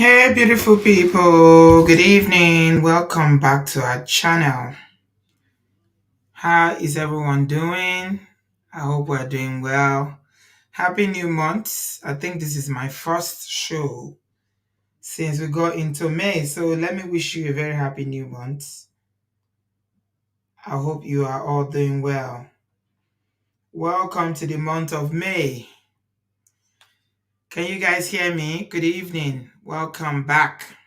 Hey, beautiful people. Good evening. Welcome back to our channel. How is everyone doing? I hope we're doing well. Happy new month. I think this is my first show since we got into May. So let me wish you a very happy new month. I hope you are all doing well. Welcome to the month of May. Can you guys hear me? Good evening. Welcome back.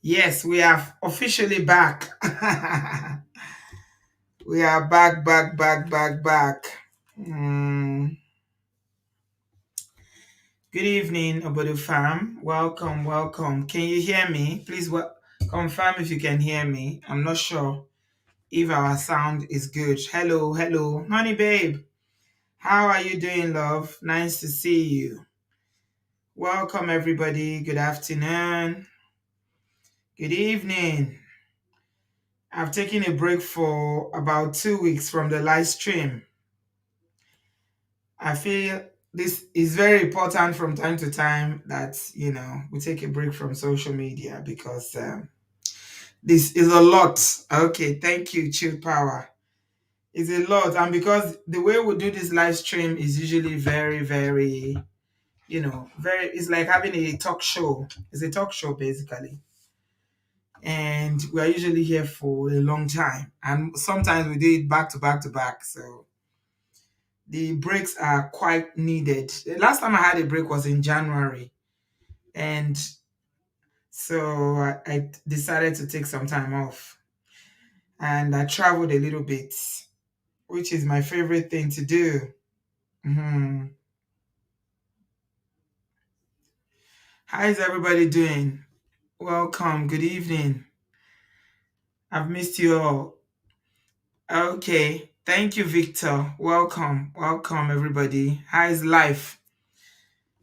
Yes, we are officially back. We are back. Mm. Good evening, Obodo fam. Welcome. Can you hear me? Please confirm if you can hear me. I'm not sure if our sound is good. Hello. Honey babe, how are you doing, love? Nice to see you. Welcome, everybody. Good afternoon. Good evening. I've taken a break for about 2 weeks from the live stream. I feel this is very important from time to time that, we take a break from social media because this is a lot. Okay, thank you, Chill Power. It's a lot. And because the way we do this live stream is usually very, very, it's like having a talk show. It's a talk show, basically. And we are usually here for a long time. And sometimes we do it back to back to back. So the breaks are quite needed. The last time I had a break was in January, and so I decided to take some time off, and I traveled a little bit, which is my favorite thing to do. Mhm. How is everybody doing? Welcome. Good evening. I've missed you all. Okay. Thank you, Victor. Welcome, everybody. How is life?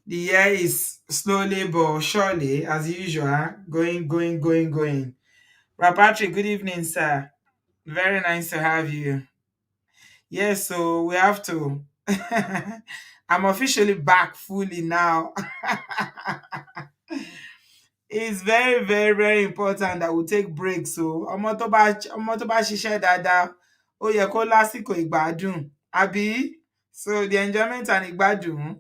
The year is slowly but surely, as usual, going. Patrick, good evening, sir. Very nice to have you. Yes, so we have to. I'm officially back fully now. It's very important that we take breaks. So, ọmọ tó bá ṣiṣẹ́ dáadáa, ó yẹ kó lásìkò ìgbádùn, àbí? So, the enjoyment and ìgbádùn,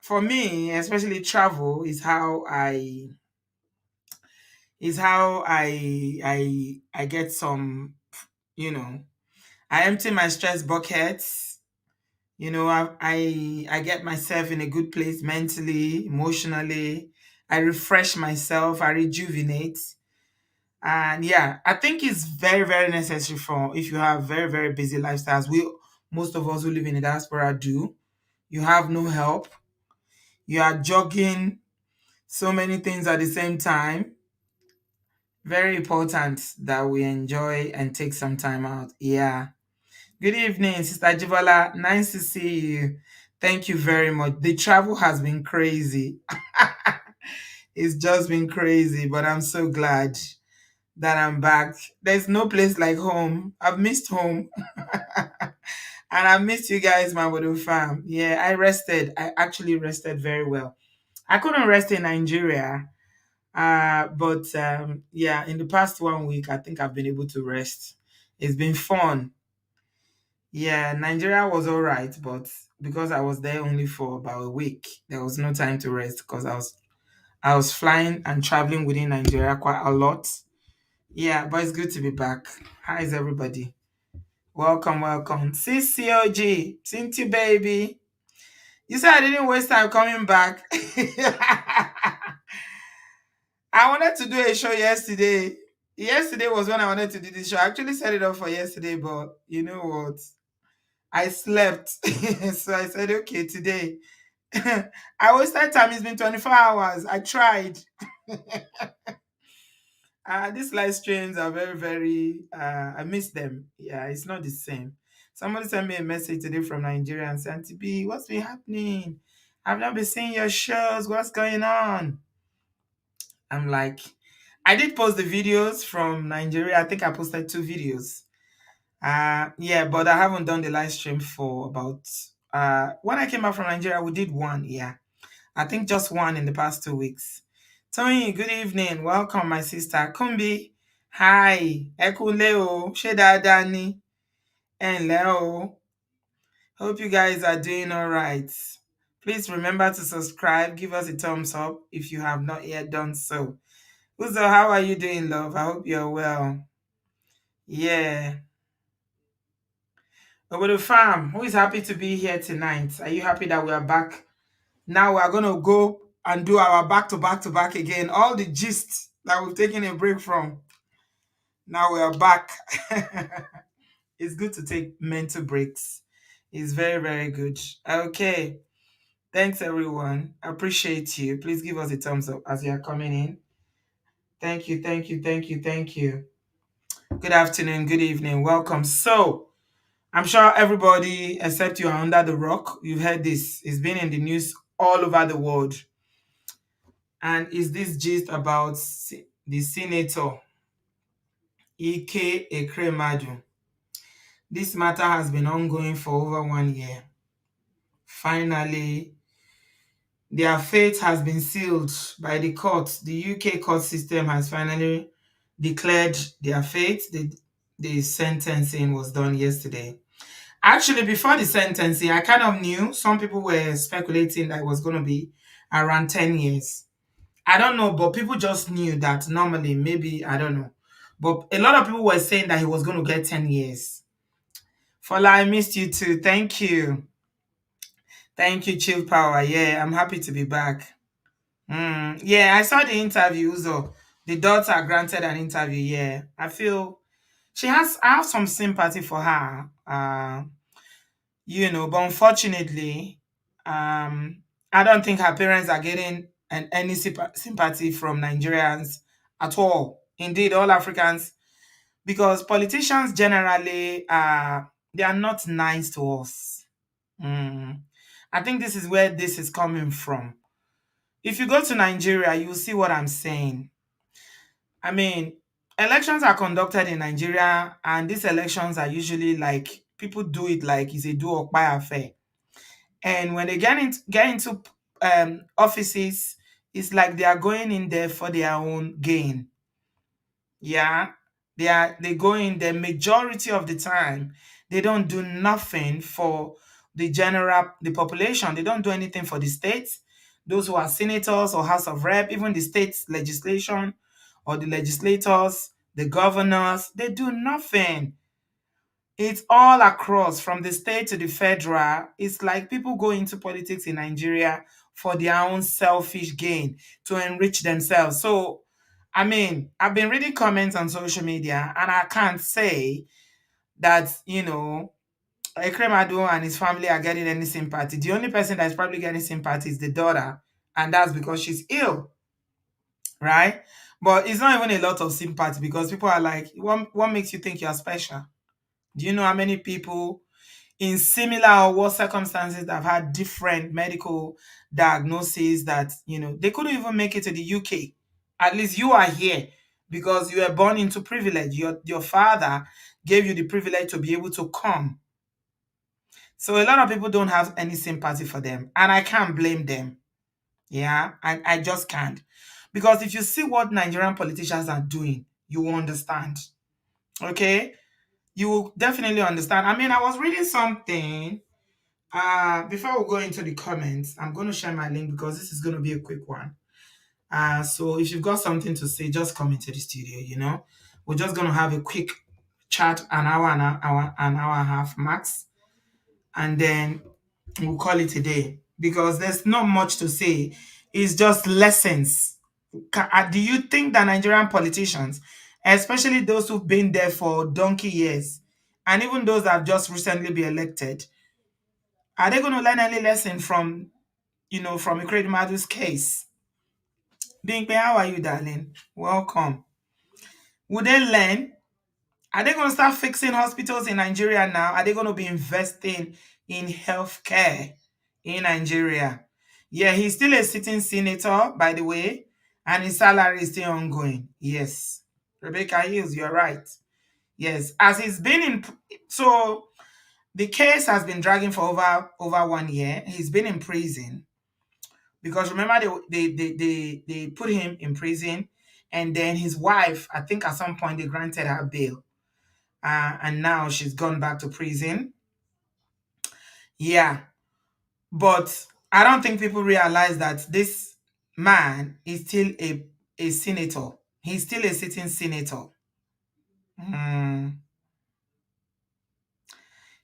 for me, especially travel, is how I get some, you know, I empty my stress buckets. I get myself in a good place mentally, emotionally. I refresh myself, I rejuvenate. And yeah, I think it's very necessary for if you have very busy lifestyles. Most of us who live in the diaspora do. You have no help. You are juggling so many things at the same time. Very important that we enjoy and take some time out. Yeah. Good evening, Sister Jibola. Nice to see you. Thank you very much. The travel has been crazy. It's just been crazy, but I'm so glad that I'm back. There's no place like home. I've missed home. And I missed you guys, my little fam. Yeah, I rested. I actually rested very well. I couldn't rest in Nigeria. But yeah, in the past 1 week, I think I've been able to rest. It's been fun. Yeah, Nigeria was all right, but because I was there only for about a week, there was no time to rest because I was flying and traveling within Nigeria quite a lot. Yeah, but it's good to be back. How is everybody? Welcome. CCOG, Cinti baby. You said I didn't waste time coming back. I wanted to do a show yesterday. Yesterday was when I wanted to do this show. I actually set it up for yesterday, but you know what? I slept. So I said, okay, today. I wasted time. It's been 24 hours. I tried. These live streams are very, I miss them. Yeah, it's not the same. Somebody sent me a message today from Nigeria and said, Auntie B, what's been happening? I've not been seeing your shows. What's going on? I'm like, I did post the videos from Nigeria. I think I posted 2 videos. Yeah, but I haven't done the live stream for about when I came back from Nigeria, we did one, yeah. I think just one in the past 2 weeks. Tony, good evening. Welcome, my sister. Kumbi, hi. Ekunle o. Ṣé dáadáa ni? Ẹ ǹlẹ́ o. Hope you guys are doing all right. Please remember to subscribe. Give us a thumbs up if you have not yet done so. Uzo, how are you doing, love? I hope you're well. Yeah. Over the farm, who is happy to be here tonight? Are you happy that we are back? Now we are going to go and do our back to back to back again. All the gist that we've taken a break from. Now we are back. It's good to take mental breaks. It's very, very good. Okay. Thanks, everyone. I appreciate you. Please give us a thumbs up as you are coming in. Thank you, thank you, thank you, thank you. Good afternoon, good evening. Welcome. So, I'm sure everybody, except you, are under the rock. You've heard this. It's been in the news all over the world. And is this gist about the senator, Ekewremadu? This matter has been ongoing for over 1 year. Finally, their fate has been sealed by the court. The UK court system has finally declared their fate. The sentencing was done yesterday. Actually, before the sentencing, I kind of knew. Some people were speculating that it was going to be around 10 years. I don't know, but people just knew that normally, maybe, I don't know. But a lot of people were saying that he was going to get 10 years. Fola, I missed you too. Thank you. Thank you, Chill Power. Yeah, I'm happy to be back. Yeah, I saw the interview. So the daughter granted an interview. Yeah, I feel I have some sympathy for her. But unfortunately, I don't think her parents are getting any sympathy from Nigerians at all. Indeed, all Africans, because politicians generally they are not nice to us. I think this is where this is coming from. If you go to Nigeria, you'll see what I'm saying. I mean, elections are conducted in Nigeria, and these elections are usually like people do it like it's a do or buy affair. And when they get into offices, it's like they are going in there for their own gain. Yeah, they go in the majority of the time. They don't do nothing for the population. They don't do anything for the states, those who are senators or House of Rep, even the state legislation or the legislators, the governors. They do nothing. It's all across from the state to the federal. It's like people go into politics in Nigeria for their own selfish gain to enrich themselves. So, I mean, I've been reading comments on social media, and I can't say that, Ekweremadu and his family are getting any sympathy. The only person that's probably getting sympathy is the daughter, and that's because she's ill, right? But it's not even a lot of sympathy because people are like, what makes you think you're special? Do you know how many people in similar or worse circumstances that have had different medical diagnoses that, they couldn't even make it to the UK? At least you are here because you were born into privilege. Your father gave you the privilege to be able to come. So a lot of people don't have any sympathy for them, and I can't blame them. Yeah, I just can't. Because if you see what Nigerian politicians are doing, you will understand. Okay? You will definitely understand. I mean, I was reading something. Before we go into the comments, I'm going to share my link because this is going to be a quick one. So if you've got something to say, just come into the studio. We're just going to have a quick chat, an hour and a half max, and then we'll call it a day because there's not much to say. It's just lessons. Do you think that Nigerian politicians, especially those who've been there for donkey years, and even those that have just recently been elected, are they going to learn any lesson from Ekweremadu's case? Bingpe, how are you, darling? Welcome. Would they learn? Are they going to start fixing hospitals in Nigeria now? Are they going to be investing in healthcare in Nigeria? Yeah, he's still a sitting senator, by the way, and his salary is still ongoing. Yes. Rebecca Hills, you're right. Yes, as he's been in. So the case has been dragging for over 1 year. He's been in prison because remember they put him in prison, and then his wife, I think at some point they granted her bail, and now she's gone back to prison. Yeah, but I don't think people realize that this man is still a senator. He's still a sitting senator. Mm,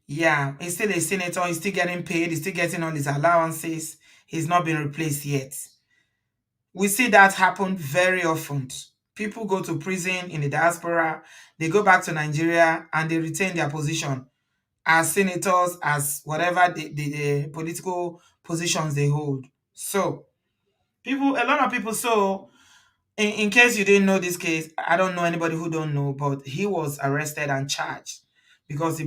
yeah, he's still a senator. He's still getting paid. He's still getting all his allowances. He's not been replaced yet. We see that happen very often. People go to prison in the diaspora, they go back to Nigeria, and they retain their position as senators, as whatever the political positions they hold. So, a lot of people, so in case you didn't know this case, I don't know anybody who don't know, but he was arrested and charged because he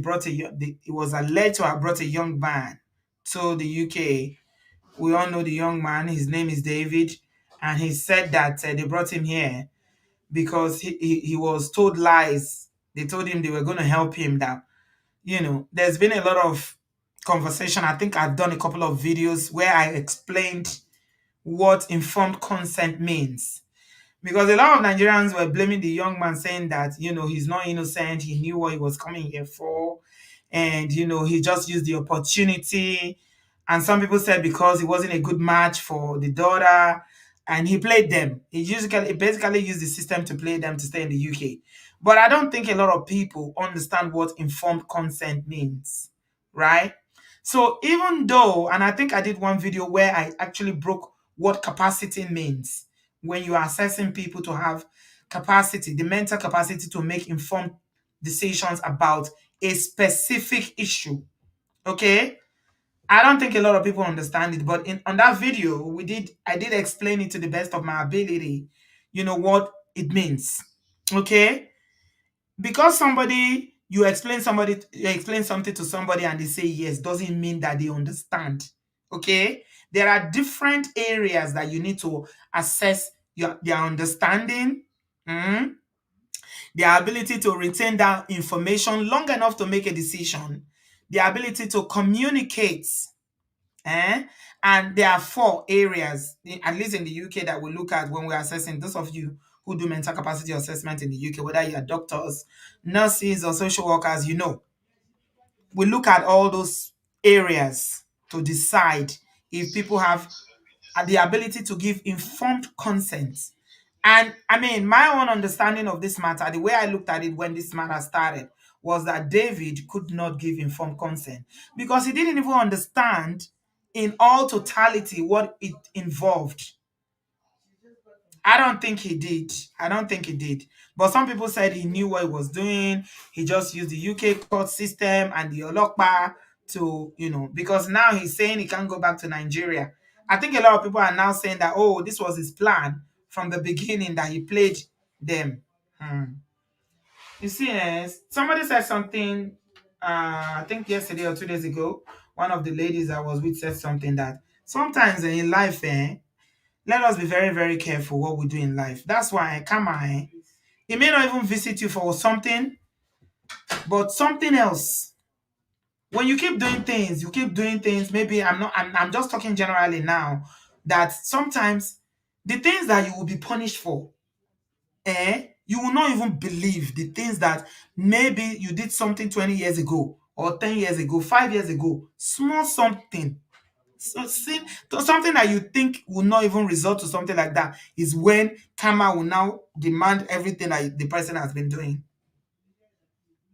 was alleged to have brought a young man to the UK. We all know the young man. His name is David, and he said that they brought him here because he was told lies. They told him they were going to help him. That there's been a lot of conversation. I think I've done a couple of videos where I explained what informed consent means, because a lot of Nigerians were blaming the young man, saying that he's not innocent, he knew what he was coming here for, and he just used the opportunity. And some people said because he wasn't a good match for the daughter, and he played them. He basically used the system to play them to stay in the UK. But I don't think a lot of people understand what informed consent means, right? So even though, and I think I did one video where I actually broke what capacity means, when you are assessing people to have capacity, the mental capacity to make informed decisions about a specific issue. Okay? I don't think a lot of people understand it, but on that video, I did explain it to the best of my ability, what it means. Okay? Because you explain something to somebody and they say yes, doesn't mean that they understand. Okay? There are different areas that you need to assess their understanding, mm, their ability to retain that information long enough to make a decision, their ability to communicate. Eh? And there are four areas, at least in the UK, that we look at when we're assessing. Those of you who do mental capacity assessment in the UK, whether you're doctors, nurses, or social workers, we look at all those areas to decide if people have the ability to give informed consent. And I mean, my own understanding of this matter, the way I looked at it when this matter started, was that David could not give informed consent because he didn't even understand in all totality what it involved. I don't think he did. I don't think he did. But some people said he knew what he was doing. He just used the UK court system and the Olokpa to, because now he's saying he can't go back to Nigeria. I think a lot of people are now saying that, oh, this was his plan from the beginning, that he played them. Hmm. You see, somebody said something, I think yesterday or 2 days ago, one of the ladies I was with said something that sometimes in life, let us be very, very careful what we do in life. That's why, come on, he may not even visit you for something, but something else. When you keep doing things, maybe I'm just talking generally now, that sometimes the things that you will be punished for, you will not even believe the things that maybe you did something 20 years ago or 10 years ago, 5 years ago, small something. So see, something that you think will not even result to something like that is when karma will now demand everything that the person has been doing.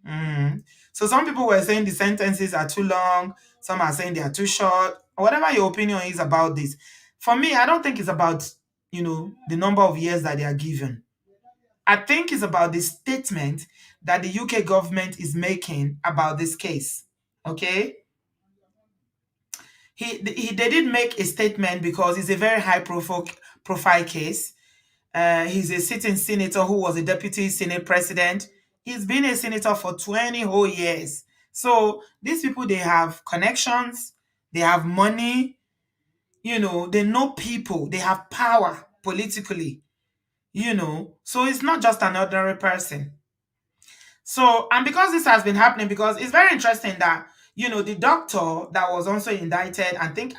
Mm. So some people were saying the sentences are too long, some are saying they are too short, whatever your opinion is about this. For me, I don't think it's about, the number of years that they are given. I think it's about the statement that the UK government is making about this case. Okay? They did make a statement because it's a very high profile case. He's a sitting senator who was a deputy senate president. He's been a senator for 20 whole years. So these people, they have connections, they have money, they know people, they have power politically, So it's not just an ordinary person. So, and because this has been happening, because it's very interesting that, the doctor that was also indicted, I think,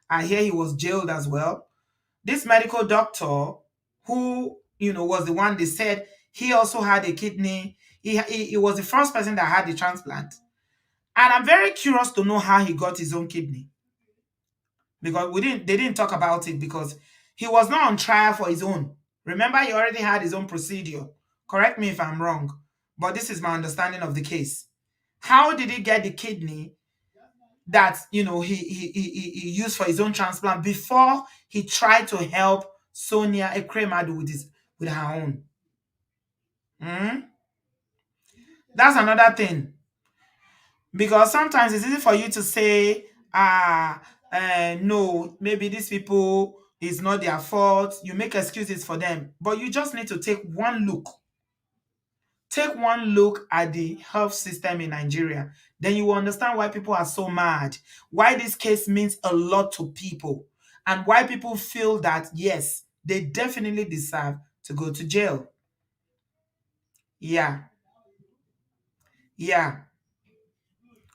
I hear he was jailed as well. This medical doctor, who was the one they said he also had a kidney. He was the first person that had the transplant, and I'm very curious to know how he got his own kidney, because they didn't talk about it, because he was not on trial for his own. Remember, he already had his own procedure. Correct me if I'm wrong, but this is my understanding of the case. How did he get the kidney that he used for his own transplant before he tried to help Sonia Ekweremadu with her own? Hmm? That's another thing, because sometimes it's easy for you to say, no, maybe these people, is not their fault. You make excuses for them, but you just need to take one look. Take one look at the health system in Nigeria. Then you will understand why people are so mad, why this case means a lot to people, and why people feel that, yes, they definitely deserve to go to jail. Yeah, yeah.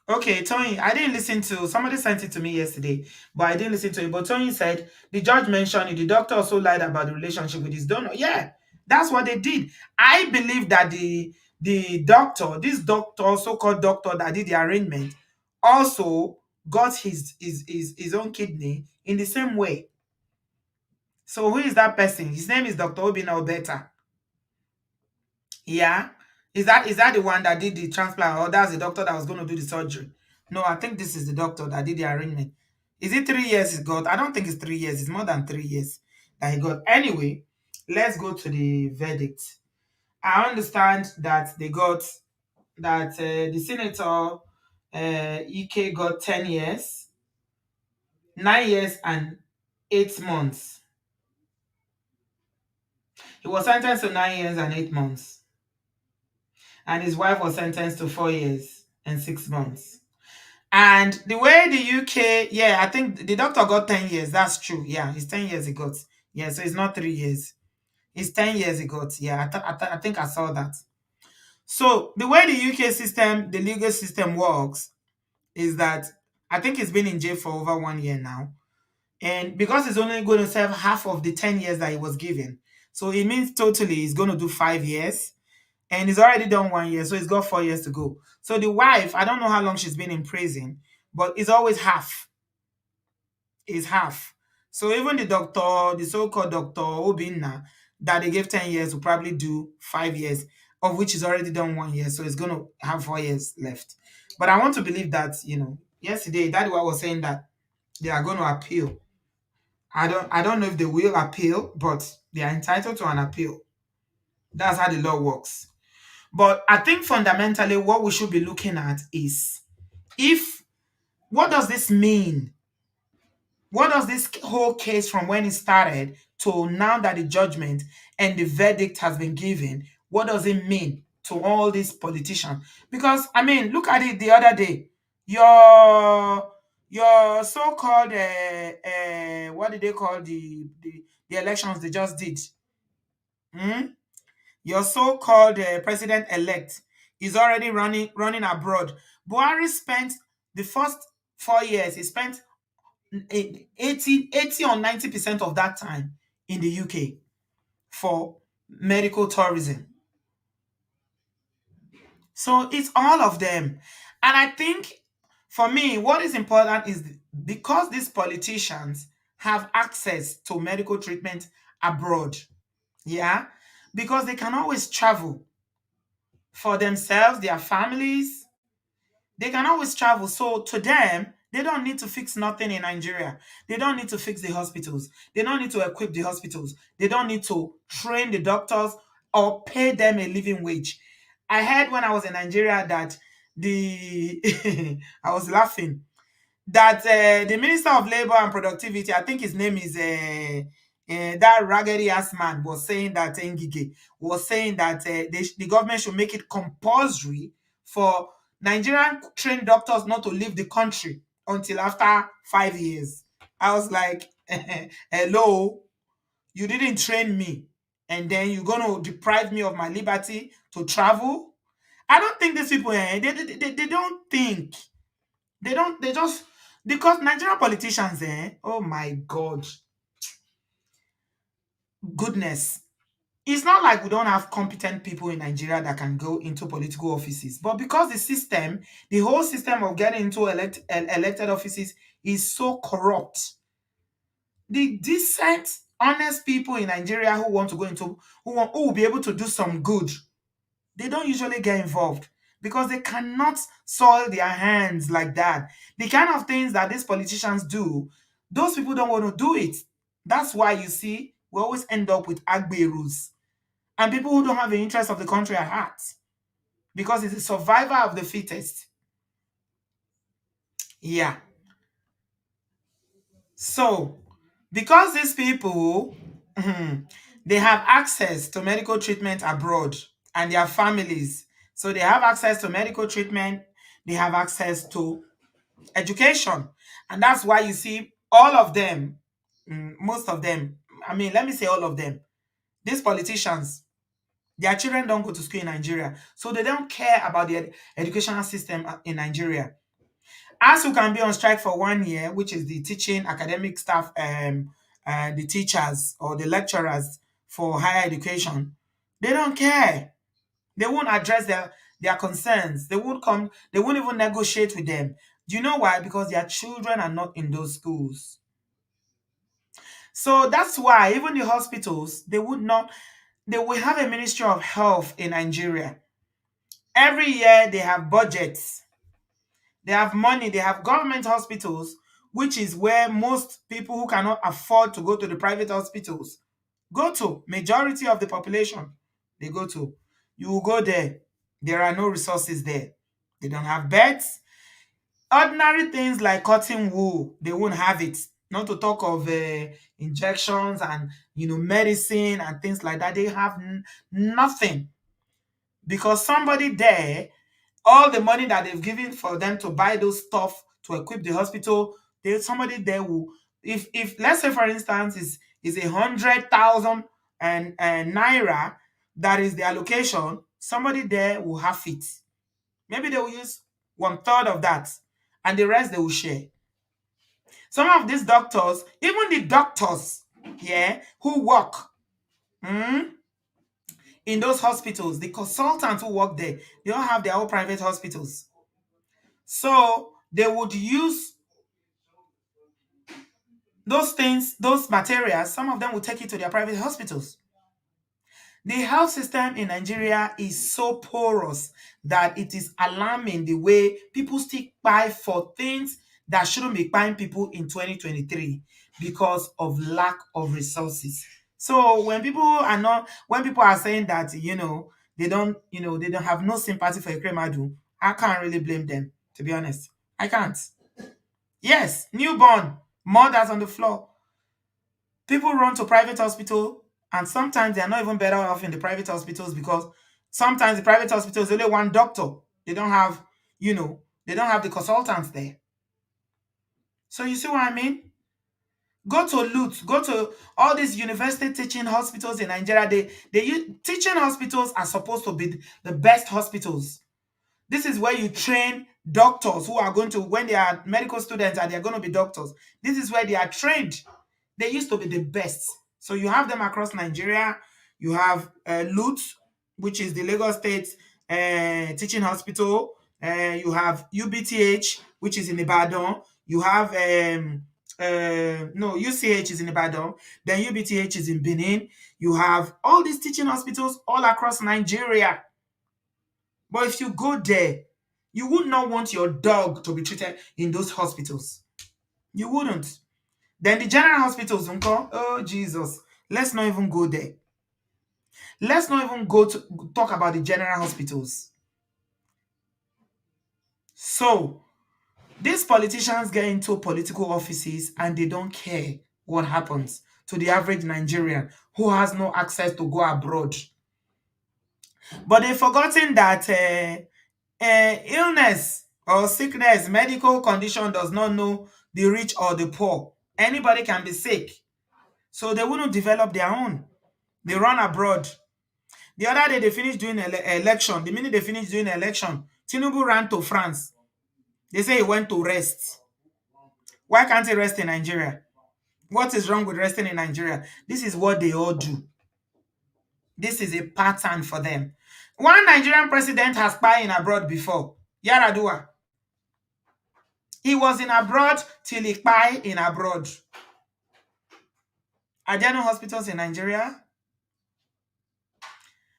Okay, Tony, I didn't listen to somebody sent it to me yesterday, but I didn't listen to it. But Tony said the judge mentioned it. The doctor also lied about the relationship with his donor. Yeah, that's what they did. I believe that the doctor, this doctor, so-called doctor that did the arrangement, also got his own kidney in the same way. So who is that person? His name is Dr. Obina Obeta. Yeah. Is that the one that did the transplant, or that's the doctor that was going to do the surgery? No, I think this is the doctor that did the arrangement. Is it 3 years he got? I don't think it's 3 years. It's more than 3 years that he got. Anyway, let's go to the verdict. I understand that they got that the senator Ike got 10 years, 9 years, and 8 months. He was sentenced to 9 years and 8 months, and his wife was sentenced to 4 years and 6 months. And the way the UK, yeah, I think the doctor got 10 years. That's true. Yeah, it's 10 years he got. Yeah, so it's not 3 years. It's 10 years he got. Yeah, I think I saw that. So the way the UK system, the legal system works is that I think he's been in jail for over 1 year now. And because he's only going to serve half of the 10 years that he was given. So it means totally he's going to do 5 years. And he's already done 1 year, so he's got 4 years to go. So the wife, I don't know how long she's been in prison, but it's always half. Is half. So even the doctor, the so-called Dr. Obinna, that they gave 10 years, will probably do 5 years, of which he's already done 1 year. So he's going to have 4 years left. But I want to believe that, yesterday, that was saying that they are going to appeal. I don't know if they will appeal, but they are entitled to an appeal. That's how the law works. But I think fundamentally what we should be looking at is, if what does this mean? What does this whole case, from when it started to now that the judgment and the verdict has been given, what does it mean to all these politicians? Because I mean, look at it the other day. Your so-called what did they call the elections they just did? Hmm? Your so-called president-elect is already running abroad. Buhari spent the first 4 years. He spent 80 or 90% of that time in the UK for medical tourism. So it's all of them. And I think for me, what is important is, because these politicians have access to medical treatment abroad, yeah, because they can always travel for themselves, their families. They can always travel. So to them, they don't need to fix nothing in Nigeria. They don't need to fix the hospitals. They don't need to equip the hospitals. They don't need to train the doctors or pay them a living wage. I heard when I was in Nigeria that the I was laughing that the Minister of Labor and Productivity, I think his name is that raggedy ass man, was saying that Ngige was saying that the government should make it compulsory for Nigerian trained doctors not to leave the country until after 5 years. I was like, hello, you didn't train me, and then you're going to deprive me of my liberty to travel? I don't think these people, they don't think. They don't, they just, Because Nigerian politicians, oh my God, goodness. It's not like we don't have competent people in Nigeria that can go into political offices, but because the system, the whole system of getting into elected offices is so corrupt, the decent, honest people in Nigeria who want to go into, who will be able to do some good, they don't usually get involved because they cannot soil their hands like that. The kind of things that these politicians do, those people don't want to do it. That's why you see we always end up with agberus and people who don't have the interest of the country at heart because it's the survivor of the fittest. Yeah. So, because these people, they have access to medical treatment abroad and their families, so they have access to medical treatment, they have access to education, and that's why you see all of them, most of them, I mean, let me say all of them, these politicians, their children don't go to school in Nigeria, so they don't care about the educational system in Nigeria. ASU can be on strike for 1 year, which is the teaching academic staff, the teachers or the lecturers for higher education. They don't care. They won't address their concerns. They won't come, they won't even negotiate with them. Do you know why? Because their children are not in those schools. So that's why even the hospitals, they would not, they will have a Ministry of Health in Nigeria. Every year they have budgets. They have money, they have government hospitals, which is where most people who cannot afford to go to the private hospitals go to. Majority of the population, they go to. You will go there. There are no resources there. They don't have beds. Ordinary things like cotton wool, they won't have it. Not to talk of injections and medicine and things like that. They have nothing because somebody there, all the money that they've given for them to buy those stuff to equip the hospital, there's somebody there who, if let's say for instance is 100,000 and naira, that is the allocation, somebody there will have it. Maybe they will use 1/3 of that, and the rest they will share. Some of these doctors, even the doctors, yeah, who work mm, in those hospitals, the consultants who work there, they all have their own private hospitals. So they would use those things, those materials, some of them will take it to their private hospitals. The health system in Nigeria is so porous that it is alarming the way people still buy for things that shouldn't be buying people in 2023 because of lack of resources. So when people are saying that, they don't have no sympathy for Ekweremadu, I can't really blame them, to be honest. I can't. Yes, newborn, mothers on the floor. People run to private hospital, and sometimes they are not even better off in the private hospitals because sometimes the private hospitals only one doctor. They don't have, they don't have the consultants there. So you see what I mean? Go to LUT, go to all these university teaching hospitals in Nigeria. Teaching hospitals are supposed to be the best hospitals. This is where you train doctors who are going to, when they are medical students and they're going to be doctors, this is where they are trained. They used to be the best. So you have them across Nigeria. You have LUT, which is the Lagos State Teaching Hospital. You have UBTH, which is in Ibadan. You have, no, UCH is in Ibadan. Then UBTH is in Benin. You have all these teaching hospitals all across Nigeria. But if you go there, you would not want your dog to be treated in those hospitals. You wouldn't. Then the general hospitals, uncle, oh Jesus, let's not even go there. Let's not even go to talk about the general hospitals. So these politicians get into political offices and they don't care what happens to the average Nigerian who has no access to go abroad. But they've forgotten that illness or sickness, medical condition does not know the rich or the poor. Anybody can be sick. So they wouldn't develop their own. They run abroad. The other day they finished doing election. The minute they finished doing election, Tinubu ran to France. They say he went to rest. Why can't he rest in Nigeria? What is wrong with resting in Nigeria? This is what they all do. This is a pattern for them. One Nigerian president has spied in abroad before. Yaradua. He was in abroad till he spied in abroad. Are there no hospitals in Nigeria?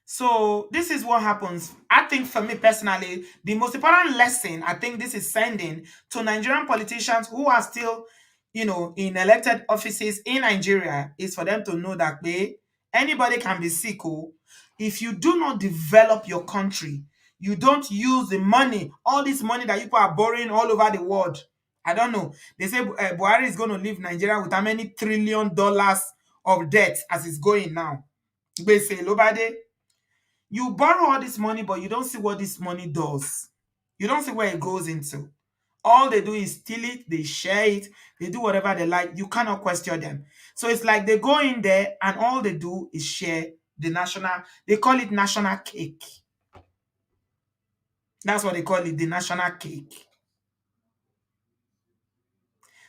So this is what happens. I think for me personally, the most important lesson I think this is sending to Nigerian politicians who are still, in elected offices in Nigeria is for them to know that anybody can be sick. Oh, if you do not develop your country, you don't use the money, all this money that people are borrowing all over the world. I don't know. They say Buhari is going to leave Nigeria with how many $1 trillion of debt as it's going now. Gbese lobade. You borrow all this money, but you don't see what this money does. You don't see where it goes into. All they do is steal it, they share it, they do whatever they like. You cannot question them. So it's like they go in there and all they do is share the national, they call it national cake. That's what they call it, the national cake.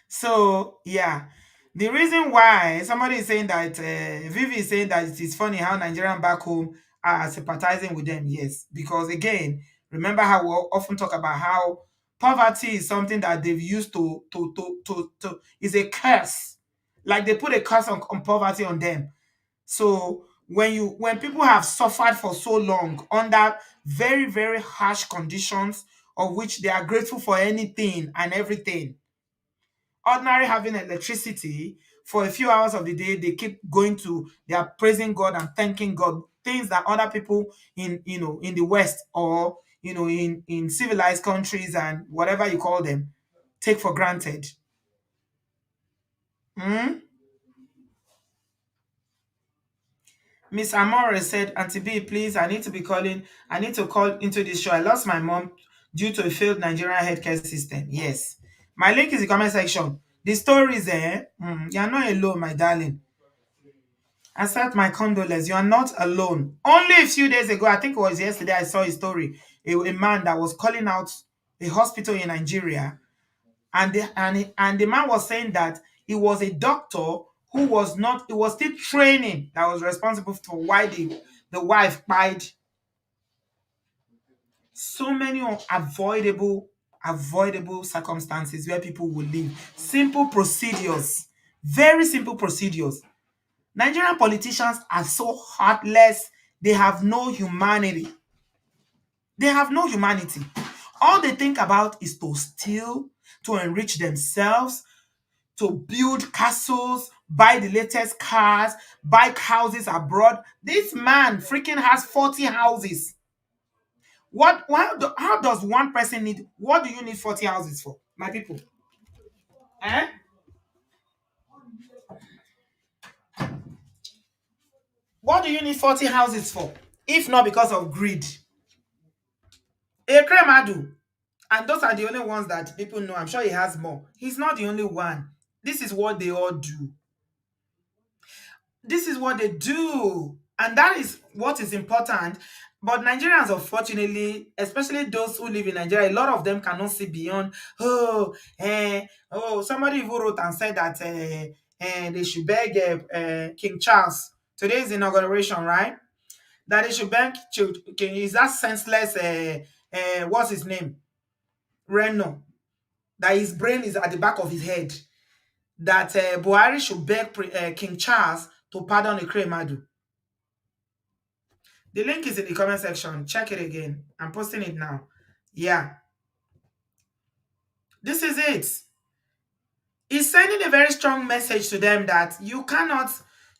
So yeah, the reason why somebody is saying that Vivi is saying that it is funny how Nigerian back home are sympathizing with them. Yes, because again, remember how we often talk about how poverty is something that they've used to is a curse. Like they put a curse on poverty on them. So when people have suffered for so long under very, very harsh conditions of which they are grateful for anything and everything, ordinary having electricity for a few hours of the day, they keep going to, they are praising God and thanking God, things that other people in the West or in civilized countries and whatever you call them take for granted. Hmm? Miss Amore said, Auntie B, please, I need to call into this show. I lost my mom due to a failed Nigerian healthcare system. Yes. My link is in the comment section. The stories, you're not alone, my darling. Accept my condolences. You are not alone. Only a few days ago, I think it was yesterday, I saw a story. A man that was calling out a hospital in Nigeria, and the man was saying that he was a doctor who was not, he was still training, that was responsible for why the wife died. So many avoidable circumstances where people will live. Simple procedures, very simple procedures. Nigerian politicians are so heartless. They have no humanity. They have no humanity. All they think about is to steal, to enrich themselves, to build castles, buy the latest cars, buy houses abroad. This man freaking has 40 houses. How does one person need, what do you need 40 houses for, my people? Eh? What do you need 40 houses for? If not because of greed. Ekweremadu, and those are the only ones that people know. I'm sure he has more. He's not the only one. This is what they all do. This is what they do. And that is what is important. But Nigerians, unfortunately, especially those who live in Nigeria, a lot of them cannot see beyond, somebody even wrote and said that they should beg King Charles. Today's inauguration, right? That they should beg King, is that senseless, what's his name? Reno, that his brain is at the back of his head, that Buhari should beg King Charles to pardon Ekewremadu. The link is in the comment section. Check it again. I'm posting it now. Yeah, this is it. He's sending a very strong message to them that you cannot,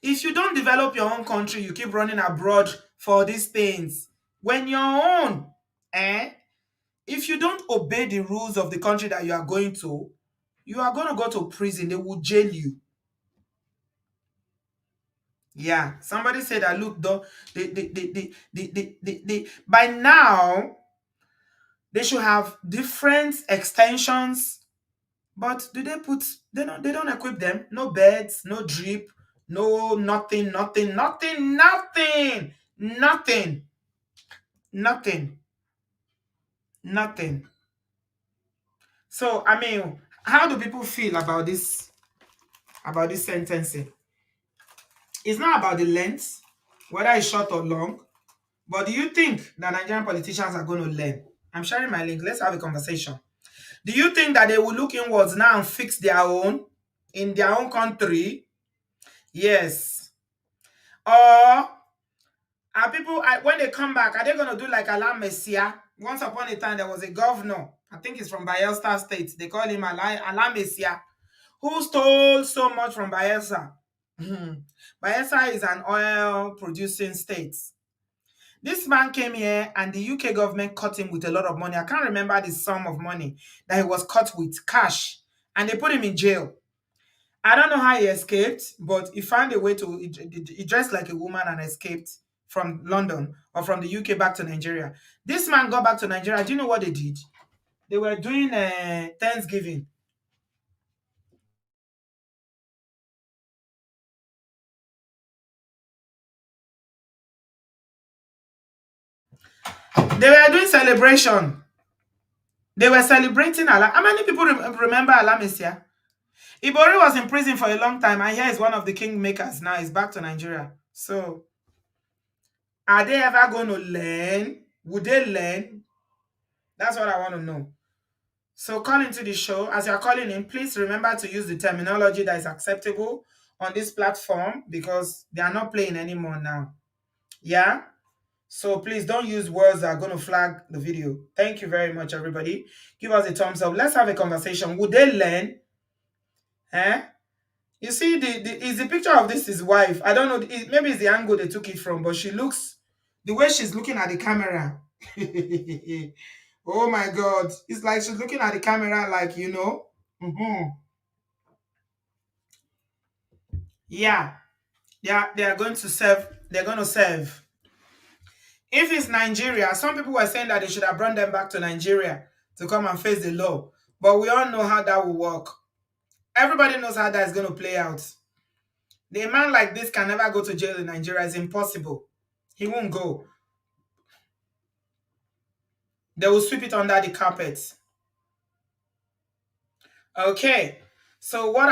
if you don't develop your own country, you keep running abroad for these things. When your own, if you don't obey the rules of the country that you are going to, you are going to go to prison. They will jail you. Yeah, somebody said that look, though, by now they should have different extensions, but do they put, they don't equip them? No beds, no drip, no nothing, nothing, nothing, nothing, nothing, nothing, nothing. So I mean, how do people feel about this sentencing? It's not about the length, whether it's short or long, but do you think that Nigerian politicians are going to learn? I'm sharing my link. Let's have a conversation. Do you think that they will look inwards now and fix their own in their own country? Yes. Or are people, when they come back, are they going to do like Alain Messia? Once upon a time, there was a governor, I think he's from Bayelsa State. They call him Alain Messia, who stole so much from Bayelsa. Bayelsa is an oil producing state. This man came here and the UK government caught him with a lot of money. I can't remember the sum of money that he was caught with, cash, and they put him in jail. I don't know how he escaped, but he found a way to, he dressed like a woman and escaped from London or from the UK back to Nigeria. This man got back to Nigeria. Do you know what they did? They were doing Thanksgiving. They were doing celebration. They were celebrating Allah. How many people remember Allah Messia? Ibori was in prison for a long time, and here is one of the kingmakers now. He's back to Nigeria. So, are they ever going to learn? Would they learn? That's what I want to know. So, call into the show. As you're calling in, please remember to use the terminology that is acceptable on this platform because they are not playing anymore now. Yeah? So, please don't use words that are going to flag the video. Thank you very much, everybody. Give us a thumbs up. Let's have a conversation. Would they learn? Eh? You see, is the picture of this his wife? I don't know. Maybe it's the angle they took it from, but she looks, the way she's looking at the camera. Oh my God. It's like she's looking at the camera like, Yeah. Yeah, they are going to serve. They're going to serve. If it's Nigeria, some people were saying that they should have brought them back to Nigeria to come and face the law. But we all know how that will work. Everybody knows how that is going to play out. A man like this can never go to jail in Nigeria. It's impossible. He won't go. They will sweep it under the carpet. Okay. So what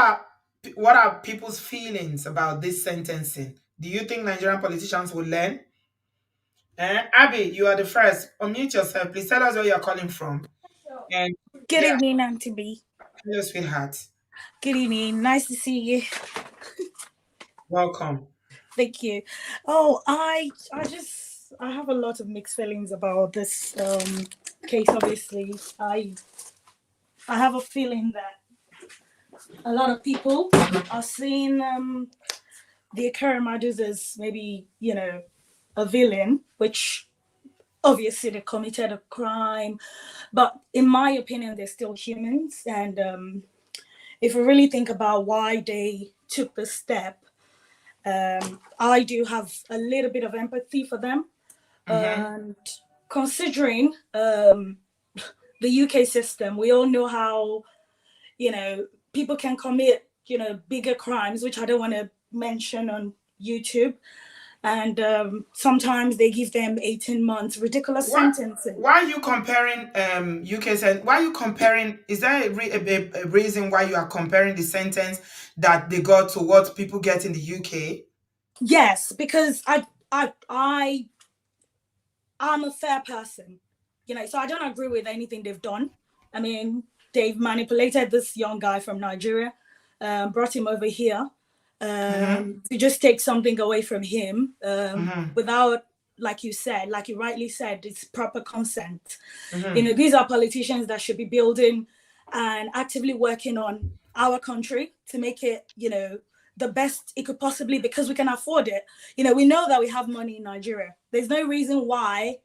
are people's feelings about this sentencing? Do you think Nigerian politicians will learn? Abby, you are the first. Unmute yourself. Please tell us where you're calling from. And Good evening, Auntie B. hello, sweetheart. Good evening. Nice to see you. Welcome. Thank you. Oh, I have a lot of mixed feelings about this case. Obviously, I have a feeling that a lot of people are seeing the Ekweremadus as maybe a villain, which obviously they committed a crime, but in my opinion, they're still humans. And if we really think about why they took the step, I do have a little bit of empathy for them. And considering the UK system, we all know how, people can commit, bigger crimes, which I don't want to mention on YouTube. And sometimes they give them 18 months, ridiculous sentencing. Why are you comparing UK? Why are you comparing? Is there a reason why you are comparing the sentence that they got to what people get in the UK? Yes, because I'm a fair person, so I don't agree with anything they've done. I mean, they've manipulated this young guy from Nigeria, brought him over here to just take something away from him without, like you rightly said, it's proper consent. These are politicians that should be building and actively working on our country to make it, the best it could possibly, because we can afford it. We know that we have money in Nigeria. There's no reason why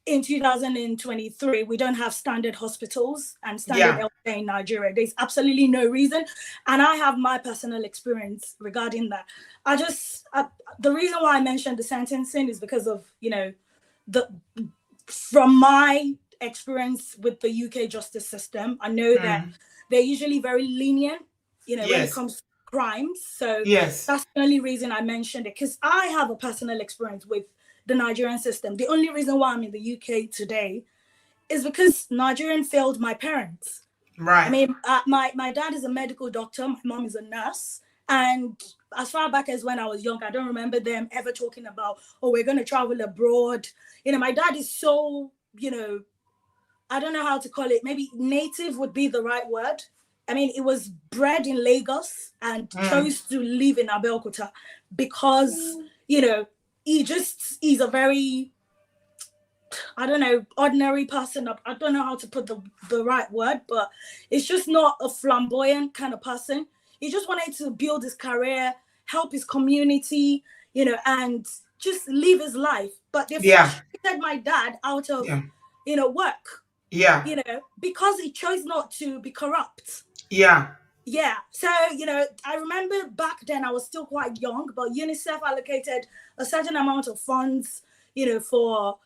in 2023 we don't have standard hospitals and standard healthcare in Nigeria. There's absolutely no reason, and I have my personal experience regarding that. The reason why I mentioned the sentencing is because of from my experience with the UK justice system. I know that they're usually very lenient, when it comes to crimes. So that's the only reason I mentioned it, because I have a personal experience with the Nigerian system. The only reason why I'm in the UK today is because Nigerian failed my parents. I Right. mean, my dad is a medical doctor. My mom is a nurse. And as far back as when I was young, I don't remember them ever talking about, oh, we're going to travel abroad. My dad is so, I don't know how to call it. Maybe native would be the right word. I mean, it was bred in Lagos and Mm. chose to live in Abeokuta because, you know, he's a very, I don't know, ordinary person. I don't know how to put the right word, but it's just not a flamboyant kind of person. He just wanted to build his career, help his community, and just live his life. But they Yeah. frustrated my dad out of, Yeah. work, Yeah. because he chose not to be corrupt. Yeah. Yeah. So, I remember back then I was still quite young, but UNICEF allocated a certain amount of funds, for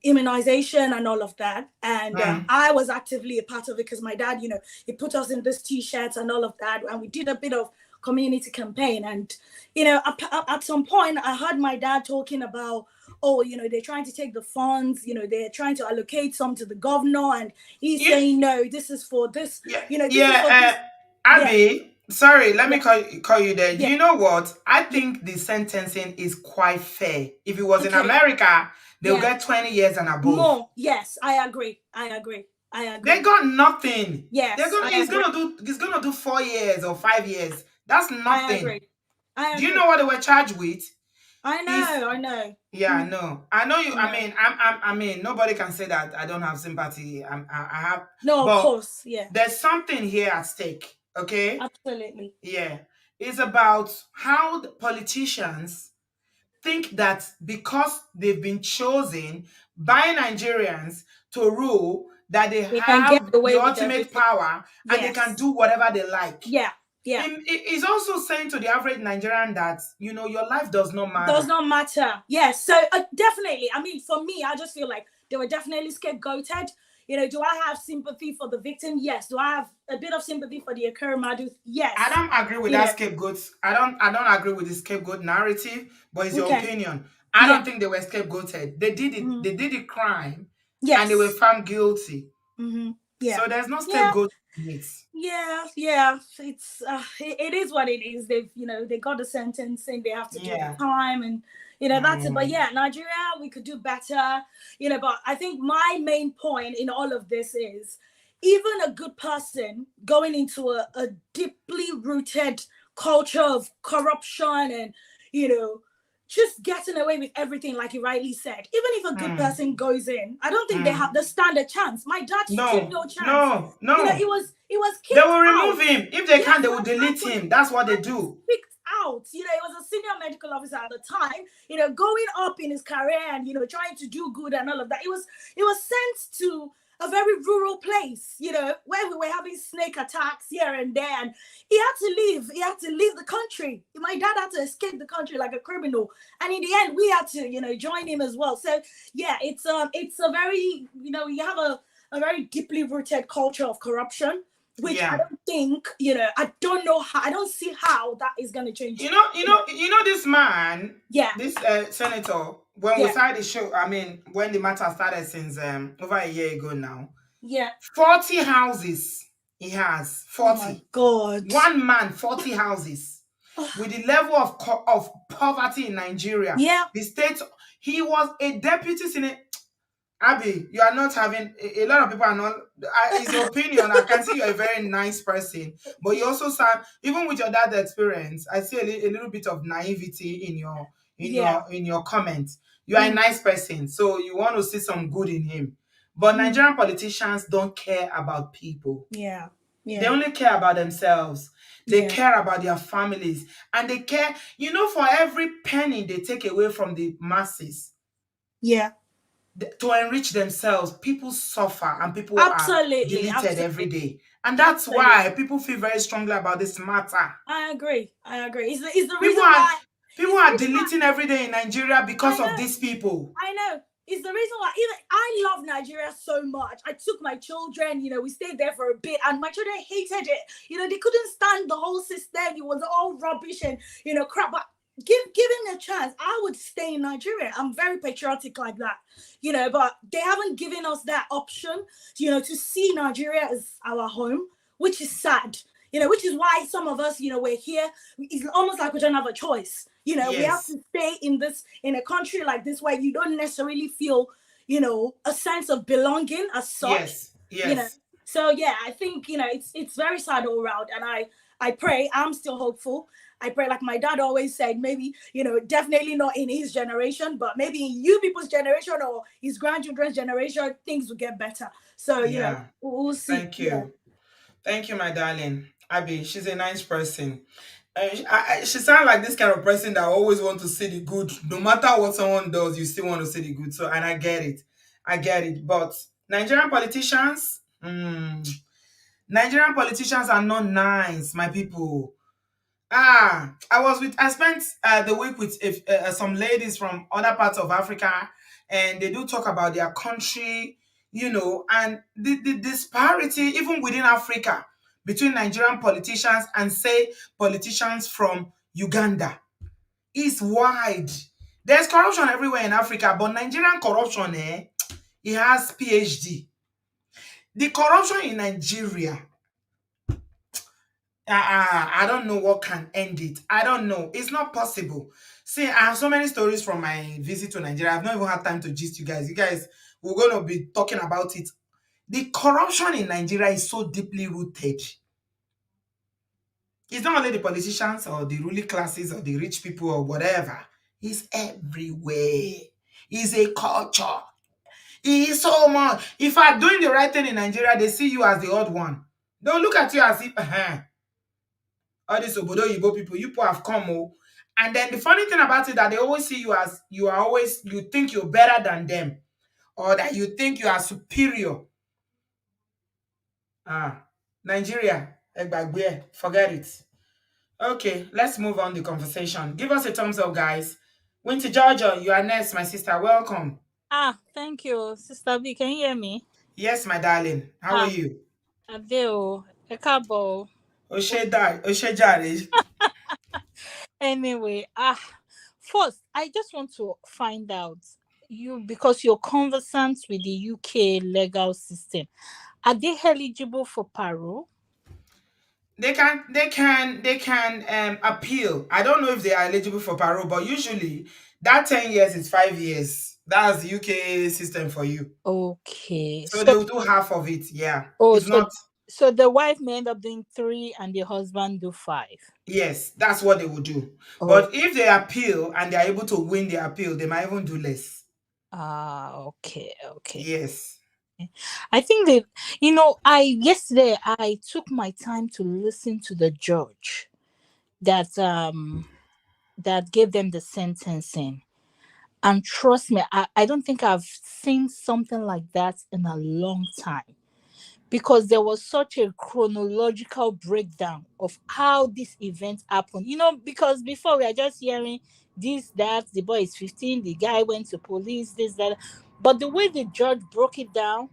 immunization and all of that. And Mm. I was actively a part of it because my dad, he put us in this t-shirts and all of that. And we did a bit of community campaign. And, at some point I heard my dad talking about, oh, they're trying to take the funds, they're trying to allocate some to the governor. And he's You, saying, no, this is for this, yeah. this is for Yeah. this. Yeah, Abby, sorry, let yeah, me call you there. Do yeah, you know what? I yeah. think the sentencing is quite fair. If it was in Okay, America, they'll yeah. get 20 years and above. More. Yes, I agree. I agree. I They agree. got nothing. They're Yes, gonna I agree. he's gonna do 4 years or 5 years. That's I nothing. agree. I Do you know agree. what they were charged with? I Is know. I know. Yeah, Mm, no. I know you. I I know. mean, I mean, nobody can say that I don't have sympathy. I have, No, of but course. Yeah. there's something here at stake. Okay. Absolutely. Yeah, it's about how the politicians think that because they've been chosen by Nigerians to rule, that they They can get have the away with ultimate everything. power and they can Yes. do whatever they like. Yeah. Yeah. It's also saying to the average Nigerian that your life does not Does matter. not matter. Yes. So definitely. I mean, for me, I just feel like they were definitely scapegoated. Do I have sympathy for the victim? Yes. Do I have a bit of sympathy for the Ekweremadu? I Yes. don't agree with You that know. scapegoat. I don't agree with the scapegoat narrative, but it's your Okay. opinion. I Yeah. don't think they were scapegoated. They did it. Mm-hmm. They did the crime, and they were Yes. found guilty. Mm-hmm. Yeah. So there's no Yeah. scapegoat in it. Yeah, yeah, it's it is what it is. They've they got a sentence saying they have to do the Yeah. time, and that's it. But Mm, yeah, Nigeria, we could do better. But I think my main point in all of this is even a good person going into a deeply rooted culture of corruption and you know just getting away with everything, like you rightly said. Even if a good mm, person goes in, I don't think mm. they stand a chance. My dad stood No, no chance. no, no. It was They kicked will remove out. him. If they Yes, can, they will my delete dad was him. That's what my they dad was do. kicked out. It was a senior medical officer at the time. Going up in his career and trying to do good and all of that. It was sent to a very rural place, where we were having snake attacks here and there, and he had to leave. He had to leave the country. My dad had to escape the country like a criminal, and in the end, we had to, join him as well. So yeah, it's a very, you have a very deeply rooted culture of corruption, which I Yeah. don't think, I don't know how, I don't see how that is going to change. This man, Yeah, this senator. When we yeah, started the show, I mean, when the matter started since over a year ago now, yeah. 40 houses he has. Oh my 40. God. One man, 40 houses. With the level of poverty in Nigeria, Yeah, the state, he was a deputy senator. Abby, you are not having a lot of people are not. It's your opinion. I can see you're a very nice person, but you also sound, even with your dad experience, I see a little bit of naivety in yeah. your comments. You are a Mm, nice person, so you want to see some good in him. But mm, Nigerian politicians don't care about people. yeah, They yeah, only care about themselves. They yeah, care about their families, and they care. For every penny they take away from the masses yeah. to enrich themselves, people suffer and people are Absolutely, deleted every absolutely, day. And that's why absolutely. people feel very strongly about this matter. I agree. I agree. It's the People reason are why. people It's the are reason why deleting every day in Nigeria because I of know. these people. I know. It's the reason why even I love Nigeria so much. I took my children, we stayed there for a bit, and my children hated it. They couldn't stand the whole system. It was all rubbish and crap. But given a chance, I would stay in Nigeria. I'm very patriotic like that, but they haven't given us that option, to see Nigeria as our home, which is sad. Which is why some of us, we're here. It's almost like we don't have a choice. We have Yes. to stay in a country like this where you don't necessarily feel, a sense of belonging as such. Yes. You know. Yes. So yeah, I think it's very sad all around, and I pray. I'm still hopeful. I pray, like my dad always said, maybe, definitely not in his generation, but maybe in you people's generation or his grandchildren's generation, things will get better. So, Yeah. we'll see. Thank Yeah. you. Thank you, my darling. Abby, she's a nice person. She sounds like this kind of person that always want to see the good. No matter what someone does, you still want to see the good. So, and I get it. I get it. But Nigerian politicians, Nigerian politicians are not nice, my people. I spent the week with some ladies from other parts of Africa, and they do talk about their country, and the disparity even within Africa between Nigerian politicians and say politicians from Uganda is wide. There's corruption everywhere in Africa, but Nigerian corruption, it has PhD. The corruption in Nigeria, I don't know what can end it. I don't know. It's not possible. See, I have so many stories from my visit to Nigeria. I've not even had time to gist you guys. You guys, we're going to be talking about it. The corruption in Nigeria is so deeply rooted. It's not only the politicians or the ruling classes or the rich people or whatever. It's everywhere. It's a culture. It is so much. If you are doing the right thing in Nigeria, they see you as the odd one. They'll look at you as if, all these obodooyinbo people, you people have come, oh. And then the funny thing about it that they always see you as you think you're better than them, or that you think you are superior. Nigeria, egbagbe, forget it. Okay, let's move on the conversation. Give us a thumbs up, guys. Winter Georgia, you are next, my sister. Welcome. Thank you, Sister B. Can you hear me? Yes, my darling. How are Ah, you? Adeo, Ekabo. Oshe Jare. Anyway, first, I just want to find out because you're conversant with the UK legal system. Are they eligible for parole? They can appeal. I don't know if they are eligible for parole, but usually that 10 years is 5 years. That's the UK system for you. Okay. So they will do half of it. Yeah. Oh, It's so not, so the wife may end up doing 3 and the husband do 5. yes, that's what they will do. Oh, But if they appeal and they are able to win the appeal, they might even do less. okay, okay. Yes. I think that I yesterday I took my time to listen to the judge that gave them the sentencing. And trust me, I don't think I've seen something like that in a long time, because there was such a chronological breakdown of how this event happened. Because before we are just hearing this, that, the boy is 15, the guy went to police, this, that. But the way the judge broke it down,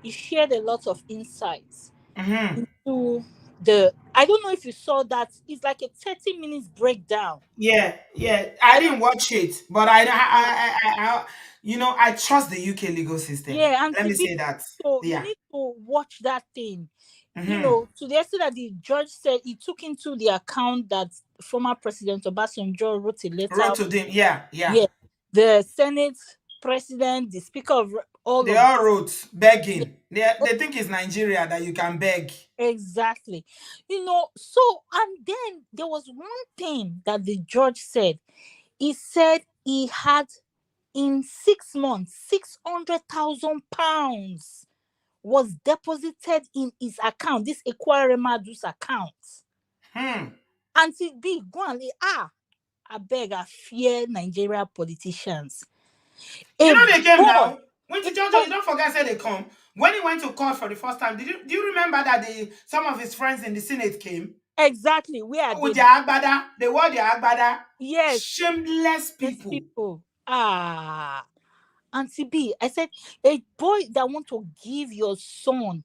he shared a lot of insights Mm-hmm. into I don't know if you saw that. It's like a 30 minutes breakdown. Yeah, yeah. I I didn't don't watch it, but I trust the UK legal system. Yeah, and Let to me be say that. so you Yeah. need to watch that thing. Mm-hmm. To the extent that the judge said he took into the account that former President Obasanjo wrote a letter. Wrote to them. Yeah, yeah. Yeah, the Senate president, the Speaker of all They of all wrote yeah, begging. They think it's Nigeria that you can beg. exactly. So and then there was one thing that the judge said. He said he had in 6 months £600,000 was deposited in his account, this Ekweremadu's account. Hmm. Auntie B, go and I beg, I fear Nigeria politicians. You A know they came boy, now. When a to Georgia, boy, you don't forget say they come. When he went to court for the first time, do you remember that some of his friends in the Senate came exactly, where are with they their now? agbada? They wore their agbada. Yes, Shameless these people. people. Auntie B, I said, a boy that want to give your son,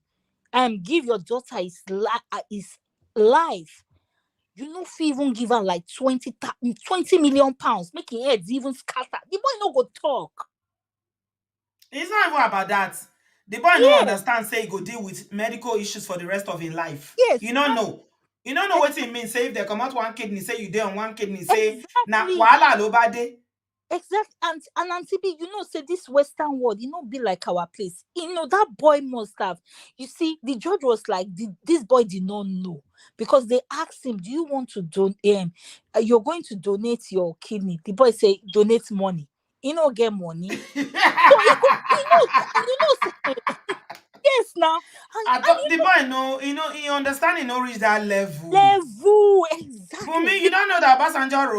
give your daughter his life, you know, if you even give her like 20 million pounds, making heads even scatter. The boy no go talk. It's not even about that. The boy no Yeah, understand say he go deal with medical issues for the rest of his life. yes, You don't and know. You don't know what it means. Say if they come out one kidney, say you there on one kidney, say na exactly. wahala lo bade. Exactly, and Auntie B, you know, say this Western world, you know, be like our place. You know, that boy must have. You see, the judge was like, this boy did not know because they asked him, "Do you want to donate? You're going to donate your kidney." The boy say, "Donate money." You know, get money. So he go, you know, say, yes, now, I and thought the boy know, he understand he no reach that level. level For me, exactly. you don't know that Obasanjo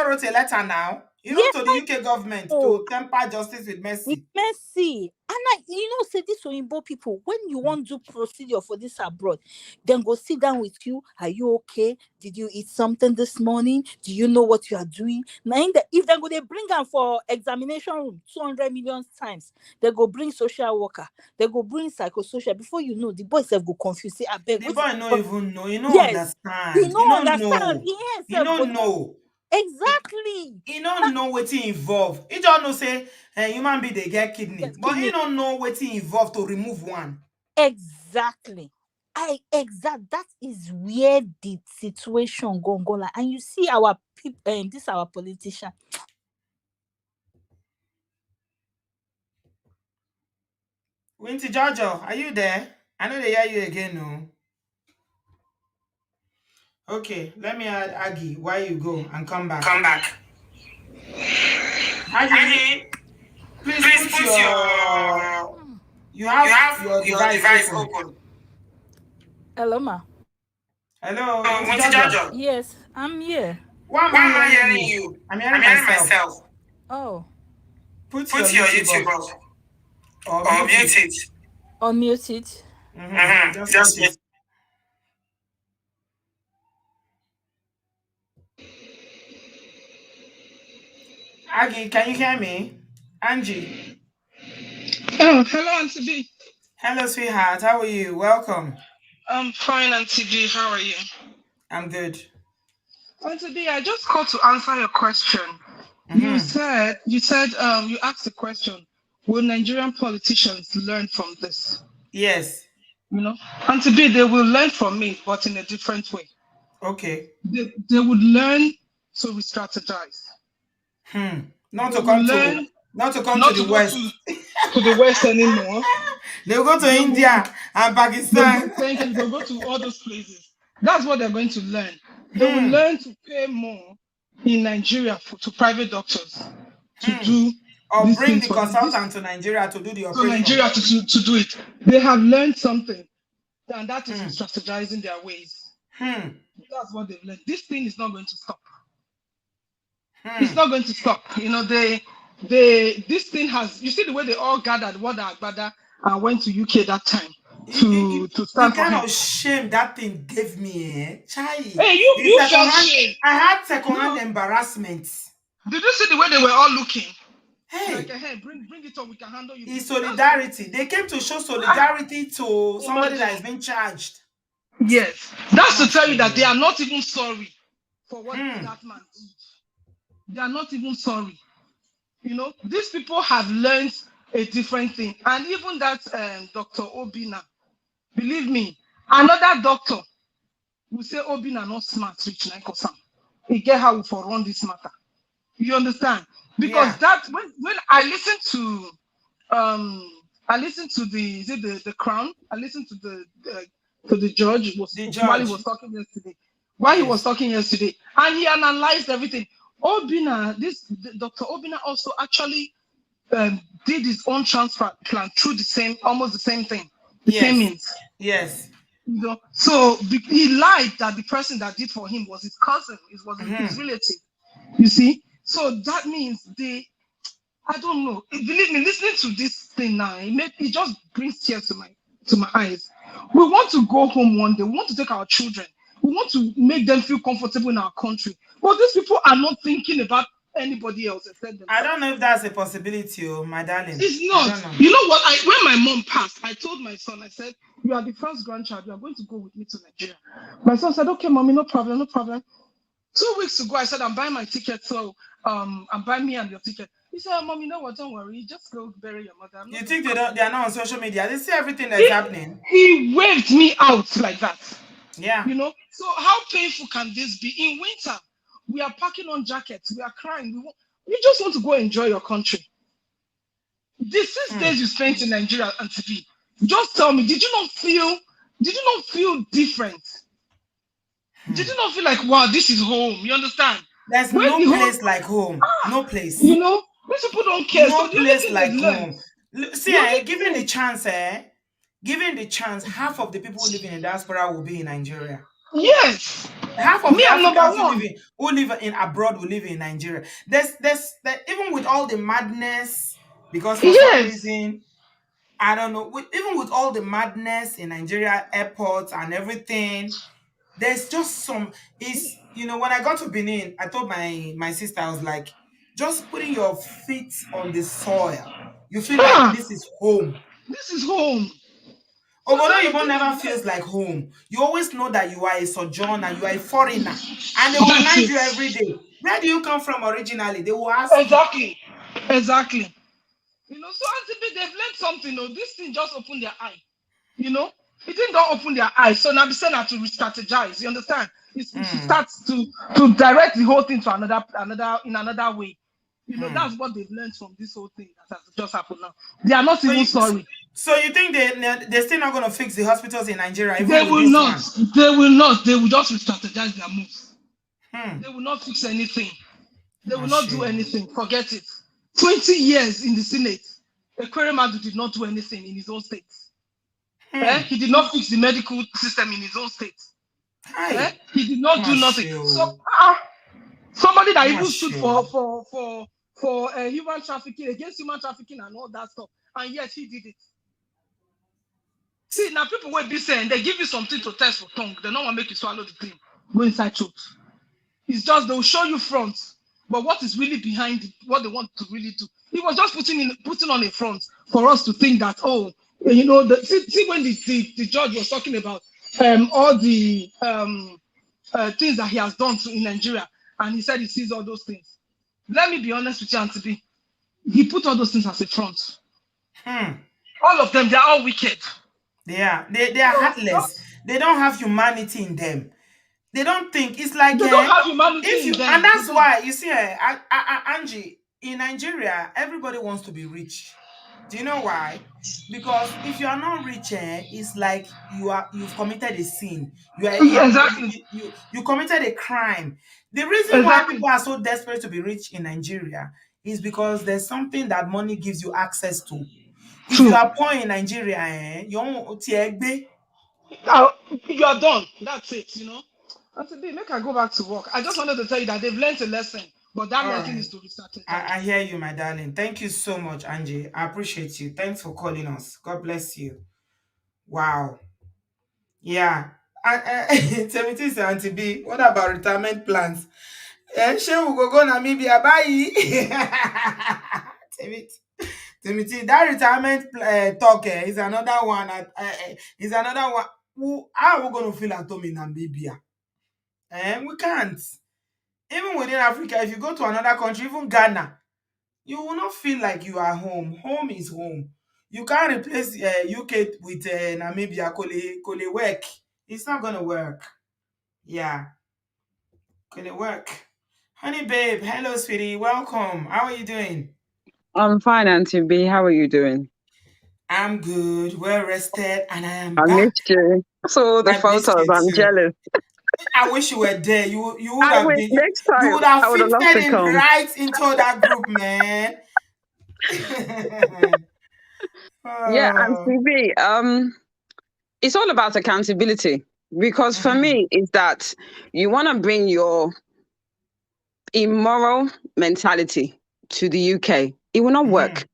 wrote a letter now, Yes, to the UK government oh, to temper justice with with mercy. mercy. And you know, say this Oyinbo people, when you want to do procedure for this abroad, then go sit down with you. Are you okay? Did you eat something this morning? Do you know what you are doing? Now, if they go, they bring them for examination room 200 million times. They go bring social worker. They go bring psychosocial. Before you know, the boys have go confused. Say, I beg, The what? boy no even know, he no Yes, he understand, he no no understand. know, He he himself no go know know. exactly. He no know wetin involve. He just know say human being dey get kidney, Get but he kidney. no know wetin involve to remove one. Exactly. That is where the situation go like, and you see our people, this our politician. Winty Jojo, are you there? I know they hear you again, no. Okay, let me add Aggie. Why you go and come back? Come back. Aggie, Aggie, please please put put your your you you have have your your device device open. open. Hello, ma. Hello, Oh, Winty Auntie Jojo. Jojo. Yes, I'm here. Why am Why I am I hearing hearing you? you? I'm I'm hearing hearing myself. myself. Oh, Put your put your YouTube YouTube off off or or mute mute it. it. Unmute it. Just mute Just it. mute. Aggie, can you hear me? Angie. Oh, hello, Auntie B. Hello, sweetheart. How are you? Welcome. I'm fine, Auntie B. How are you? I'm good. Auntie B, I just called to answer your question. You asked the question, will Nigerian politicians learn from this? Yes. You know, Auntie B, they will learn from it, but in a different way. Okay. They would learn to re-strategize. Not They to will come to learn to not the to go West. to the West anymore. They'll go to They will India and Pakistan. thank you. They'll go to all those places. That's what they're going to learn. They will Hmm. learn to pay more in Nigeria to private doctors to Hmm. do Or these bring things the for them. consultant to Nigeria to do the So operation. Nigeria to do it. They have learned something, and that is Hmm. strategizing their ways. Hmm. That's what they've learned. This thing is not going to stop. It's Hmm. not going to stop. You know, this thing has. You see the way they all gathered, what Agbada, and went to UK that time to The stand for kind him. of shame that thing gave me, Chai. Hey, you felt shame. I had second-hand No. embarrassment. Did you see the way they were all looking? Like, Hey, hey, bring it up. We can handle you it's people. That's what they solidarity. They came to show solidarity to somebody that has imagine. been charged. Yes, that's to Not tell you that they so. are not even sorry for what Hmm. that man did. They are not even sorry. You know, these people have learned a different thing. And even that Dr. Obina, believe me, another doctor will say Obina not smart, rich like Osam. He get how we for run this matter. You understand? Because Yeah. that when I listened to the is it the crown? I listened to the judge was The while he judge. was talking yesterday. While he was Yes. talking yesterday, and he analyzed everything. Dr. Obina also actually did his own transplant plan through almost the same thing, the same Yes. means. Yes. You know, so he lied that the person that did for him was his cousin, it was his Hmm. relative. You see, so that means I don't know. Believe me, listening to this thing now, it just brings tears to my eyes. We want to go home one day. We want to take our children. We want to make them feel comfortable in our country. But these people are not thinking about anybody else except I themselves. don't know if that's a possibility, oh, my darling. It's I not. don't know. You know what? When my mom passed, I told my son, I said, "You are the first grandchild. You are going to go with me to Nigeria." My son said, "Okay, mommy, no problem, no problem." 2 weeks ago, I said, "I'm buying my ticket, so I'm buying me and your ticket." He said, "Mom, you know what? Don't worry. Just go bury your mother. I'm You not going think to come." they are not on social media? They see everything that's He, happening. he waved me out like that. Yeah. You know. So how painful can this be? In winter, we are packing on jackets. We are crying. You just want to go enjoy your country. The 6 days you spent in Nigeria and TV, just tell me, did you not feel different? Did you not feel like, wow, this is home? You understand? There's When no the whole, place like home. No place. you know, these people don't care. So No the only place thing they've like learned, home. See, the only given the thing, chance, given the chance, half of the people who live in the diaspora will be in Nigeria. yes, Half of me, the I'm number Africans one. who live in abroad will live in Nigeria. Even with all the madness, because for some Yes, reason, I don't know, even with all the madness in Nigeria airports and everything, there's just some is when I got to Benin, I told my sister, I was like, just putting your feet on the soil, you feel like ah, this is home. this is home. So the Although only Igbo thing never they've feels learned, like home, you always know that you are a sojourner, you are a foreigner, and they will that's remind it. you every day, where do you come from originally? They will ask you. Exactly, exactly. You know, so Auntie B, they've learned something. Though. This thing just opened their eye. You know, it didn't don't open their eyes. So now be saying to re-strategize. You understand? It's to Hmm, start to direct the whole thing to another way. You know, hmm. that's what they've learned from this whole thing that has just happened now. They are not So even you, sorry. so you think they're still not going to fix the hospitals in Nigeria even They with will this not. one? They will not. They will just re-strategize their moves. Hmm. They will not fix anything. They will Oh, not do shit. anything. Forget it. 20 years in the Senate, Ekweremadu did not do anything in his own state. Hmm. He did not fix the medical system in his own state. Hi. He did not do nothing. So Mashu. somebody that even stood Mashu. for human trafficking, against human trafficking and all that stuff, and yet he did it. See, now people will be saying they give you something to test for tongue, they don't want to make you swallow the thing. Go inside truth. It's just they'll show you front, but what is really behind it, what they want to really do. He was just putting on a front for us to think that, oh, you know, see when the judge was talking about all the things that he has done in Nigeria, and he said he sees all those things. Let me be honest with you, Auntie B. He put all those things as a front. Hmm. All of them, they're all wicked. They are So heartless. just They don't have humanity in them. They don't think it's like they don't have humanity if in you and them. They that's don't. why you see Angie, in Nigeria, everybody wants to be rich. Do you know why? Because if you are not rich, it's like you've committed a sin. Exactly. You committed a crime. The reason why Exactly. people are so desperate to be rich in Nigeria is because there's something that money gives you access to. If you True. are poor in Nigeria, you won't Uh, you are done. That's it, you know. And today, make I go back to work. I just wanted to tell you that they've learned a lesson, but that all lesson is right. to restart it. I hear you, my darling. Thank you so much, Angie. I appreciate you. Thanks for calling us. God bless you. Wow. Yeah. Timothy said, Auntie B, what about retirement plans? She will go Namibia. Bye. Timothy, Timothy, that retirement talk is another one. Is another one. How are we going to feel at home in Namibia? We can't. Even within Africa, if you go to another country, even Ghana, you will not feel like you are home. Home is home. You can't replace UK with Namibia. Kole work. It's not gonna work. Yeah, kole work. Honey babe, hello sweetie, welcome. How are you doing? I'm fine, Auntie B. How are you doing? I'm good, well rested, and I am I back. missed you. So the I missed photos, you I'm too. jealous. I wish you were there. You would I have will been. next You time. would have I would have loved fitted to in come. right into that group, man. Yeah, Oh. Auntie B. It's all about accountability because for Mhm, me, is that you want to bring your immoral mentality to the UK. It will not mhm, work.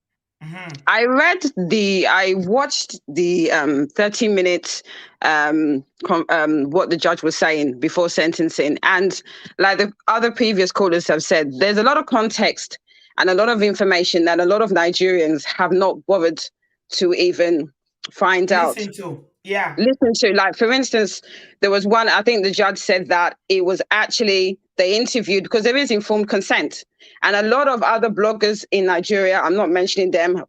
I watched the 30 minutes what the judge was saying before sentencing, and like the other previous callers have said, there's a lot of context and a lot of information that a lot of Nigerians have not bothered to even find out. Listen to, yeah. Listen to, like, for instance, there was one, I think the judge said that it was actually, they interviewed, because there is informed consent. And a lot of other bloggers in Nigeria, I'm not mentioning them,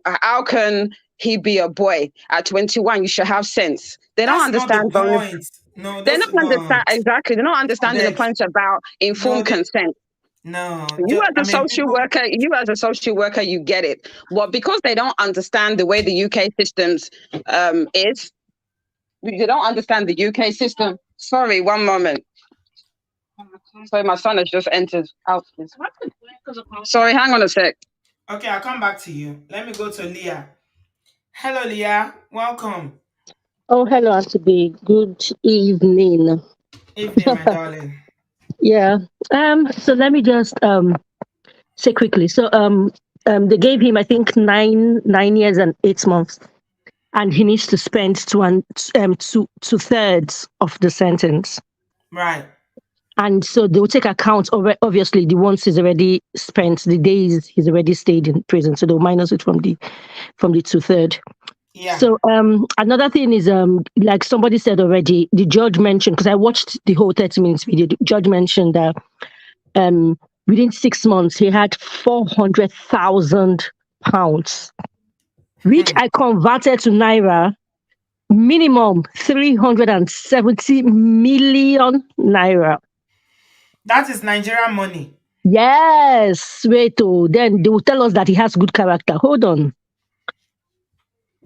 how can he be a boy at 21? You should have sense. They don't That's not the understand. point. No, They those don't understand, exactly. They're not I understanding the beg. point about No, informed they, consent. no. You as I a mean, social people. worker, you get it. But because they don't understand the way the UK systems is, they don't understand the UK system. Sorry, one moment. Sorry, my son has just entered out. Please. Sorry, hang on a sec. Okay, I'll come back to you. Let me go to Leah. Hello, Leah. Welcome. Oh, hello, Auntie B. Good evening. Evening, my darling. Yeah. So let me just say quickly. So they gave him, I think, 9 years and 8 months, and he needs to spend two-thirds of the sentence. Right. And so they will take account of, obviously, the ones he's already spent, the days he's already stayed in prison. So they'll minus it from the two-third. Yeah. So another thing is like somebody said already, the judge mentioned, because I watched the whole 30 minutes video, the judge mentioned that within 6 months he had £400,000, which I converted to naira, minimum 370 million naira. That is Nigerian money. Yes, wait, then they will tell us that he has good character. Hold on.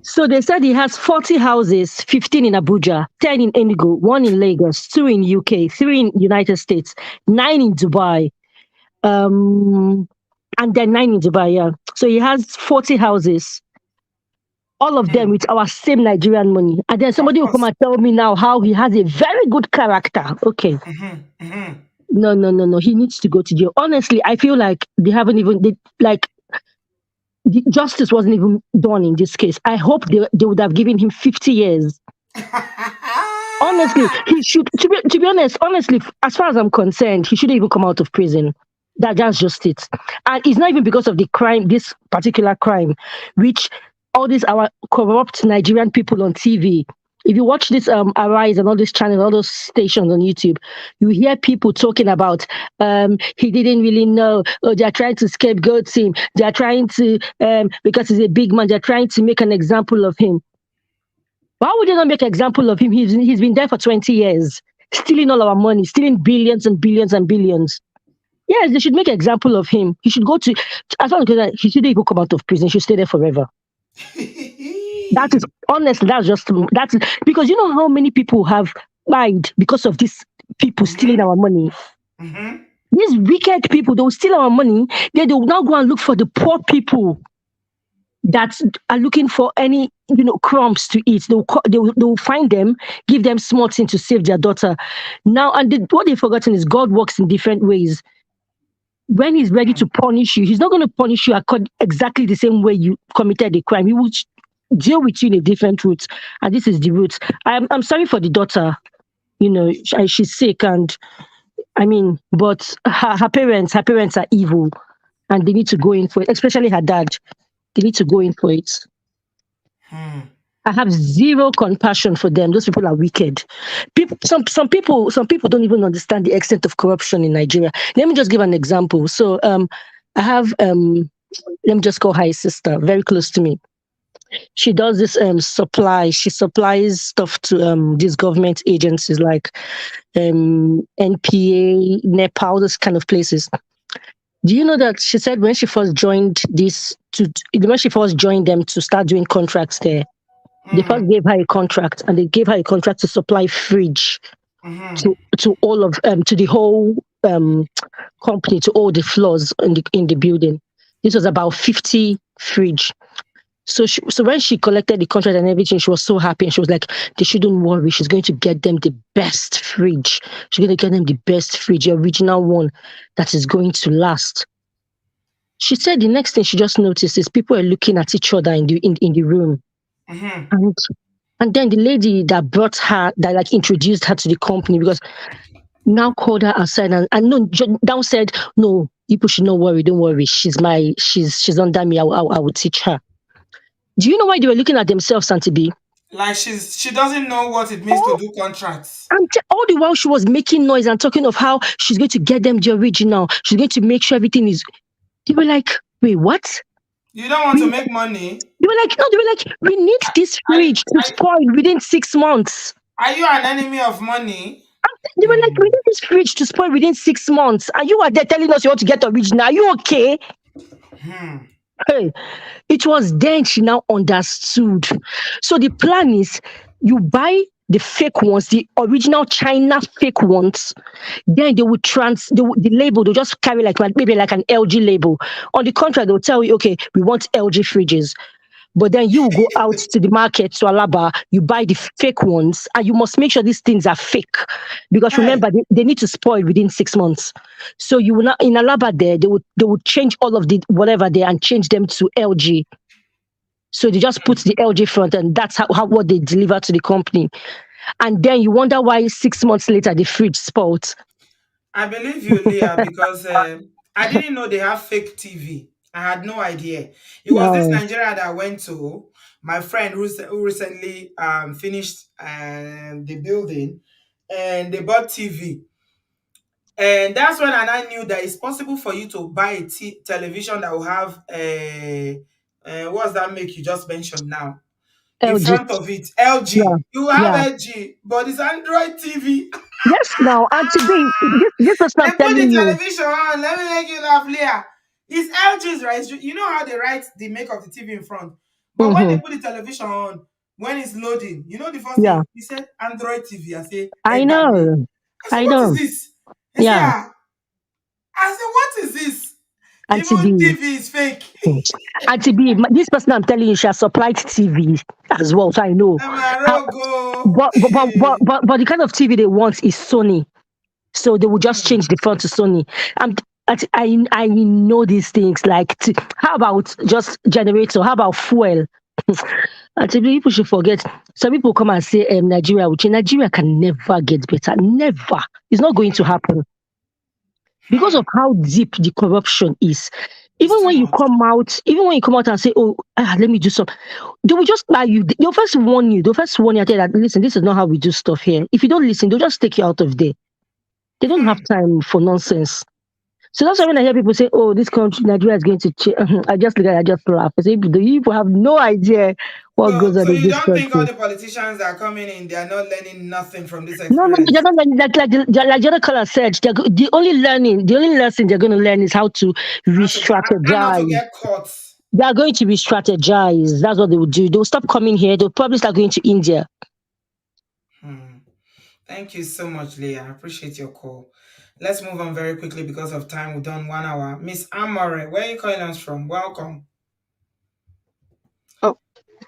So they said he has 40 houses, 15 in Abuja, 10 in Enugu, 1 in Lagos, 2 in UK, 3 in United States, 9 in Dubai, and then 9 in Dubai, yeah. So he has 40 houses, all of them with our same Nigerian money. And then somebody will come and tell me now how he has a very good character. Okay. No. He needs to go to jail. Honestly, I feel like they haven't even, the justice wasn't even done in this case. I hope they would have given him 50 years. Honestly, he should, to be honest, honestly, as far as I'm concerned, he shouldn't even come out of prison. That's just it. And it's not even because of the crime, this particular crime, which all these our corrupt Nigerian people on TV. If you watch this Arise and all these channels, all those stations on YouTube, you hear people talking about he didn't really know, or they're trying to scapegoat him. They're trying to, because he's a big man, they're trying to make an example of him. Why would they not make an example of him? He's been there for 20 years, stealing all our money, stealing billions and billions and billions. Yes, they should make an example of him. He should go to, as long as he shouldn't even come out of prison, he should stay there forever. That is honestly, that's because you know how many people have died because of these people stealing our money. These wicked people, they will steal our money, then they will now go and look for the poor people that are looking for any crumbs to eat. They will find them, give them small things to save their daughter. Now, and what they've forgotten is God works in different ways. When he's ready to punish you, he's not going to punish you exactly the same way you committed the crime. He will deal with you in a different route, and this is the route. I'm sorry for the daughter. She's sick, and but her parents are evil, and they need to go in for it. Especially her dad, they need to go in for it. I have zero compassion for them. Those people are wicked. Some people don't even understand the extent of corruption in Nigeria. Let me just give an example. So I have let me just call her sister, very close to me. She does this supply. She supplies stuff to these government agencies like NPA, Nepal, those kind of places. Do you know that she said when she first joined them to start doing contracts there, they first gave her a contract, and they gave her a contract to supply fridge to all of to the whole company, to all the floors in the building. This was about 50 fridge. So when she collected the contract and everything, she was so happy, and she was like, they shouldn't worry. She's going to get them the best fridge. She's going to get them the best fridge, the original one that is going to last. She said the next thing she just noticed is people are looking at each other in the room. Mm-hmm. And then the lady that brought her, that like introduced her to the company, because now called her aside and no, down said, no, people should not worry, don't worry. She's under me. I will teach her. Do you know why they were looking at themselves, Santi B? Like she doesn't know what it means to do contracts. And all the while she was making noise and talking of how she's going to get them the original. She's going to make sure everything is. They were like, wait, what? You don't want to make money? They were like, no, they were like, we need this fridge to spoil within 6 months. Are you an enemy of money? They were like, we need this fridge to spoil within 6 months. And you are there telling us you want to get original. Are you okay? Hey, it was then she now understood. So the plan is you buy the fake ones, the original China fake ones, then they would the label, they'll just carry like maybe like an LG label. On the contract, they'll tell you, okay, we want LG fridges. But then you go out to the market, to Alaba, you buy the fake ones, and you must make sure these things are fake. Because remember, they need to spoil within 6 months. So you will not, in Alaba there, they would change all of the whatever there and change them to LG. So they just put the LG front, and that's how what they deliver to the company. And then you wonder why 6 months later the fridge spoiled. I believe you, Leah, because I didn't know they have fake TV. I had no idea. It was this Nigeria that I went to. My friend who recently finished the building, and they bought TV. And that's when I knew that it's possible for you to buy a television that will have what's that make you just mentioned now? In LG. front of it, LG. Yeah. You have LG, but it's Android TV. Yes, now, and today, this was They not put the telling you. television on. Let me make you laugh, Leah. It's LG's, right? You know how they write the make of the TV in front. But when they put the television on, when it's loading, you know the first thing he said Android TV. I say, I know. I what know. is this? He said, I said, what is this? Even TV is fake. Auntie B, this person I'm telling you, she has supplied TV as well, so I know. But the kind of TV they want is Sony, so they will just change the front to Sony. I know these things. Like, how about just generator? How about fuel? Auntie B, people should forget. Some people come and say, Nigeria will change. Nigeria can never get better. Never. It's not going to happen. Because of how deep the corruption is. Even when you come out and say, oh, let me do something, they will just buy you. They'll first warn you. They'll first warn you and tell you that, listen, this is not how we do stuff here. If you don't listen, they'll just take you out of there. They don't have time for nonsense. So that's why when I hear people say, oh, this country, Nigeria is going to change, I just look at it, I just laugh. I say, the people have no idea what goes on in this country. So you don't think all the politicians that are coming in, they are not learning nothing from this experience? No, they're not learning. Like the other caller said, the only lesson they're going to learn is how to re-strategize. Not to get caught. They are going to re-strategize. That's what they will do. They'll stop coming here. They'll probably start going to India. Thank you so much, Leah. I appreciate your call. Let's move on very quickly because of time. We've done 1 hour. Miss Amore, where are you calling us from? Welcome. Oh,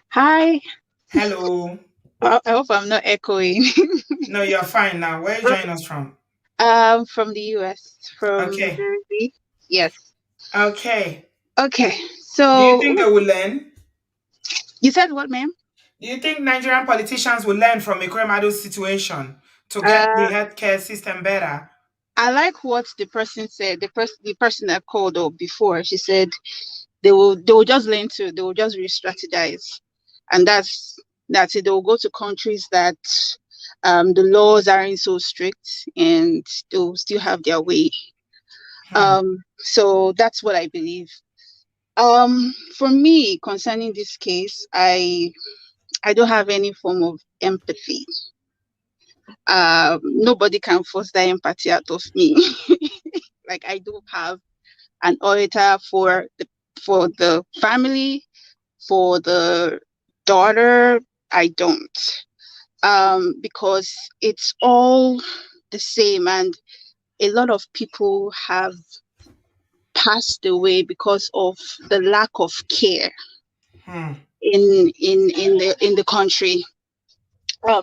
hi. Hello. I hope I'm not echoing. No, you're fine now. Where are you joining us from? From the US, from Jersey. Yes. Okay. So, do you think they will learn? You said what, ma'am? Do you think Nigerian politicians will learn from Ekwuremadu's situation to get the healthcare system better? I like what the person said. The person that called up before, she said they will just learn to, they will just re-strategize, and that's it. They will go to countries that the laws aren't so strict, and they'll still have their way. So that's what I believe. For me, concerning this case, I don't have any form of empathy. Nobody can force that empathy out of me. Like, I do have an orator for the family, for the daughter. I don't, because it's all the same, and a lot of people have passed away because of the lack of care in the country.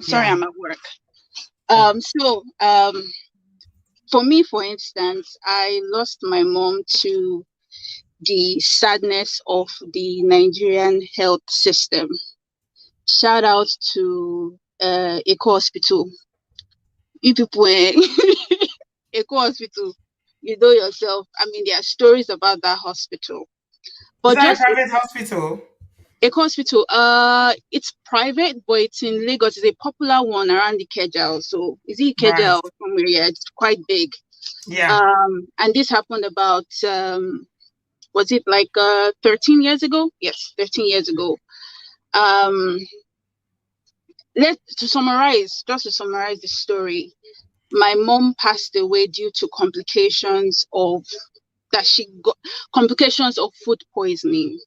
Sorry, I'm at work. So for me, for instance, I lost my mom to the sadness of the Nigerian health system. Shout out to Eco Hospital. You people, Eco Hospital, you know yourself. I mean, there are stories about that hospital. Is But that a just private hospital? Eco Hospital, it's private, but it's in Lagos. It's a popular one around Ikeja also. Is it Right. Ikeja or somewhere? Yeah, it's quite big. Yeah. And this happened about was it like 13 years ago? Yes, 13 years ago. Um, just to summarize the story, my mom passed away due to complications of food poisoning.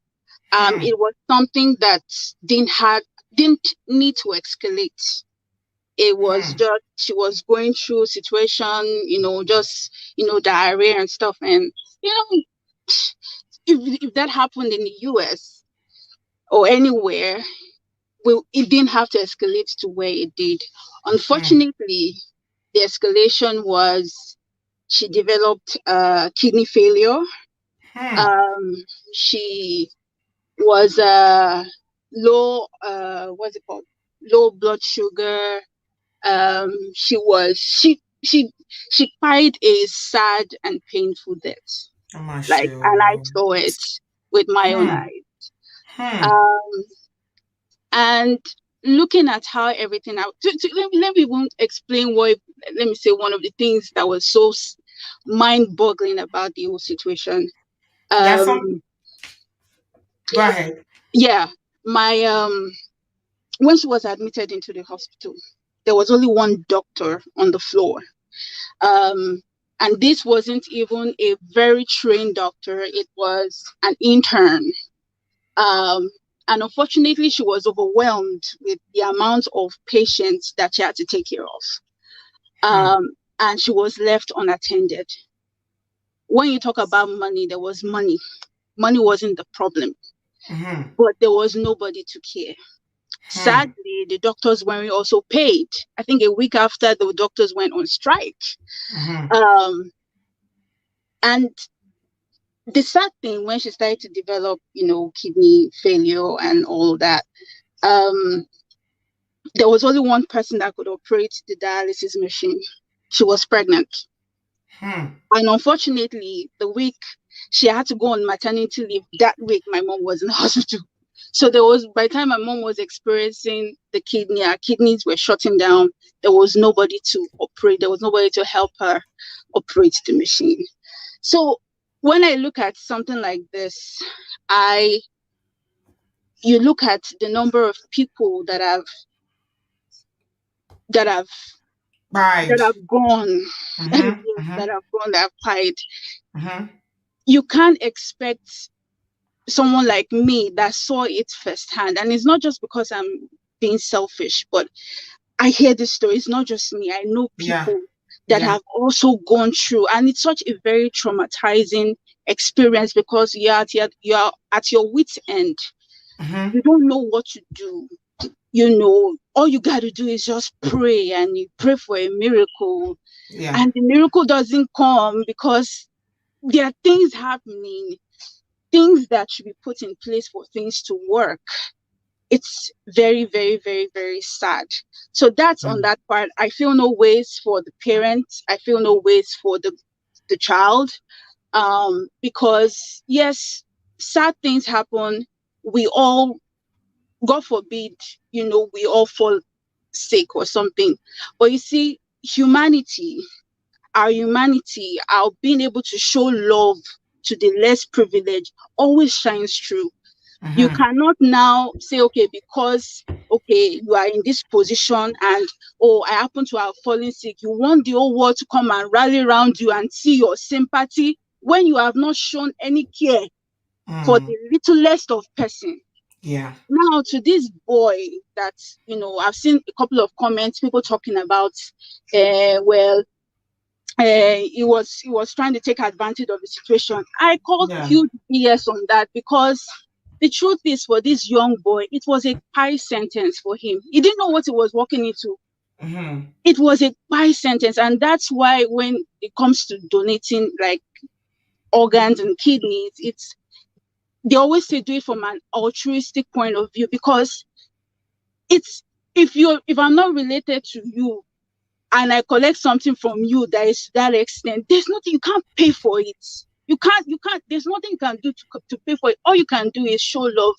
Hmm. It was something that didn't need to escalate. It was Hmm. just she was going through situation, just diarrhea and stuff, and you know, if that happened in the US or anywhere, it didn't have to escalate to where it did. Hmm. Unfortunately, the escalation was she developed kidney failure. Hmm. Um, she was low, what's it called? Low blood sugar. She died a sad and painful death. I'm not Like, and I sure. saw it with my own Hmm. eyes. Hmm. Um, and looking at how everything out. Let me even explain why. Let me say one of the things that was so mind-boggling about the whole situation. Yeah. Um, Go ahead. yeah, my when she was admitted into the hospital, there was only one doctor on the floor. Um, and this wasn't even a very trained doctor, it was an intern. Um, and unfortunately, she was overwhelmed with the amount of patients that she had to take care of. Hmm. And she was left unattended. When you talk about money, there was money. Money wasn't the problem, Hmm. but there was nobody to care. Hmm. Sadly, the doctors weren't also paid. I think a week after the doctors went on strike. Hmm. Um, and the sad thing when she started to develop, kidney failure and all that, um, there was only one person that could operate the dialysis machine. She was pregnant. Hmm. And unfortunately, the week she had to go on maternity leave, that week my mom was in the hospital. So by the time my mom was experiencing our kidneys were shutting down. There was nobody to operate. There was nobody to help her operate the machine. So when I look at something like this, you look at the number of people that have that Right. have gone, yes, Hmm. Hmm. that have died. Hmm. You can't expect someone like me that saw it firsthand. And it's not just because I'm being selfish, but I hear this story. It's not just me. I know Yeah. people that Yeah. have also gone through, and it's such a very traumatizing experience because you're at your wit's end. Hmm. You don't know what to do. All you got to do is just pray, and you pray for a miracle, Yeah. and the miracle doesn't come because there are things happening, things that should be put in place for things to work. It's very, very, very, very sad. So that's on Hmm. that part. I feel no ways for the parents. I feel no ways for the child. Because yes, sad things happen. We all, God forbid, we all fall sick or something. But you see, humanity, our being able to show love to the less privileged always shines through. You Hmm. cannot now say, okay, because you are in this position and I happen to have fallen sick. You want the whole world to come and rally around you and see your sympathy when you have not shown any care for Hmm. the littlest of person. Yeah. Now to this boy that I've seen a couple of comments, people talking about, well, he was trying to take advantage of the situation. I call Yeah. huge BS on that because the truth is, for this young boy, it was a pie sentence for him. He didn't know what he was walking into. Hmm. It was a pie sentence, and that's why when it comes to donating like organs and kidneys, they always say do it from an altruistic point of view, because it's, if I'm not related to you and I collect something from you that is to that extent, there's nothing, you can't pay for it. You can't, there's nothing you can do to pay for it. All you can do is show love.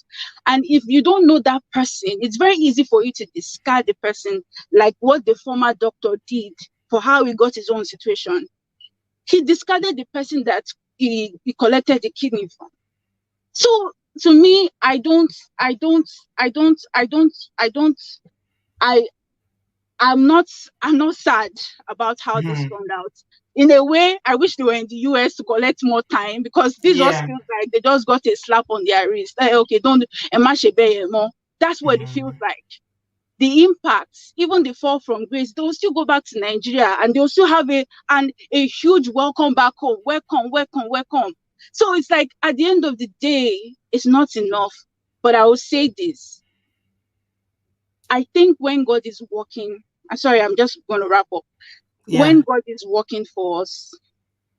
And if you don't know that person, it's very easy for you to discard the person, like what the former doctor did for how he got his own situation. He discarded the person that he collected the kidney from. So to me, I I'm not sad about how this Mhm. turned out. In a way, I wish they were in the US to collect more time, because this just Yeah. feels like they just got a slap on their wrist. Like, okay, don't Emma more. That's what it feels Mhm. like. The impacts, even the fall from grace, they'll still go back to Nigeria and they'll still have a huge welcome back home. Welcome, welcome, welcome. So it's like at the end of the day, it's not enough. But I will say this. I think when God is working, I'm sorry, I'm just going to wrap up. Yeah. When God is working for us,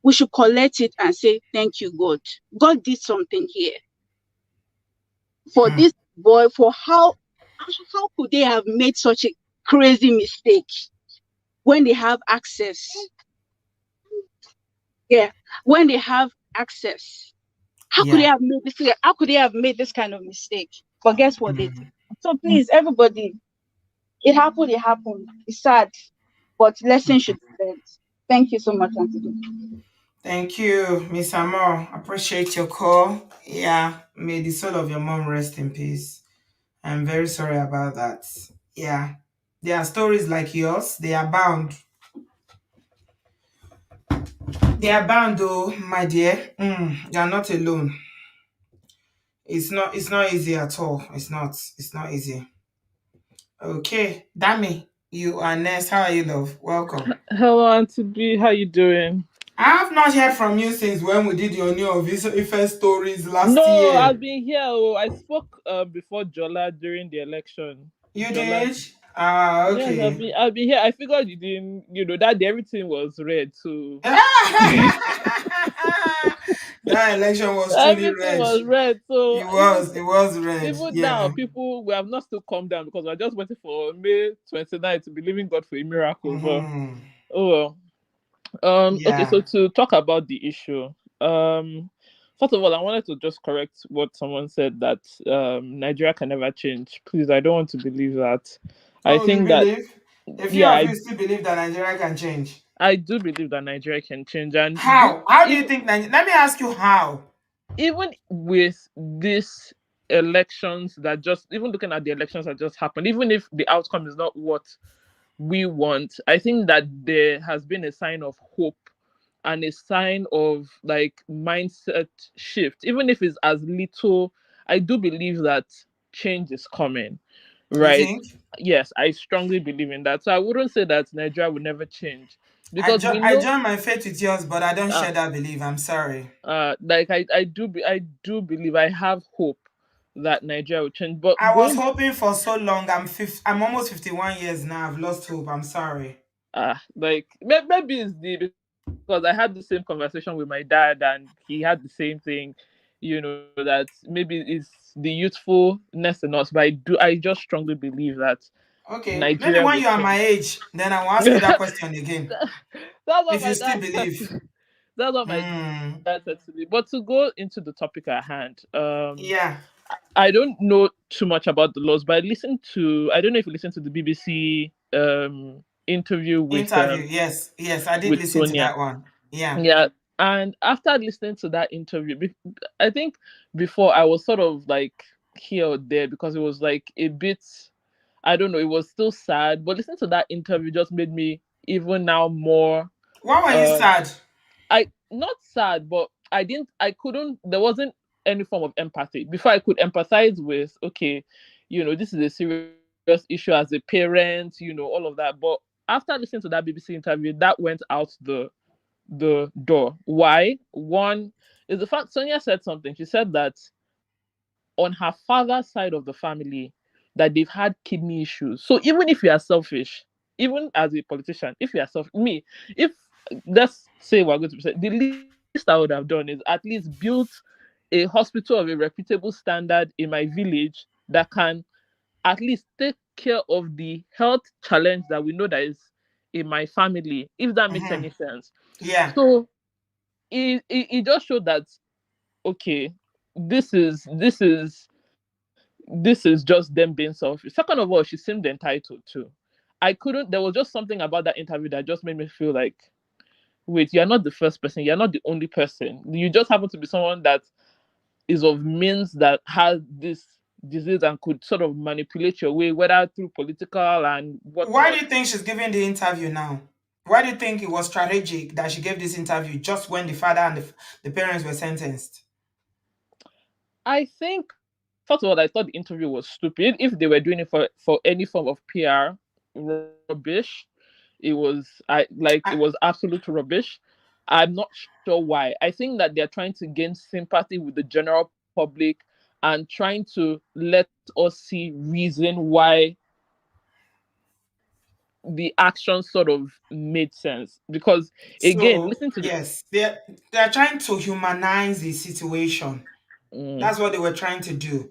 we should collect it and say, thank you, God. God did something here for Hmm. this boy, for how could they have made such a crazy mistake when they have access? Yeah, when they have access. How could they Yeah. have made this? How could they have made this kind of mistake? But guess what they did? Mhm. So please, everybody, it happened. It happened. It's sad, but lesson should be learned. Thank you so much, Auntie. Thank you, Miss Amor. Appreciate your call. Yeah. May the soul of your mom rest in peace. I'm very sorry about that. Yeah. There are stories like yours. They are bound. They are bound, though, my dear. You are not alone. It's not easy at all. It's not easy. Okay. Dami, you are next. How are you, love? Welcome. Hello, Auntie B. How you doing? I have not heard from you since when we did your new Ife stories last No, year. I've been here. Oh, I spoke before Jola during the election. You Jola. did? Ah, Yes, I've okay. been. I've been here. I figured you didn't. You know that day everything was red. So That election was truly everything red. was red. So It was red. even now, Yeah. people we have not still come down because we're just waiting for May 29th to believing God for a miracle. But Hmm. oh well. Okay, Yeah. so to talk about the issue, first of all, I wanted to just correct what someone said that Nigeria can never change. Please, I don't want to believe that. I Oh, you think that believe? A few yeah, of you still believe that Nigeria can change. I do believe that Nigeria can change, and How? How do you even think Let me ask you how. even with this elections that just even looking at the elections that just happened, even if the outcome is not what we want, I think that there has been a sign of hope and a sign of like mindset shift, even if it's as little. I do believe that change is coming, You right? think? Yes, I strongly believe in that. So I wouldn't say that Nigeria will never change because we I know join my faith with yours, but I don't uh, share that belief. I'm sorry. like I do believe I have hope that Nigeria will change. But I was going hoping for so long. I'm almost 51 years now. I've lost hope. I'm sorry. like maybe it's the because I had the same conversation with my dad and he had the same thing, that maybe it's the youthfulness in us, but I just strongly believe that Okay, maybe Nigeria when will you are my change. age, then I will ask you that that's question again. what If you my still dad said believe. to me. That's what my dad said to me. But to go into the topic at hand, Yeah, I don't know too much about the laws, but I don't know if you listened to the BBC interview interview. Yes, yes, I did with listen to Sonia. that one. Yeah. Yeah. And after listening to that interview, I think before I was sort of like here or there because it was like a bit, I don't know, it was still sad. But listening to that interview just made me even now more, Why were you uh, sad? I not sad, but I couldn't, there wasn't any form of empathy. Before I could empathize with, okay, this is a serious issue as a parent, all of that. But after listening to that BBC interview, that went out the door. Why? One is the fact Sonia said something. She said that on her father's side of the family, that they've had kidney issues. So even if you are selfish, even as a politician, if you are if let's say we're going to say the least I would have done is at least built a hospital of a reputable standard in my village that can at least take care of the health challenge that we know that is in my family, if that makes Hmm. any sense. Yeah. So it just showed that, okay, this is just them being selfish. Second of all, she seemed entitled too. I couldn't, there was just something about that interview that just made me feel like, wait, you're not the first person, you're not the only person. You just happen to be someone that is of means that has this disease and could sort of manipulate your way, whether through political and Why do whatnot. you think she's giving the interview now? Why do you think it was strategic that she gave this interview just when the father and the parents were sentenced? I think, first of all, I thought the interview was stupid. If they were doing it for any form of PR, rubbish. It I, was absolute rubbish. I'm not sure why. I think that they're trying to gain sympathy with the general public and trying to let us see reason why the action sort of made sense. Because again, so listen to the yes, they're trying to humanize the situation. mm, That's what they were trying to do.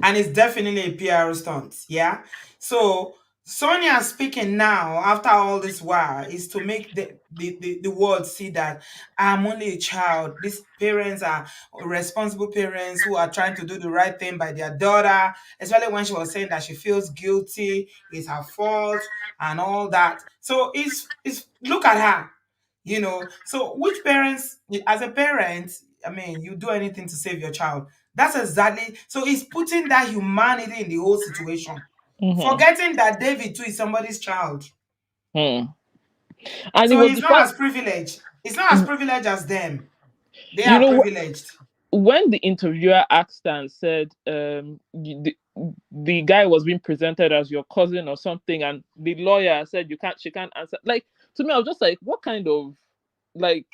And it's definitely a PR stunt. Yeah. So Sonia speaking now after all this while is to make the world see that I'm only a child. These parents are responsible parents who are trying to do the right thing by their daughter, especially when she was saying that she feels guilty, it's her fault, and all that. So it's look at her. So which parents, as a parent, I mean, you do anything to save your child. That's exactly, so he's putting that humanity in the whole situation, mhm, forgetting that David too is somebody's child. mm. And it So was he's the not fact, as privileged. He's not as privileged as them. They you are know, privileged. when the interviewer asked her and said, the guy was being presented as your cousin or something, and the lawyer said she can't answer. Like, to me, I was just like, what kind of, like,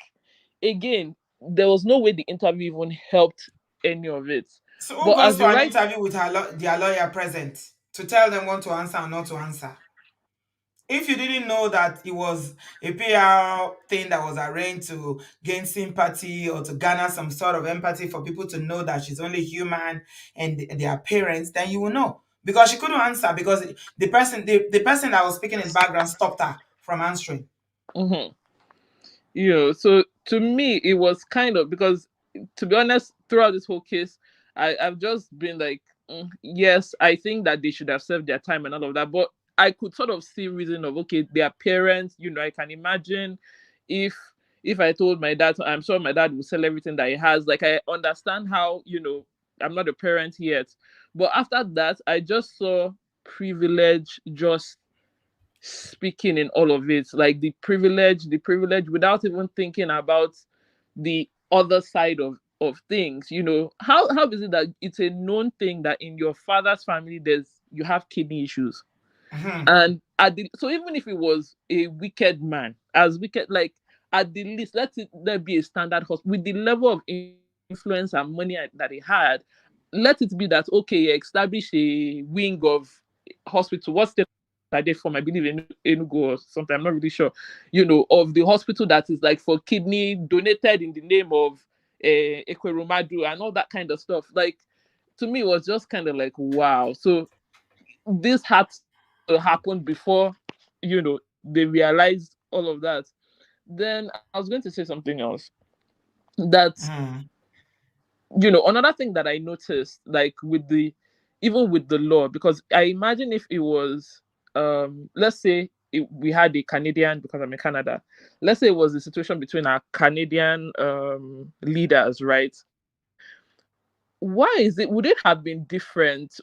again, there was no way the interview even helped any of it. So who But goes as for you're an right, interview with their lawyer present to tell them what to answer and not to answer? If you didn't know that it was a PR thing that was arranged to gain sympathy or to garner some sort of empathy for people to know that she's only human and their parents, then you will know. Because she couldn't answer because the person that was speaking in the background stopped her from answering. mhm, so to me, it was kind of, because, to be honest, throughout this whole case, I've just been like, yes, I think that they should have served their time and all of that. But I could sort of see reason of, okay, their parents, I can imagine if I told my dad, I'm sure my dad will sell everything that he has. Like, I understand how, I'm not a parent yet. But after that, I just saw privilege just speaking in all of it, like the privilege without even thinking about the other side of things. How is it that it's a known thing that in your father's family you have kidney issues? Mhm. And so even if it was a wicked man, as wicked, like, at the least, there be a standard hospital with the level of influence and money that he had. Let it be that, okay, you establish a wing of hospital. What state are they from? I believe in Enugu or something. I'm not really sure. Of the hospital that is like for kidney donated in the name of Ekweremadu and all that kind of stuff. Like, to me, it was just kind of like, wow. So this had to happen before, they realized all of that. Then I was going to say something else. That, Mhm. another thing that I noticed, like, even with the law, because I imagine if it was, let's say we had a Canadian, because I'm in Canada. Let's say it was a situation between our Canadian leaders, right? Why would it have been different?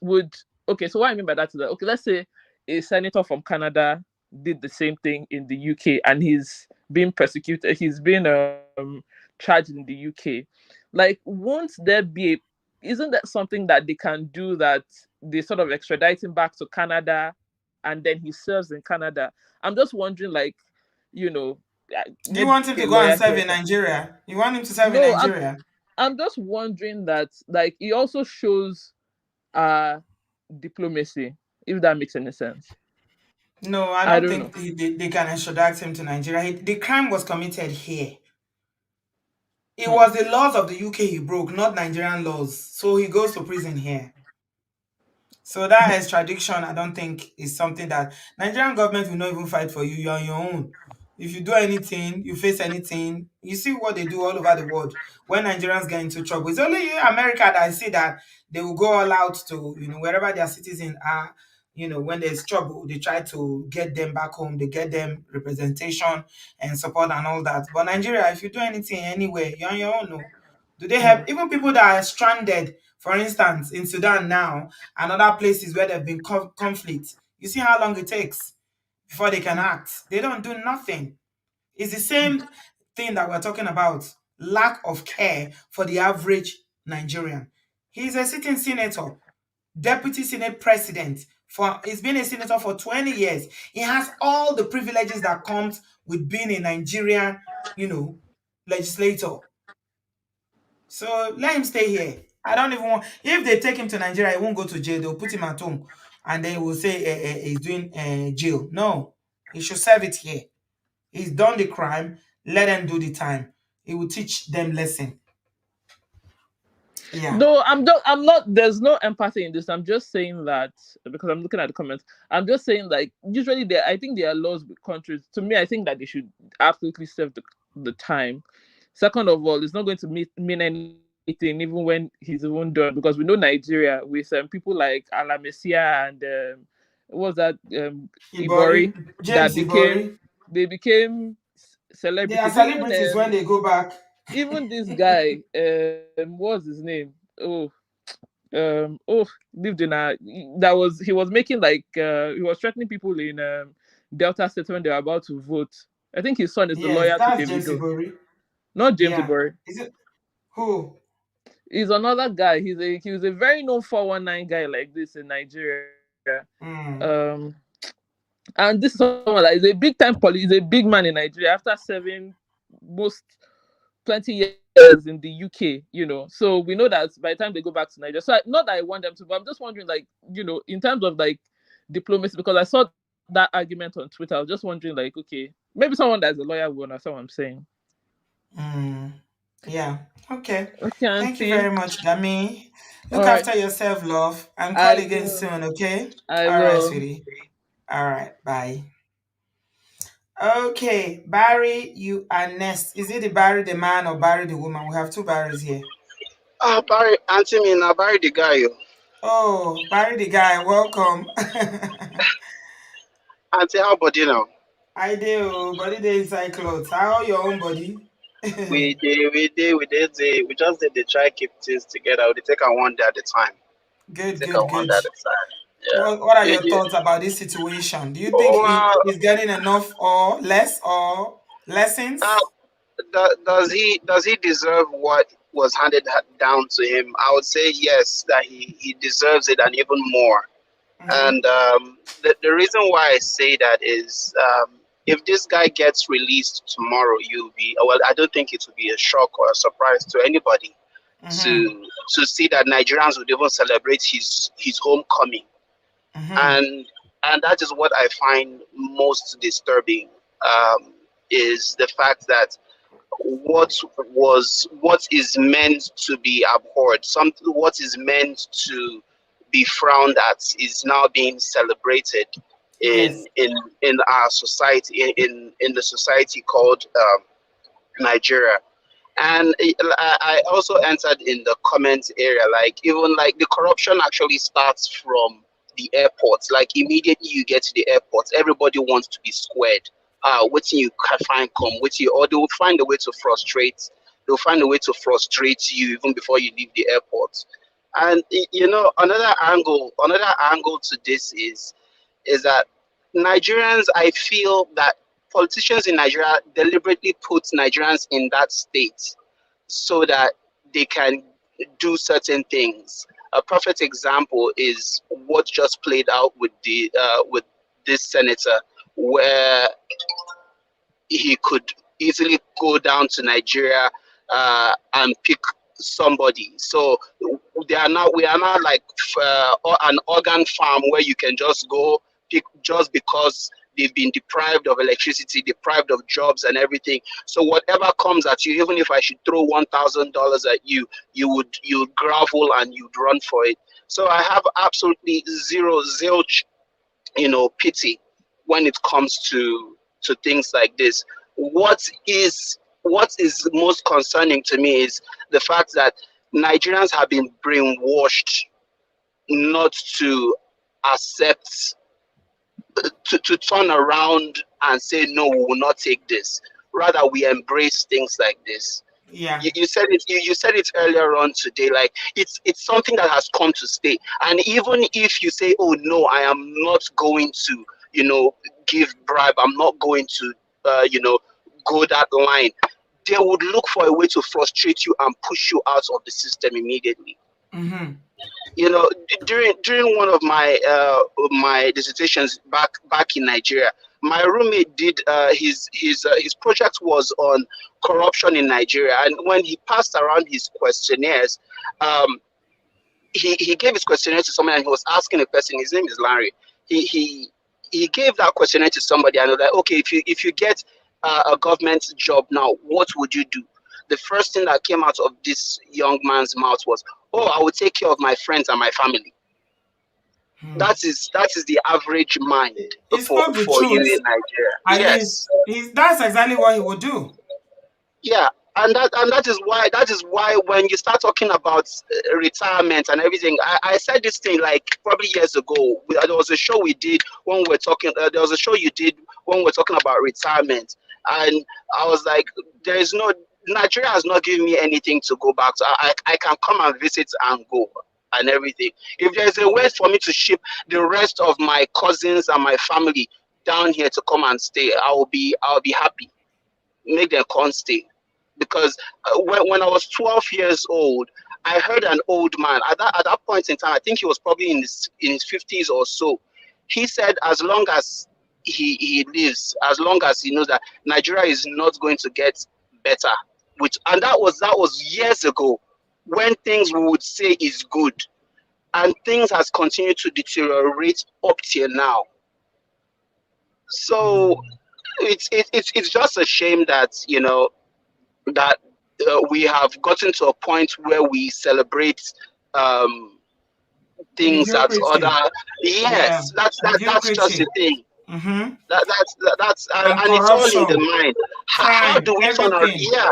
Okay, so what I mean by that is that, okay, let's say a senator from Canada did the same thing in the UK, and he's being persecuted, he's being charged in the UK. Like, won't there be isn't that something that they can do, that they sort of extradite him back to Canada and then he serves in Canada? I'm just wondering, like, you know Do you maybe want him a to go and lawyer serve here. in Nigeria? You want him to serve in No, Nigeria? I'm just wondering that, like, it also shows uh diplomacy, if that makes any sense. No, I I don't don't know. think they can extradite him to Nigeria. The crime was committed here. It was the laws of the UK he broke, not Nigerian laws. So he goes to prison here. So that extradition, I don't think is something that Nigerian government will not even fight for you. You're on your own. If you do anything, you face anything. You see what they do all over the world when Nigerians get into trouble. It's only America that I see that they will go all out to, wherever their citizens are, when there's trouble, they try to get them back home. They get them representation and support and all that. But Nigeria, if you do anything anywhere, you're on your own. No. Do they help even people that are stranded, for instance, in Sudan now and other places where there have been conflict? You see how long it takes before they can act. They don't do nothing. It's the same thing that we're talking about, lack of care for the average Nigerian. He's a sitting senator, deputy senate president. He's been a senator for 20 years. He has all the privileges that comes with being a Nigerian, legislator. So let him stay here. I don't even want. If they take him to Nigeria, he won't go to jail. They'll put him at home, and then will say he's doing jail. No, he should serve it here. He's done the crime. Let them do the time. He will teach them lesson. Yeah. No, I'm not. There's no empathy in this. I'm just saying that because I'm looking at the comments. I'm just saying like usually I think there are laws with countries. To me, I think that they should absolutely serve the time. Second of all, it's not going to mean anything even when he's even done, because we know Nigeria with people like Alamesia and what was that Ibori, Ibori that James Ibori. they became They are celebrities. celebrities when they go back. Even this guy, what's his name? Lived in he was making like he was threatening people in Delta State when they were about to vote. I think his son is the Yes, lawyer to that's James Davido. Ibori. Not James Yeah. Ibori. Is it who? He's another guy. He was a very known 419 guy like this in Nigeria. And this is someone that is a big time he's a big man in Nigeria after serving most 20 years in the UK, So we know that by the time they go back to Nigeria. So not that I want them to, but I'm just wondering, like, in terms of like diplomacy, because I saw that argument on Twitter. I was just wondering, like, okay, maybe someone that's a lawyer will understand what I'm saying. Yeah. Okay. Okay, Thank you Auntie. very much, Dami. Look All right. after yourself, love, and call I again will. soon, okay? I All right, will. sweetie. All right, bye. Okay, Barry, you are next. Is it the Barry the man or Barry the woman? We have two Barrys here. Barry, Auntie me now, Barry the guy. Oh, Barry the guy, welcome. Auntie, how about you now? I do, body day inside clothes. How your own body? We just did the try keep things together. We take on one day at a time. Good, Take good, on one good. day at a time. Yeah. What are your thoughts about this situation? Do you think Well, he's getting enough or less or lessons? does he deserve what was handed down to him? I would say yes, that he deserves it and even more. And the reason why I say that is if this guy gets released tomorrow, I don't think it will be a shock or a surprise to anybody to see that Nigerians would even celebrate his homecoming. And that is what I find most disturbing, is the fact that what is meant to be abhorred, what is meant to be frowned at, is now being celebrated in our society, in the society called Nigeria. And I also entered in the comment area, like even like the corruption actually starts from the airports. Like immediately you get to the airport, everybody wants to be squared. What you can find or they will find a way to frustrate. They'll find a way to frustrate you even before you leave the airport. And another angle to this is that Nigerians, I feel that politicians in Nigeria deliberately put Nigerians in that state so that they can do certain things. A perfect example is what just played out with this senator, where he could easily go down to Nigeria and pick somebody. So we are now like an organ farm where you can just go pick just because they've been deprived of electricity, deprived of jobs and everything. So whatever comes at you, even if I should throw $1,000 at you, you would grovel and you'd run for it. So I have absolutely zilch, pity when it comes to things like this. What is most concerning to me is the fact that Nigerians have been brainwashed not to accept, to turn around and say no, we will not take this. Rather, we embrace things like this. Yeah. You said it. You said it earlier on today. Like it's something that has come to stay. And even if you say, "Oh no, I am not going to, give bribe. I'm not going to, go that line," they would look for a way to frustrate you and push you out of the system immediately. Mm-hmm. During one of my dissertations back in Nigeria, my roommate did his project was on corruption in Nigeria, and when he passed around his questionnaires, he gave his questionnaire to someone and he was asking a person. His name is Larry. He gave that questionnaire to somebody and was like, okay, if you get a government job now, what would you do? The first thing that came out of this young man's mouth was, "Oh, I will take care of my friends and my family." That is the average mind He spoke the for you truth, in Nigeria. and Yes. that's exactly what he would do. Yeah, and that is why when you start talking about retirement and everything, I said this thing like probably years ago. There was a show we did when we were talking. There was a show you did when we were talking about retirement, and I was like, Nigeria has not given me anything to go back to. I can come and visit and go and everything. If there's a way for me to ship the rest of my cousins and my family down here to come and stay, I'll be happy. Make them come stay. Because when I was 12 years old, I heard an old man at that point in time. I think he was probably in his 50s or so. He said, as long as he lives, as long as he knows that Nigeria is not going to get better, and that was years ago, when things we would say is good, and things has continued to deteriorate up till now. So it's just a shame that that we have gotten to a point where we celebrate things that Mediocrity. other. Yeah. Yes, that's just Mediocrity. the thing. Mm-hmm. That's And and it's all in the corruption, mind. How crime, do we turn around? everything. Yeah,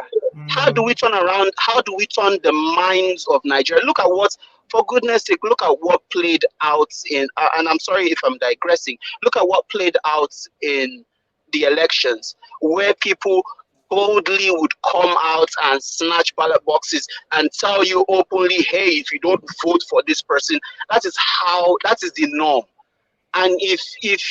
how do we turn around? How do we turn the minds of Nigeria? Look at what, for goodness sake, look at what played out in. And I'm sorry if I'm digressing. Look at what played out in the elections, where people boldly would come out and snatch ballot boxes and tell you openly, "Hey, if you don't vote for this person," that is the norm. And if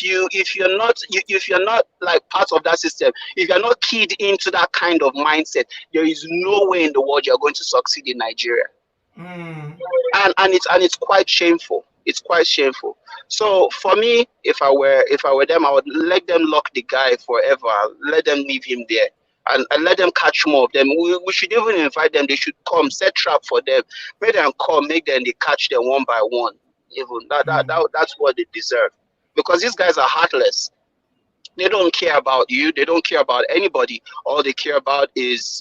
you're not like part of that system, if you're not keyed into that kind of mindset, there is no way in the world you're going to succeed in Nigeria. And it's quite shameful. It's quite shameful. So for me, if I were them, I would let them lock the guy forever. Let them leave him there. And let them catch more of them. We should even invite them. They should come, set trap for them. Make them come, make them, they catch them one by one. Even that's what they deserve. Because these guys are heartless. They don't care about you. They don't care about anybody. All they care about is,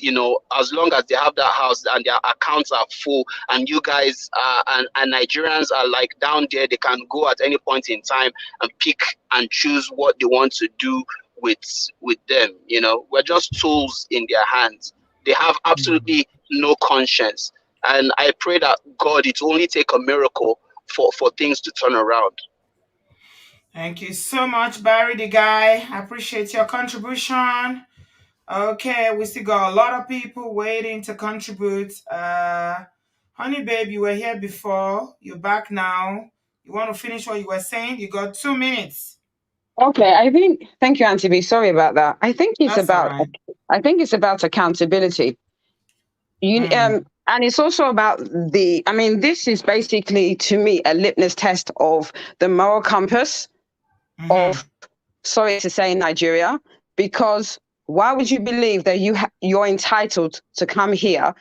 as long as they have that house and their accounts are full, and you guys and Nigerians are like down there, they can go at any point in time and pick and choose what they want to do with them. We're just tools in their hands. They have absolutely no conscience. And I pray that God, it only take a miracle for things to turn around. Thank you so much, Barry the guy. I appreciate your contribution. Okay, we still got a lot of people waiting to contribute. Honey babe, you were here before. You're back now. You want to finish what you were saying? You got 2 minutes. Okay, thank you, Auntie B. Sorry about that. I think it's That's all right. about accountability. And it's also about this is basically, to me, a litmus test of the moral compass of, sorry to say, Nigeria, because why would you believe that you're entitled to come here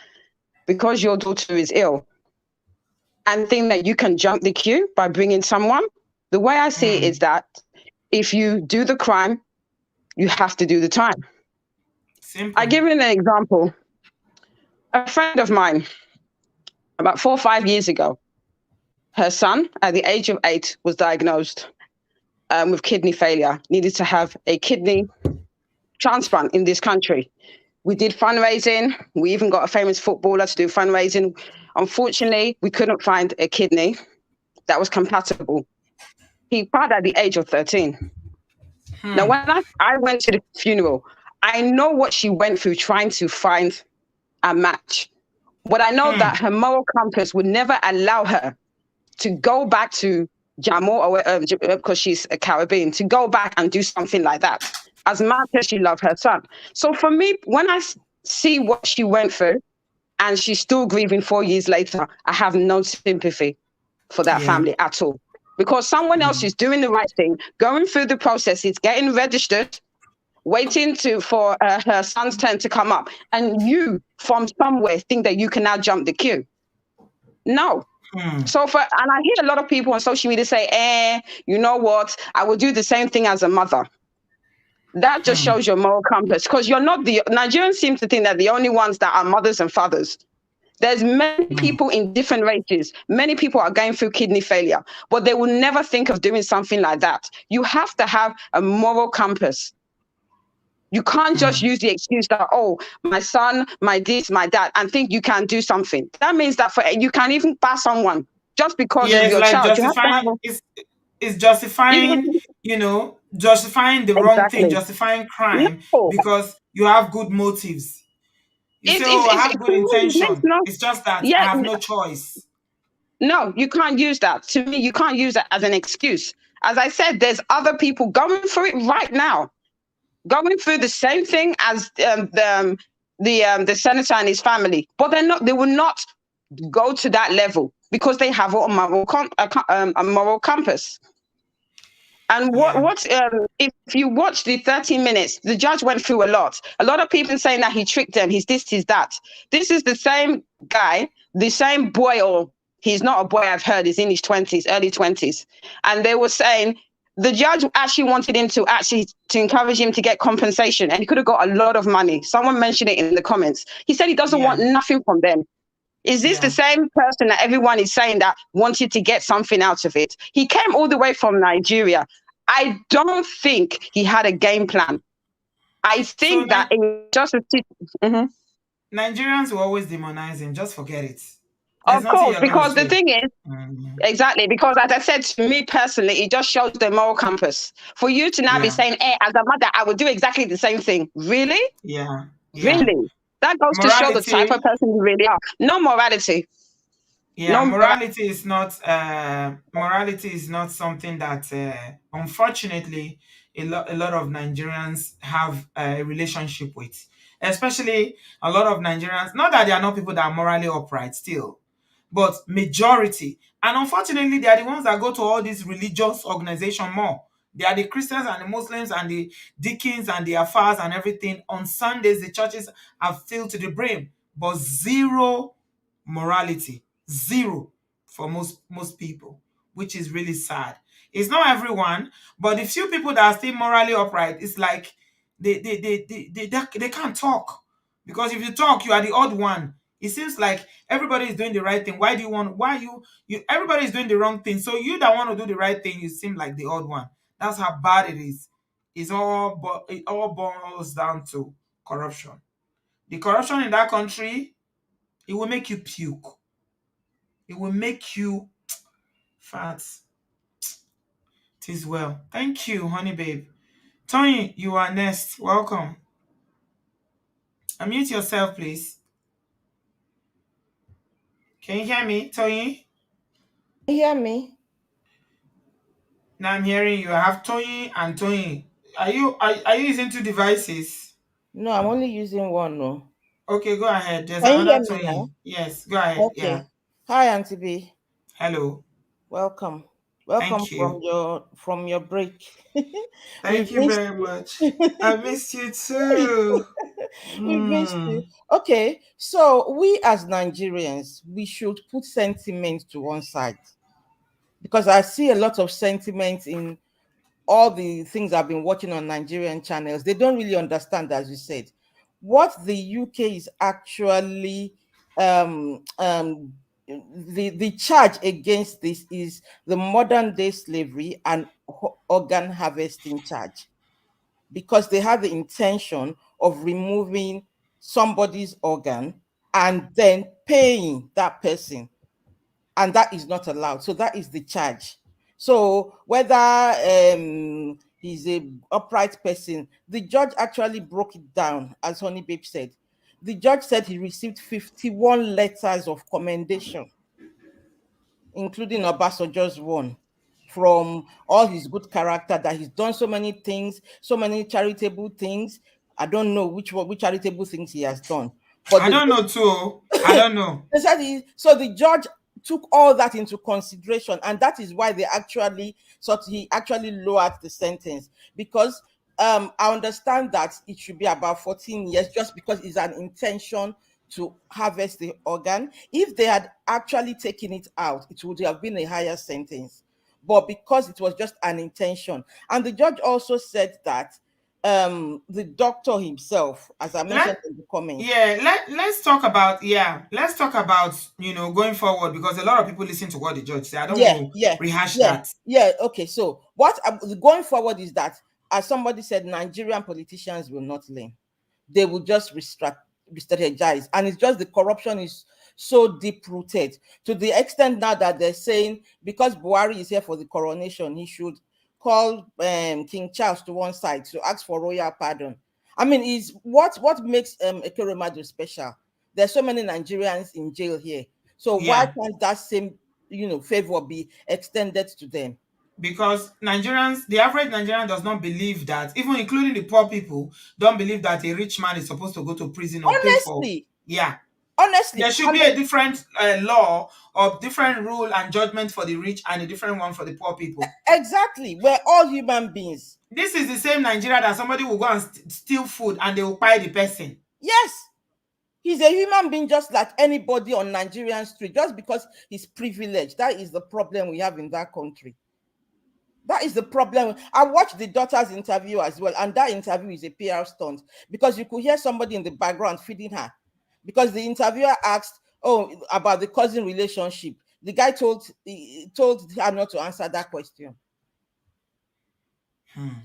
because your daughter is ill and think that you can jump the queue by bringing someone? The way I see it is that if you do the crime, you have to do the time. Simple. I give you an example. A friend of mine, about 4 or 5 years ago, her son, at the age of 8, was diagnosed with kidney failure, needed to have a kidney transplant in this country. We did fundraising. We even got a famous footballer to do fundraising. Unfortunately, we couldn't find a kidney that was compatible. He died at the age of 13. Now, when I went to the funeral, I know what she went through trying to find a match. But I know that her moral compass would never allow her to go back to Jammu, or because she's a Caribbean, to go back and do something like that, as much as she loved her son. So for me, when I see what she went through, and she's still grieving 4 years later, I have no sympathy for that family at all. Because someone else is doing the right thing, going through the processes, getting registered, waiting for her son's turn to come up, and you from somewhere think that you can now jump the queue. No. So and I hear a lot of people on social media say, you know what, I will do the same thing as a mother. That just shows your moral compass, because you're not Nigerians seem to think that the only ones that are mothers and fathers. There's many people in different races. Many people are going through kidney failure, but they will never think of doing something like that. You have to have a moral compass. You can't just use the excuse that, oh, my son, my this, my that, and think you can do something. That means that you can even pass someone just because of It's your like child. justifying. It's justifying. Justifying the wrong thing, Exactly. justifying crime No. because you have good motives. You say, "Oh, I have good intention." It's just that I have no choice. No, you can't use that. To me, you can't use that as an excuse. As I said, there's other people going through it right now, going through the same thing as the senator and his family, but they will not go to that level because they have a moral compass. And if you watch the 13 minutes, the judge went through a lot. A lot of people saying that he tricked them, he's this, he's that. This is the same guy, the same boy, or he's not a boy, I've heard, he's in his 20s, early 20s. And they were saying the judge actually wanted him to encourage him to get compensation, and he could have got a lot of money. Someone mentioned it in the comments. He said he doesn't want nothing from them. Is this the same person that everyone is saying that wanted to get something out of it? He came all the way from Nigeria. I don't think he had a game plan. I think that it was just Nigerians will always demonize him. Just forget it. Of course, because the thing is, exactly, because as I said, to me personally, it just shows the moral compass. For you to now be saying, hey, as a mother, I would do exactly the same thing. Really? Yeah. Really? That goes to show the type of person you really are. No morality. Yeah, morality is not something that unfortunately a lot of Nigerians have a relationship with. Especially a lot of Nigerians, not that there are not people that are morally upright still, but majority. And unfortunately, they are the ones that go to all these religious organizations more. They are the Christians and the Muslims and the deacons and the affairs and everything. On Sundays, the churches are filled to the brim, but zero morality. Zero for most people, which is really sad. It's not everyone, but the few people that are still morally upright, it's like they can't talk, because if you talk, you are the odd one. It seems like everybody is doing the right thing. Everybody is doing the wrong thing, so you that want to do the right thing, you seem like the odd one. That's how bad it is. It all boils down to corruption. The corruption in that country, it will make you puke. It will make you fat. Tis well. Thank you, honey babe. Tony, you are next. Welcome. Unmute yourself, please. Can you hear me, Tony? You hear me? Now I'm hearing you. I have Tony and Tony. Are you using two devices? No, I'm only using one. No. Okay, go ahead. There's Can you hear another me Tony. now? Yes, go ahead. Okay. Yeah. Hi, Auntie B. Hello. Welcome. Welcome Thank you. from your break. Thank you very much. I missed you too. We missed you. Okay, so we as Nigerians, we should put sentiment to one side, because I see a lot of sentiment in all the things I've been watching on Nigerian channels, they don't really understand, as you said, what the UK is actually the charge against this is the modern day slavery and organ harvesting charge, because they have the intention of removing somebody's organ and then paying that person, and that is not allowed. So that is the charge. So whether he's a upright person, the judge actually broke it down, as Honey Babe said. The judge said he received 51 letters of commendation, including Obasanjo's one, from all his good character, that he's done so many things, so many charitable things. I don't know which charitable things he has done, but I don't know too. I don't know. they said so the judge took all that into consideration, and that is why he actually lowered the sentence, because I understand that it should be about 14 years just because it's an intention to harvest the organ. If they had actually taken it out, it would have been a higher sentence, but because it was just an intention. And the judge also said that the doctor himself, as I mentioned in the comments. Let's talk about going forward, because a lot of people listen to what the judge said. I don't want to rehash that. Okay, so what going forward is that, as somebody said, Nigerian politicians will not learn. They will just re-strategize, and it's just the corruption is so deep rooted, to the extent now that they're saying because Buhari is here for the coronation, he should call King Charles to one side to ask for royal pardon. I mean, is what makes Ekewremadu special? There's so many Nigerians in jail here, so why can't that same favor be extended to them? Because the average Nigerian does not believe that, even including the poor people, don't believe that a rich man is supposed to go to prison or pay for. Honestly, there should be a different law or different rule and judgment for the rich and a different one for the poor people. Exactly. We're all human beings. This is the same Nigeria that somebody will go and steal food and they will buy the person. Yes. He's a human being just like anybody on Nigerian street, just because he's privileged. That is the problem we have in that country. That is the problem. I watched the daughter's interview as well, and that interview is a PR stunt, because you could hear somebody in the background feeding her, because the interviewer asked about the cousin relationship. The guy told her not to answer that question.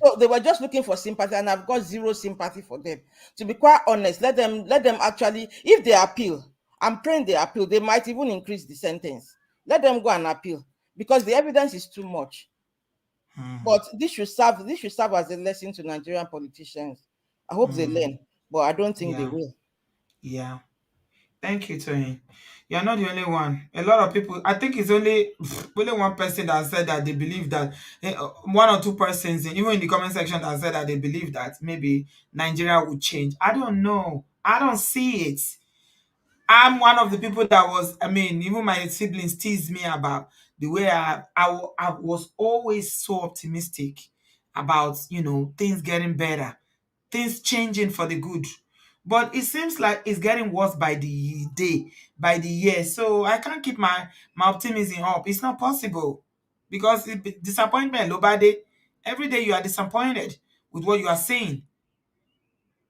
So they were just looking for sympathy, and I've got zero sympathy for them. To be quite honest, let them actually, if they appeal, I'm praying they appeal, they might even increase the sentence. Let them go and appeal, because the evidence is too much. But this should serve as a lesson to Nigerian politicians. I hope they learn, but I don't think they will. Yeah. Thank you, Tony. You're not the only one. A lot of people, I think it's only one person that said that they believe that, one or two persons, even in the comment section, that said that they believe that maybe Nigeria would change. I don't know. I don't see it. I'm one of the people that even my siblings tease me about the way I was always so optimistic about, things getting better, things changing for the good. But it seems like it's getting worse by the day, by the year. So I can't keep my optimism up. It's not possible, because disappointment, nobody. Every day you are disappointed with what you are saying.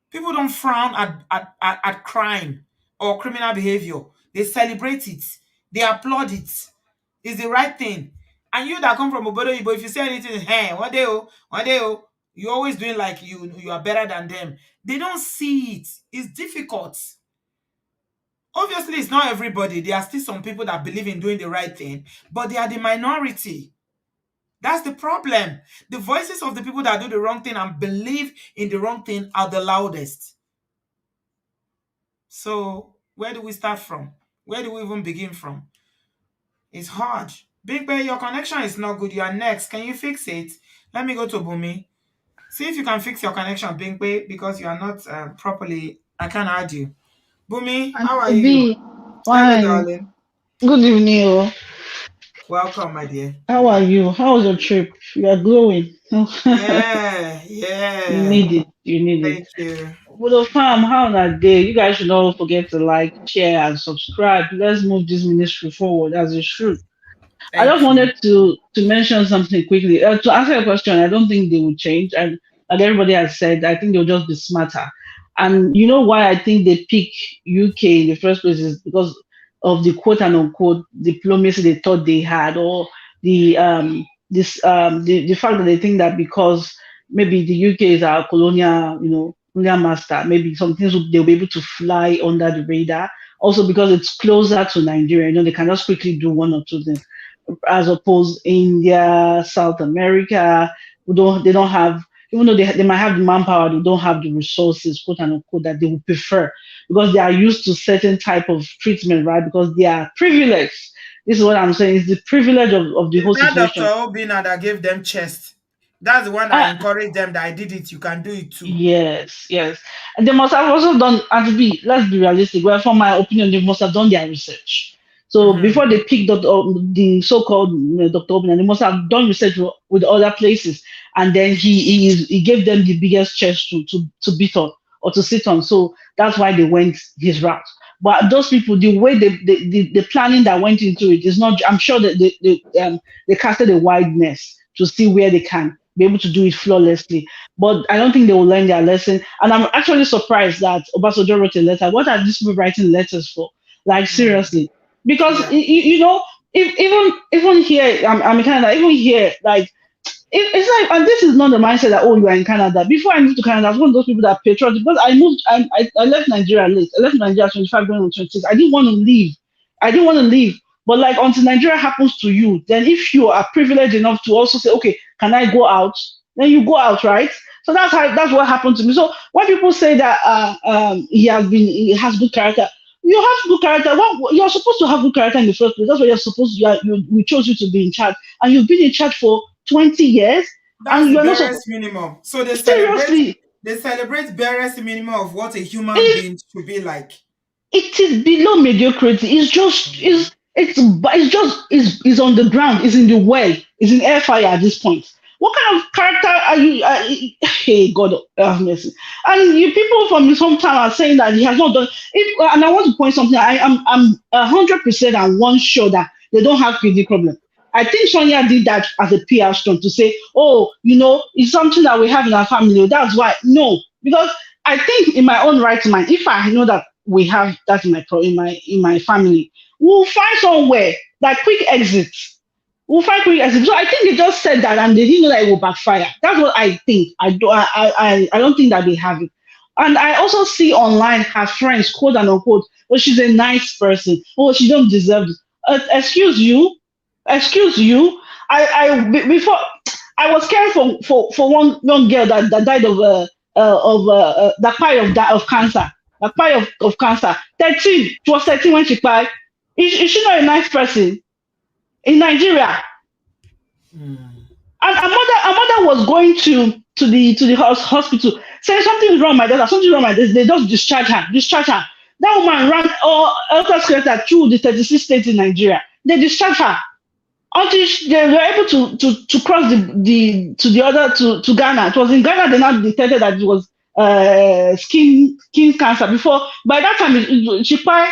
People don't frown at crime or criminal behavior. They celebrate it. They applaud it. It's the right thing. And you that come from obodooyinbo, if you say anything, hey, one day, you're always doing like you are better than them. They don't see it. It's difficult. Obviously, it's not everybody. There are still some people that believe in doing the right thing, but they are the minority. That's the problem. The voices of the people that do the wrong thing and believe in the wrong thing are the loudest. So where do we start from? Where do we even begin from? It's hard. Big Bear, your connection is not good. You are next. Can you fix it? Let me go to Bumi. See if you can fix your connection, Big Bear, because you are not properly. I can't add you. Bumi, how are you? Hello, darling. Good evening. Welcome, my dear. How are you? How was your trip? You are glowing. Yeah. You need it. Thank you. Well, fam, how that day? You guys should not forget to like, share, and subscribe. Let's move this ministry forward as it should. I just Thank you. wanted to mention something quickly. To answer your question, I don't think they will change. And like everybody has said, I think they'll just be smarter. And you know why I think they pick UK in the first place is because of the quote and unquote diplomacy they thought they had, or the fact that they think that because maybe the UK is our colonial master, maybe some things they'll be able to fly under the radar. Also because it's closer to Nigeria, they can just quickly do one or two things as opposed India, South America, they don't have, even though they might have the manpower, they don't have the resources, quote and unquote, that they would prefer because they are used to certain type of treatment, right? Because they are privileged. This is what I'm saying. It's the privilege of the Is whole that Dr. situation. Obina that gave them chest? That's the one that Uh, encouraged them that I did it. You can do it too. Yes, yes. And they must have also done, and to be, let's be realistic, well, from my opinion, they must have done their research. So Mm-hmm. before they picked the so-called Dr. Obina, they must have done research with other places. And then he gave them the biggest chest to beat on or to sit on. So that's why they went his route. But those people, the way the planning that went into it is not, I'm sure that they casted a wide net to see where they can be able to do it flawlessly, but I don't think they will learn their lesson. And I'm actually surprised that Obasanjo wrote a letter. What are these people writing letters for? Like Mm. seriously, because Yeah. even here, I'm in Canada. Even here, like it's like, and this is not the mindset that, oh, you are in Canada. Before I moved to Canada, I was one of those people that patriotic, because I left Nigeria late. I left Nigeria at 25 going on 26. I didn't want to leave. I didn't want to leave. But like until Nigeria happens to you, then if you are privileged enough to also say, okay, can I go out? Then you go out, right? So that's what happened to me. So when people say that he has good character, you have good character. Well, you're supposed to have good character in the first place. That's what you're supposed to. We chose you to be in charge, and you've been in charge for 20 years, That's and the you're not supposed. barest minimum. So Seriously, they celebrate barest minimum of what a human if being should be like. it is below mediocrity. It's just Mhm. it's on the ground. It's in the well. It's in air fire at this point. What kind of character are you? Hey God, have mercy. And you people from his hometown are saying that he has not done. And I want to point something. I'm 100% and one sure that they don't have kidney problem. I think Sonia did that as a PR stunt to say, oh, it's something that we have in our family. That's why. No, because I think in my own right mind, if I know that we have that in my family, we'll find somewhere like quick exit. We'll find quick exit. So I think they just said that and they didn't know that it will backfire. That's what I think. I don't think that they have it. And I also see online her friends, quote and unquote, oh, she's a nice person. Oh, she don't deserve it. Excuse you, excuse you. Before I was caring for one young girl that died that of cancer. That part of cancer. 13. She was 13 when she died. Is she not a nice person in Nigeria? Mm. And a mother was going to the hospital saying something is wrong with my daughter, something wrong with my daughter. They just discharge her. That woman ran all health secretary through the 36 states in Nigeria. They discharged her until they were able to cross to the other to Ghana. It was in Ghana they now detected that it was skin cancer. Before by that time she cried.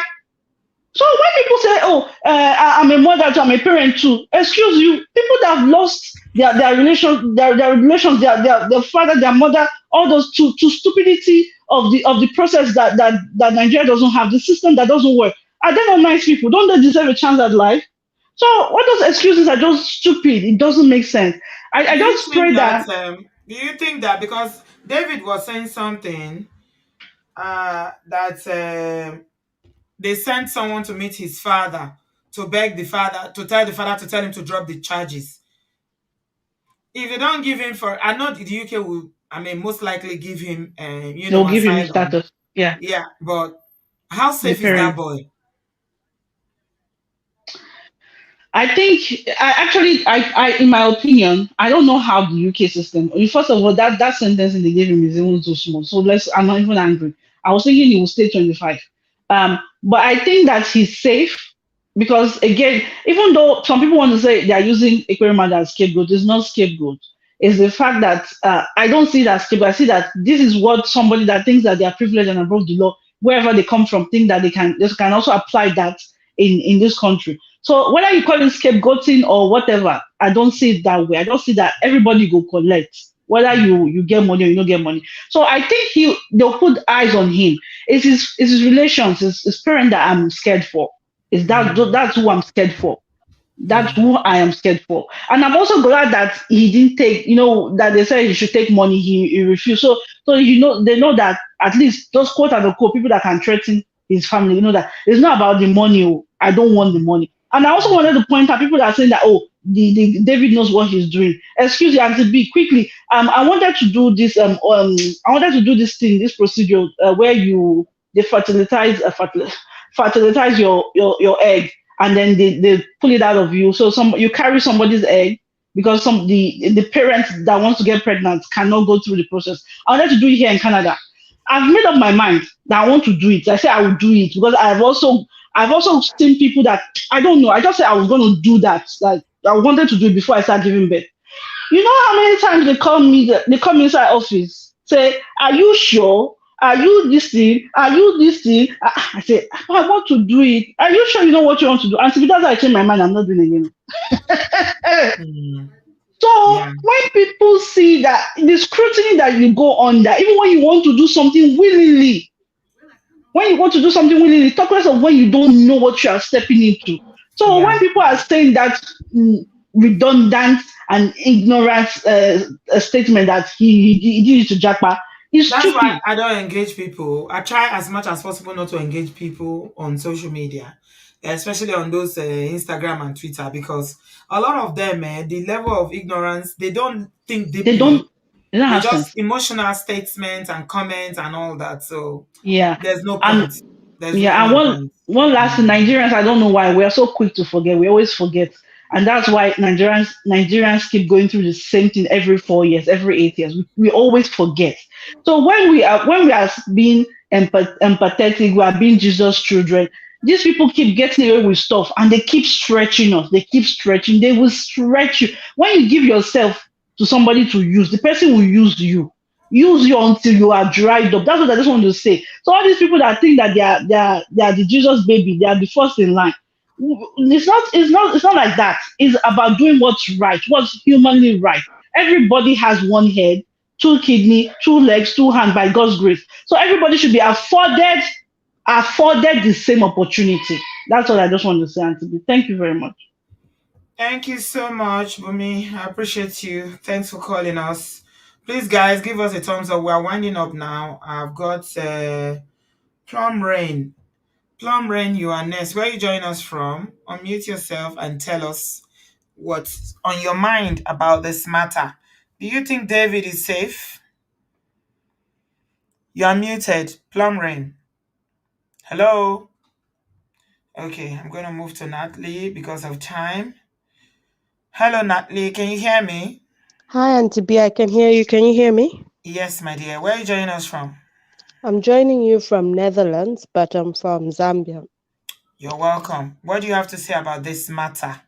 So when people say, "Oh, I'm a mother too, I'm a parent too," excuse you, people that have lost their relations, their relations, their father, their mother, all those to stupidity of the process that Nigeria doesn't have, the system that doesn't work. Are they not nice people? Don't they deserve a chance at life? So what those excuses are just stupid. It doesn't make sense. I just pray that Do you think that because David was saying something that they sent someone to meet his father to beg the father to tell the father to tell him to drop the charges. If they don't give him for, I know the UK will, I mean, most likely give him, they'll give him asylum. status. Yeah, Yeah, but how the safe is that parent. boy? I think in my opinion, I don't know how the UK system. First of all, that sentence they gave him is even too small. So I'm not even angry. I was thinking he will stay 25. But I think that he's safe because again, even though some people want to say they are using Ekweremadu as scapegoat, it's not scapegoat. It's the fact that I don't see that scapegoat. I see that this is what somebody that thinks that they are privileged and above the law, wherever they come from, think that they can also apply that in this country. So whether you call it scapegoating or whatever, I don't see it that way. I don't see that everybody go collect, whether you get money or you don't get money. So I think they'll put eyes on him. It's his relations, his parent that I'm scared for. Is that's who I'm scared for. That's who I am scared for. And I'm also glad that he didn't take, that they said he should take money, he refused. So they know that at least those quote unquote people that can threaten his family, that it's not about the money. Oh, I don't want the money. And I also wanted to point out people that are saying that, oh, the David knows what he's doing. Excuse me, Auntie B, quickly. I wanted to do this. I wanted to do this thing, this procedure where they fertilize your egg, and then they pull it out of you. So you carry somebody's egg because the parents that wants to get pregnant cannot go through the process. I wanted to do it here in Canada. I've made up my mind that I want to do it. I say I will do it because I've also seen people that I don't know. I just said I was going to do that. Like I wanted to do it before I start giving birth. You know how many times they call me? They come inside office, say, "Are you sure? Are you this thing? Are you this thing?" I say, "I want to do it. Are you sure you know what you want to do?" And so that's why I change my mind. I'm not doing it again. So Yeah. when people see that the scrutiny that you go under, even when you want to do something willingly, talk less of when you don't know what you are stepping into. So Yeah. when people are saying that redundant and ignorant statement that he did it to Japa, is That's why stupid. I don't engage people. I try as much as possible not to engage people on social media, especially on those Instagram and Twitter, because a lot of them, the level of ignorance, they don't think They don't deeply. They have just sense. emotional statements and comments and all that. So Yeah. there's no And point. There's really yeah, and no one point. one last thing, Nigerians, I don't know why we are so quick to forget. We always forget, and that's why Nigerians keep going through the same thing every 4 years, every 8 years. We always forget. So when we are being empathetic, we are being Jesus children. These people keep getting away with stuff, and they keep stretching us. They keep stretching. They will stretch you when you give yourself to somebody to use. The person will use you until you are dried up. That's what I just want to say. So all these people that think that they are the Jesus baby, they are the first in line. It's not like that. It's about doing what's right, what's humanly right. Everybody has one head, two kidney, two legs, two hands by God's grace. So everybody should be afforded the same opportunity. That's what I just want to say, Auntie. Thank you very much. Thank you so much, Bumi. I appreciate you. Thanks for calling us. Please, guys, give us a thumbs up. We are winding up now. I've got Plum Rain. Plum Rain, you are next. Where are you joining us from? Unmute yourself and tell us what's on your mind about this matter. Do you think David is safe? You are muted. Plum Rain. Hello? Okay, I'm going to move to Natalie because of time. Hello, Natalie. Can you hear me? Hi, Auntie B. I can hear you. Can you hear me? Yes, my dear. Where are you joining us from? I'm joining you from Netherlands, but I'm from Zambia. You're welcome. What do you have to say about this matter?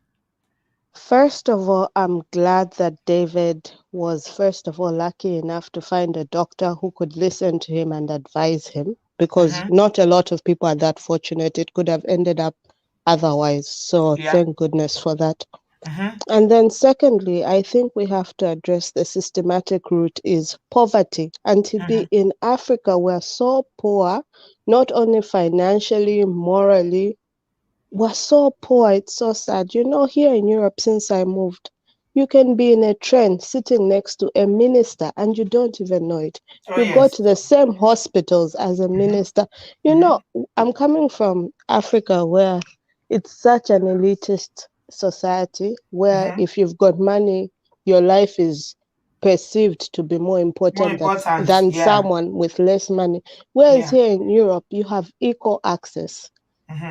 First of all, I'm glad that David was, first of all, lucky enough to find a doctor who could listen to him and advise him, because not a lot of people are that fortunate. It could have ended up otherwise. So Yeah. thank goodness for that. And then secondly, I think we have to address the systematic root is poverty. And to be in Africa, we're so poor, not only financially, morally, we're so poor. It's so sad. Here in Europe, since I moved, you can be in a train sitting next to a minister and you don't even know it. Oh, You go yes. to the same hospitals as a minister. I'm coming from Africa where it's such an elitist society where if you've got money, your life is perceived to be more important than yeah. someone with less money. Whereas here in Europe, you have equal access.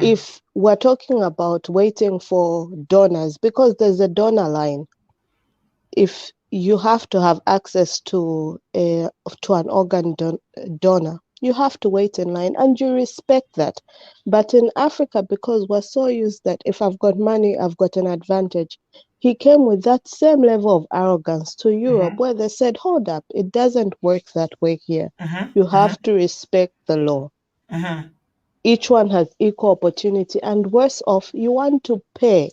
If we're talking about waiting for donors, because there's a donor line, if you have to have access to an organ donor, you have to wait in line and you respect that. But in Africa, because we're so used that if I've got money, I've got an advantage, he came with that same level of arrogance to Europe where they said, hold up, it doesn't work that way here. You have to respect the law. each one has equal opportunity, and worse off, you want to pay.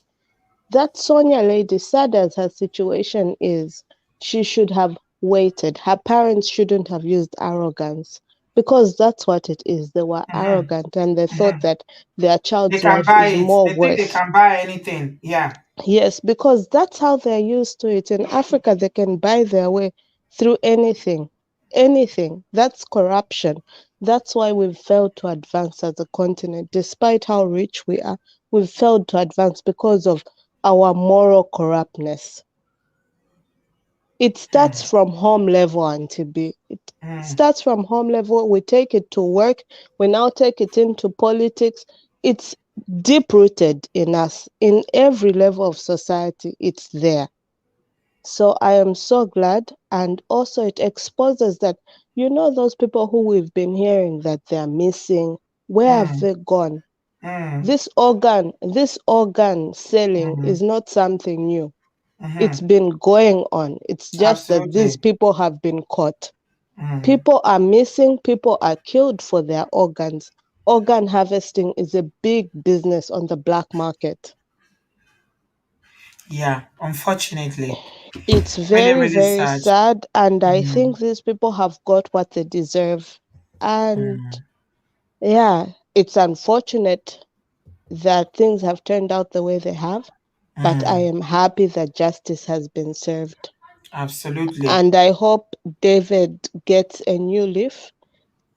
That Sonia lady, sad as her situation is, she should have waited. Her parents shouldn't have used arrogance, because that's what it is. They were Mhm. arrogant and they thought Mhm. that their They child's can life buy is it. more They think they worth. can buy anything. Yeah. Yes, because that's how they're used to it. In Africa, they can buy their way through anything. Anything. That's corruption. That's why we've failed to advance as a continent. Despite how rich we are, we've failed to advance because of our moral corruptness. It starts Mm. from home level, Auntie B. It Mm. starts from home level. We take it to work. We now take it into politics. It's deep rooted in us. In every level of society, it's there. So I am so glad. And also, it exposes that, those people who we've been hearing that they're missing, where have Mm. they gone? Mm. This organ selling Mm. is not something new. It's Mhm. been going on. It's just that these Absolutely. people have been caught. Mm. People are missing, people are killed for their organs. Organ harvesting is a big business on the black market. Yeah. Unfortunately, It's really, very, really very sad. sad, and I Mm. think these people have got what they deserve. And Mm. yeah, it's unfortunate that things have turned out the way they have, but I Mm. am happy that justice has been served. Absolutely. And I hope David gets a new leaf.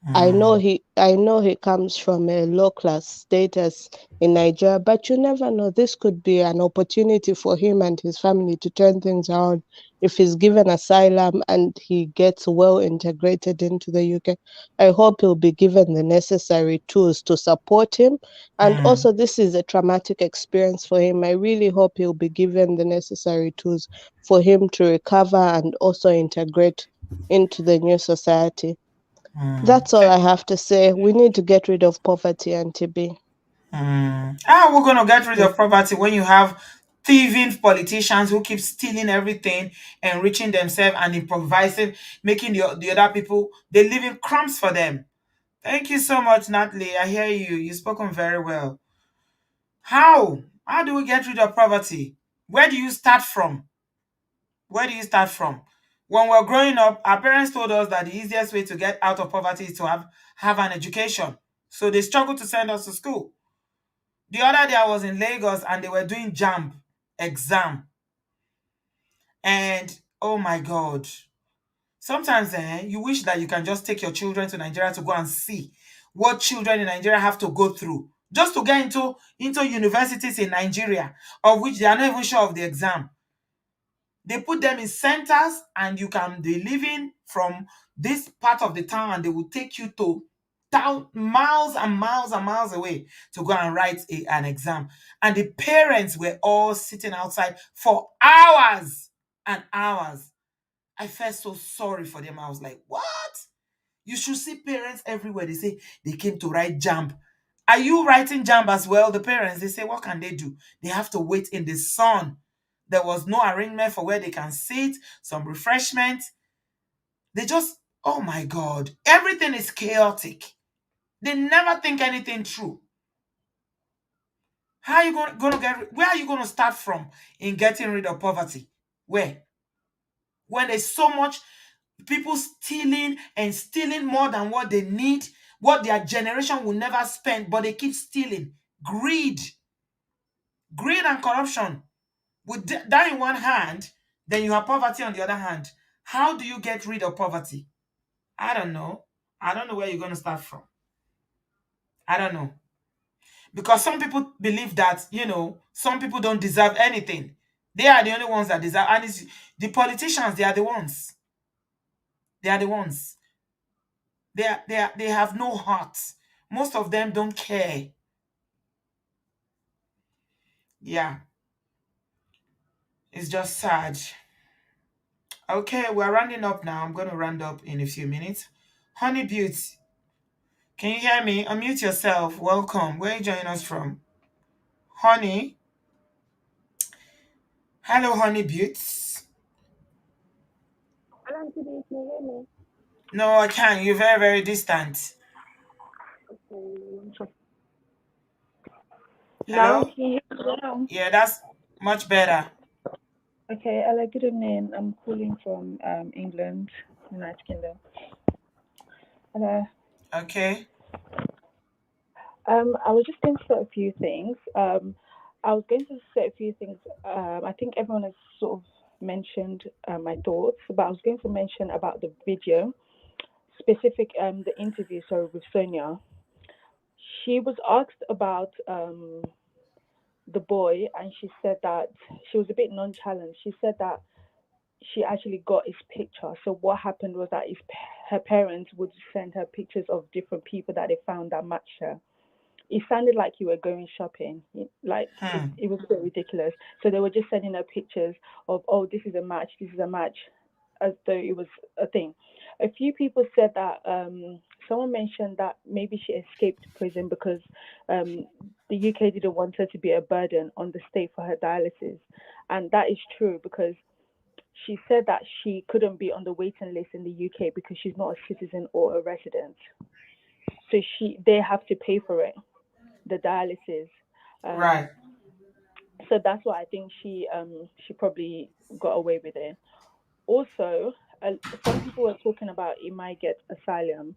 Mm. I know he comes from a low class status in Nigeria, but you never know. This could be an opportunity for him and his family to turn things around. If he's given asylum and he gets well integrated into the UK, I hope he'll be given the necessary tools to support him. And Mm. also, this is a traumatic experience for him. I really hope he'll be given the necessary tools for him to recover and also integrate into the new society. Mm. That's all I have to say. We need to get rid of poverty and TB. How are we going to get rid of poverty when you have thieving politicians who keep stealing everything, enriching themselves and improvising, making the other people, they live in crumbs for them? Thank you so much, Natalie. I hear you. You've spoken very well. How? How do we get rid of poverty? Where do you start from? Where do you start from? When we're growing up, our parents told us that the easiest way to get out of poverty is to have an education. So they struggled to send us to school. The other day I was in Lagos and they were doing JAMB exam. And oh my God. Sometimes you wish that you can just take your children to Nigeria to go and see what children in Nigeria have to go through just to get into universities in Nigeria, of which they are not even sure of the exam. They put them in centers and you can be living from this part of the town and they will take you to town miles and miles and miles away to go and write an exam. And the parents were all sitting outside for hours and hours. I felt so sorry for them. I was like, what? You should see parents everywhere. They say they came to write JAMB. Are you writing JAMB as well? The parents, they say, what can they do? They have to wait in the sun. There was no arrangement for where they can sit, some refreshment. They just, oh my God, everything is chaotic. They never think anything through. How are you going to where are you going to start from in getting rid of poverty? Where? When there's so much people stealing and stealing more than what they need, what their generation will never spend, but they keep stealing. Greed and corruption. With that in one hand, then you have poverty on the other hand. How do you get rid of poverty? I don't know. I don't know where you're going to start from. I don't know. Because some people believe that, some people don't deserve anything. They are the only ones that deserve. And it's the politicians, they are the ones. They are the ones. They have no heart. Most of them don't care. Yeah, it's just sad. Okay, we're rounding up now. I'm going to round up in a few minutes. Honey Beauty, can you hear me? Unmute yourself. Welcome. Where are you joining us from? Honey. Hello, Honey Beauty. Hello, today, can you hear me? No, I can't. You're very, very distant. Okay, Now, Hello? can you hear me now? Yeah, that's much better. Okay, hello, good evening. I'm calling from England, United Kingdom. Hello. Okay. I was just going to say a few things. I was going to say a few things. I think everyone has sort of mentioned my thoughts, but I was going to mention about the video, specific the interview, sorry, with Sonia. She was asked about the boy, and she said that she was a bit nonchalant. She said that she actually got his picture. So what happened was that her parents would send her pictures of different people that they found that matched her. It sounded like you were going shopping. Like Hmm. it was a bit ridiculous. So they were just sending her pictures of, oh, this is a match, this is a match, as though it was a thing. A few people said that someone mentioned that maybe she escaped prison because um, the UK didn't want her to be a burden on the state for her dialysis. And that is true because she said that she couldn't be on the waiting list in the UK because she's not a citizen or a resident. So they have to pay for it, the dialysis. Um, Right. so that's why I think she probably got away with it. Also, some people were talking about it might get asylum.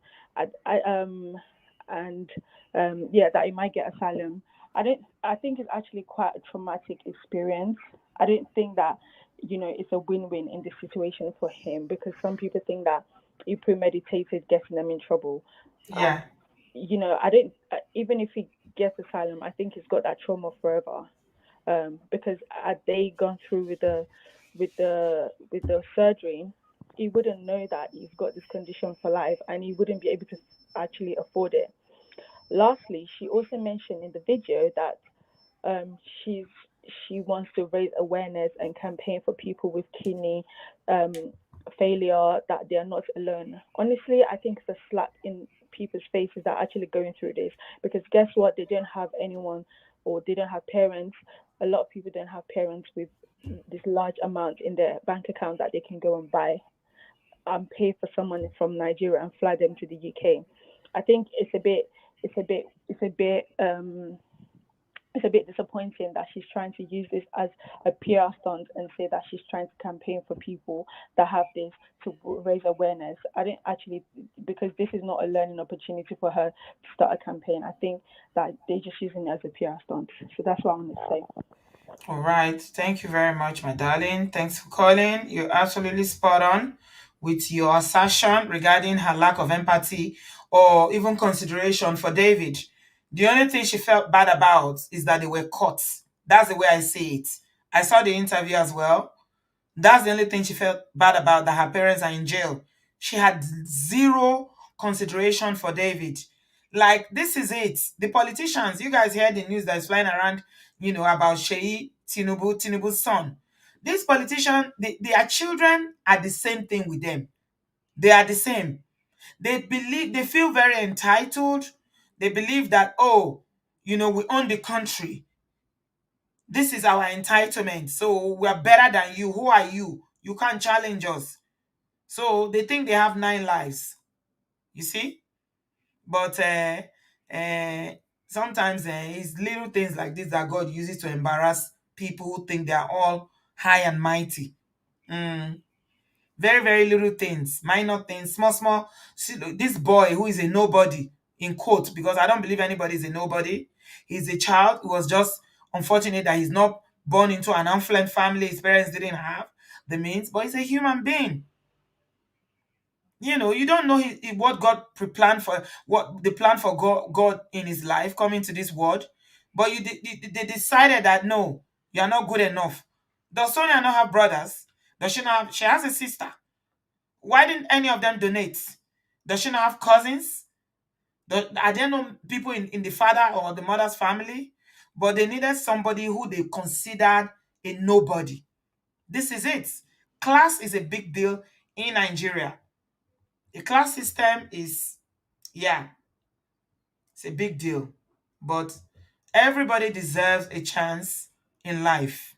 And yeah, that it might get asylum. I don't. I think it's actually quite a traumatic experience. I don't think that it's a win-win in this situation for him because some people think that he premeditated getting them in trouble. I, Yeah. I don't. Even if he gets asylum, I think he's got that trauma forever. Because had they gone through with the surgery, he wouldn't know that he's got this condition for life, and he wouldn't be able to actually afford it. Lastly, she also mentioned in the video that um, she's she wants to raise awareness and campaign for people with kidney um, failure that they are not alone. Honestly, I think it's a slap in people's faces that are actually going through this because guess what? They don't have anyone or they don't have parents. A lot of people don't have parents with this large amount in their bank account that they can go and buy and pay for someone from Nigeria and fly them to the UK. I think it's a bit disappointing that she's trying to use this as a PR stunt and say that she's trying to campaign for people that have this to raise awareness. I didn't actually, because this is not a learning opportunity for her to start a campaign. I think that they're just using it as a PR stunt. So that's what I want to say. All right. Thank you very much, my darling. Thanks for calling. You're absolutely spot on with your assertion regarding her lack of empathy or even consideration for David. The only thing she felt bad about is that they were caught. That's the way I see it. I saw the interview as well. That's the only thing she felt bad about, that her parents are in jail. She had zero consideration for David. Like, this is it. The politicians, you guys hear the news that's flying around, about Sheyi Tinubu's son. These politicians, their children are the same thing with them. They are the same. They feel very entitled. They believe that, oh, we own the country. This is our entitlement. So we're better than you. Who are you? You can't challenge us. So they think they have 9 lives. You see? But sometimes it's little things like this that God uses to embarrass people who think they are all high and mighty. Mm. Very, very little things, minor things, small, small. See, look, this boy who is a nobody, in quote, because I don't believe anybody is a nobody. He's a child who was just unfortunate that he's not born into an affluent family. His parents didn't have the means, but he's a human being. You don't know what God pre-planned for, what the plan for God in his life coming to this world. But they decided that no, you are not good enough. Does Sonia not have brothers? Does she not have, she has a sister. Why didn't any of them donate? Does she not have cousins? Are there no people in the father or the mother's family? But they needed somebody who they considered a nobody. This is it. Class is a big deal in Nigeria. The class system is, yeah, it's a big deal. But everybody deserves a chance in life.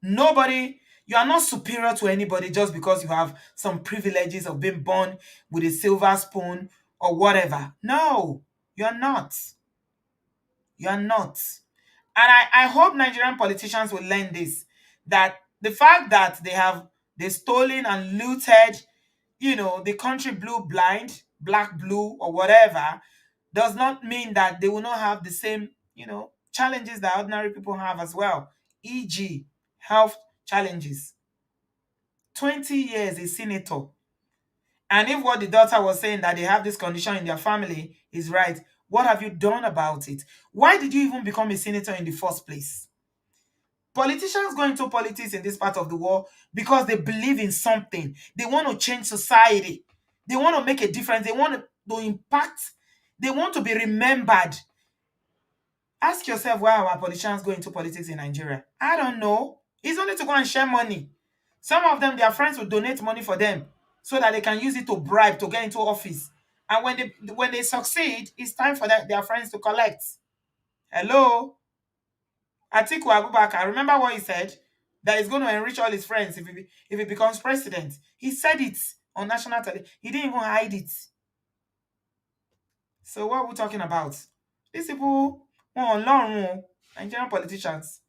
Nobody, you are not superior to anybody just because you have some privileges of being born with a silver spoon or whatever. No, you're not. You're not. And I hope Nigerian politicians will learn this, that the fact that they stolen and looted, the country blue blind, black blue or whatever, does not mean that they will not have the same, challenges that ordinary people have as well, e.g., health challenges. 20 years a senator. And if what the daughter was saying, that they have this condition in their family, is right, what have you done about it? Why did you even become a senator in the first place? Politicians go into politics in this part of the world because they believe in something. They want to change society. They want to make a difference. They want to impact. They want to be remembered. Ask yourself why our politicians go into politics in Nigeria. I don't know. It's only to go and share money. Some of them, their friends will donate money for them so that they can use it to bribe to get into office. And when they succeed, it's time for their friends to collect. Hello? Atiku Abubakar, remember what he said? That he's going to enrich all his friends if he becomes president. He said it on national television. He didn't even hide it. So what are we talking about? These people, Nigerian politicians.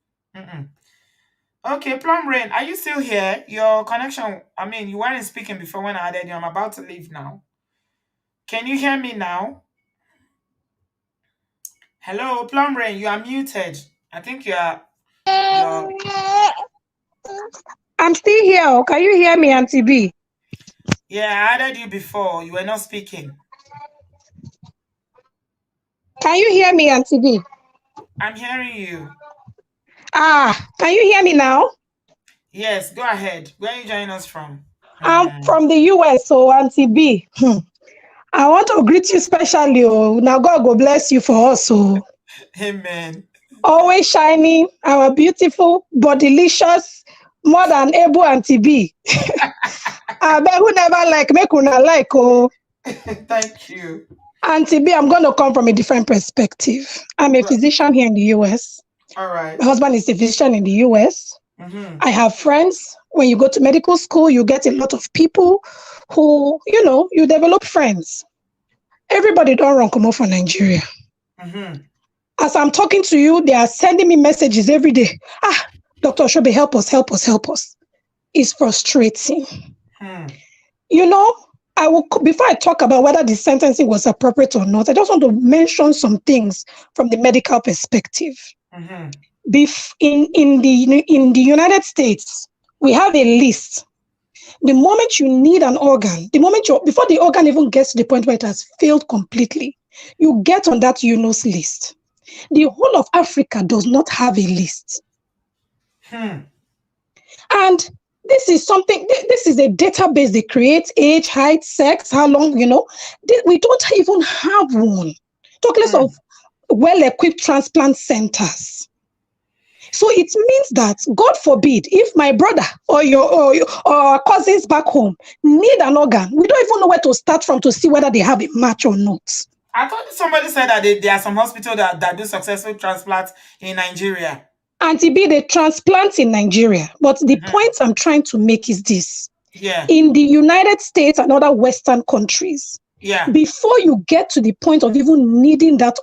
Okay, Plum Rain, are you still here? Your connection, you weren't speaking before when I added you. I'm about to leave now. Can you hear me now? Hello, Plum Rain, you are muted. I think you're... I'm still here. Can you hear me, Auntie B? Yeah, I added you before. You were not speaking. Can you hear me, Auntie B? I'm hearing you. Can you hear me now? Yes, go ahead. Where are you joining us from? I'm from the US, so Auntie B. I want to greet you specially. Now God will bless you for us. Amen. Always shining, our beautiful but delicious, more than able Auntie B. I bet who never like, make una like. Thank you. Auntie B, I'm going to come from a different perspective. I'm a physician here in the US. All right. My husband is a physician in the US. Mm-hmm. I have friends. When you go to medical school, you get a lot of people who, you develop friends. Everybody don't run come from Nigeria. Mm-hmm. As I'm talking to you, they are sending me messages every day. Dr. Oshobe, help us, help us, help us. It's frustrating. Before I talk about whether the sentencing was appropriate or not, I just want to mention some things from the medical perspective. Mm-hmm. In the United States, we have a list. The moment you need an organ, before the organ even gets to the point where it has failed completely, you get on that UNOS list. The whole of Africa does not have a list. And this is a database they create: age, height, sex, how long, we don't even have one. Talk less of well-equipped transplant centers. So it means that, God forbid, if my brother or our cousins back home need an organ, we don't even know where to start from to see whether they have a match or not. I thought somebody said that there are some hospitals that do successful transplants in Nigeria. Auntie B, they transplant in Nigeria. But the point I'm trying to make is this. Yeah. In the United States and other Western countries, before you get to the point of even needing that,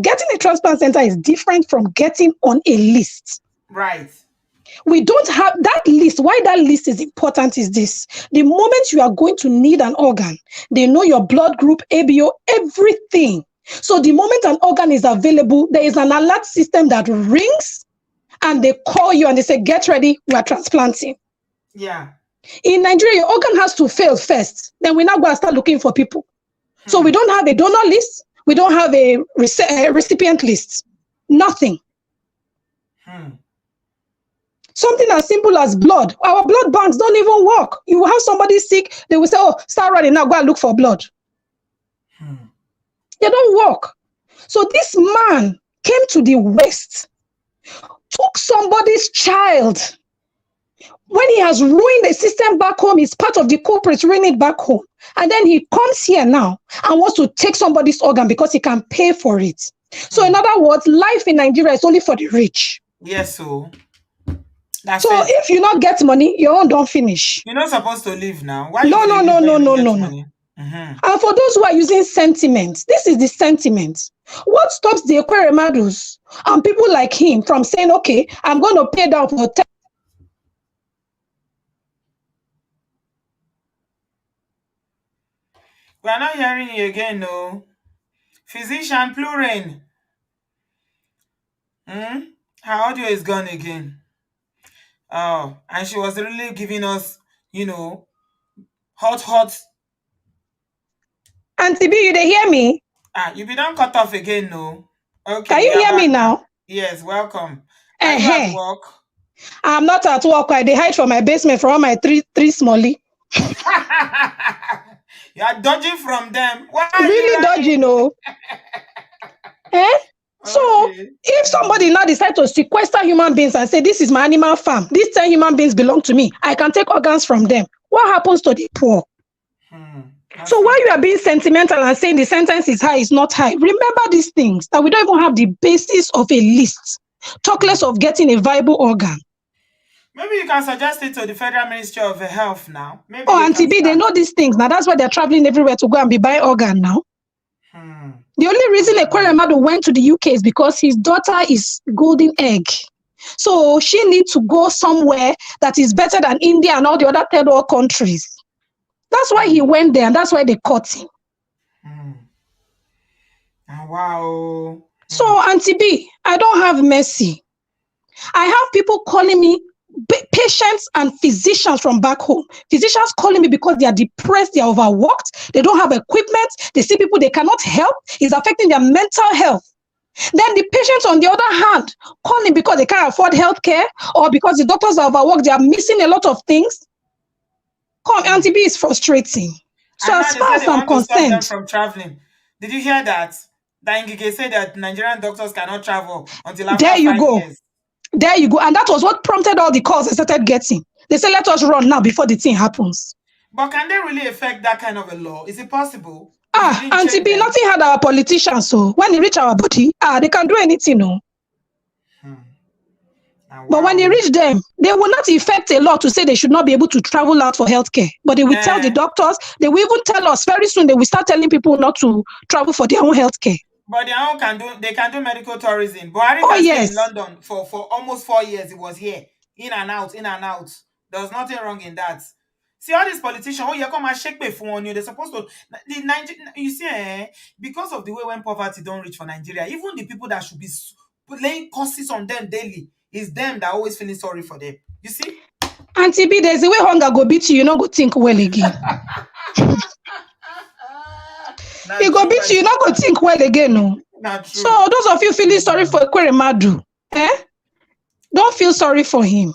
getting a transplant center is different from getting on a list. Right. We don't have that list. Why that list is important is this. The moment you are going to need an organ, they know your blood group, ABO, everything. So the moment an organ is available, there is an alert system that rings and they call you and they say, get ready, we are transplanting. Yeah. In Nigeria, your organ has to fail first. Then we now go and start looking for people. So we don't have a donor list. We don't have a recipient list. Nothing. Something as simple as blood. Our blood banks don't even work. You have somebody sick, they will say, start running now, go and look for blood. They don't work. So this man came to the West, took somebody's child. When he has ruined the system back home, he's part of the corporate ruining it back home. And then he comes here now and wants to take somebody's organ because he can pay for it. So in other words, life in Nigeria is only for the rich. Yes, so. If you not get money, your own don't finish. You're not supposed to leave now. Why? No. And for those who are using sentiments, this is the sentiment. What stops the Ekweremadus and people like him from saying, okay, I'm going to pay down for We are not hearing you again, no. Physician Plurin. Hmm? Her audio is gone again. Oh, and she was really giving us, hot. Auntie B, you they hear me? You be done cut off again, no. Can Okay, you you're hear me back now. now? Yes, welcome. Are you at Uh-huh. work? I'm not at work. I they hide from my basement from all my three smallie. You are dodging from them. Why are you Really dodging, running? no? Eh? So Okay. if somebody now decide to sequester human beings and say, this is my animal farm, these 10 human beings belong to me, I can take organs from them. What happens to the poor? That's So it. while you are being sentimental and saying the sentence is high, it's not high, remember these things, that we don't even have the basis of a list. Talk less of getting a viable organ. Maybe you can suggest it to the Federal Ministry of Health now. Maybe Oh, they Auntie can B, they start. know these things. Now that's why they're traveling everywhere to go and be buying organ now. The only reason Ekweremadu went to the UK is because his daughter is golden egg. So she needs to go somewhere that is better than India and all the other third world countries. That's why he went there, and that's why they caught him. Wow. So, Auntie B, I don't have mercy. I have people calling me, patients and physicians from back home. Physicians calling me because they are depressed, they are overworked, they don't have equipment, they see people they cannot help, it's affecting their mental health. Then the patients, on the other hand, calling because they can't afford healthcare or because the doctors are overworked, they are missing a lot of things. Auntie B is frustrating. So And now as they far say as they I'm want to stop them concerned, from traveling. Did you hear that? That Ngige said that Nigerian doctors cannot travel until there after you 5 go. years. There you go. And that was what prompted all the calls I started getting. They said, let us run now before the thing happens. But can they really affect that kind of a law? Is it possible? If you didn't Auntie check B, them? nothing had our politicians, so when they reach our body, they can do anything, no. But when they reach them, they will not effect a law to say they should not be able to travel out for healthcare. But they will tell the doctors, they will even tell us very soon, they will start telling people not to travel for their own healthcare. But they can do medical tourism. Buhari Oh, can stay in yes. London for almost 4 years. He was here. In and out, in and out. There was nothing wrong in that. See all these politicians, you come and shake me for you. They're supposed to you see, because of the way when poverty don't reach for Nigeria, even the people that should be laying curses on them daily, is them that always feeling sorry for them. You see? Auntie B, there's a way hunger go beat you, not go think well again. It go beat you, not go think well again, no. So those of you feeling sorry for Ekweremadu, don't feel sorry for him.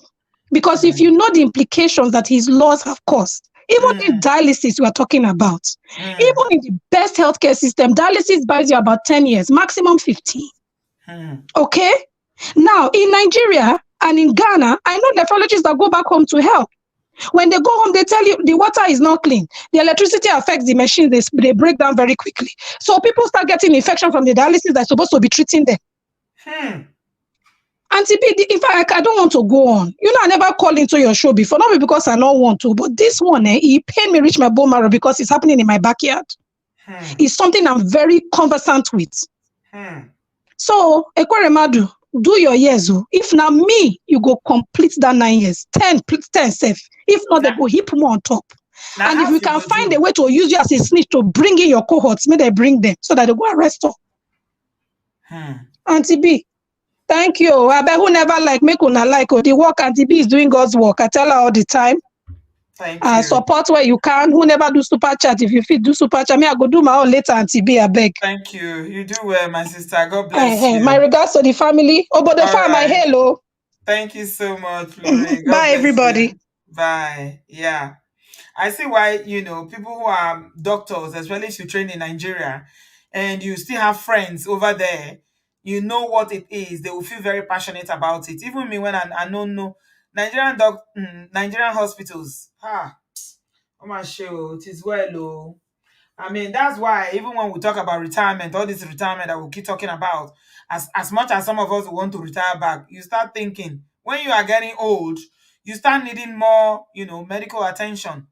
Because if you know the implications that his laws have caused, even in dialysis we are talking about, even in the best healthcare system, dialysis buys you about 10 years, maximum 15. Okay? Now, in Nigeria and in Ghana, I know nephrologists that go back home to help. When they go home, they tell you the water is not clean. The electricity affects the machine. They break down very quickly. So people start getting infection from the dialysis that's supposed to be treating them. Auntie B, in fact, I don't want to go on. You know, I never called into your show before, not because I don't want to, but this one, it pained me reach my bone marrow because it's happening in my backyard. It's something I'm very conversant with. So, Ekweremadu, do your years. If now me, you go complete that 9 years, 10 safe. If not, they go heap more on top. And if we can find a way to use you as a snitch to bring in your cohorts, may they bring them so that they go arrest her. Auntie B, thank you. I bet who never like make una like the work Auntie B is doing God's work. I tell her all the time. Thank you. Support where you can. Who never do super chat? If you fit do super chat, me I go do my own later. Auntie B, I beg. Thank you. You do well, my sister. God bless you. My regards to the family. Obodo farm, my hello. Thank you so much, Florine. Bye, everybody. You. Bye. Yeah. I see why, people who are doctors, especially if you train in Nigeria and you still have friends over there, you know what it is. They will feel very passionate about it. Even me, when I don't know Nigerian hospitals. Oh my show, it is well, oh. I mean, that's why even when we talk about retirement, all this retirement that we keep talking about, as much as some of us want to retire back, you start thinking when you are getting old, you start needing more, medical attention.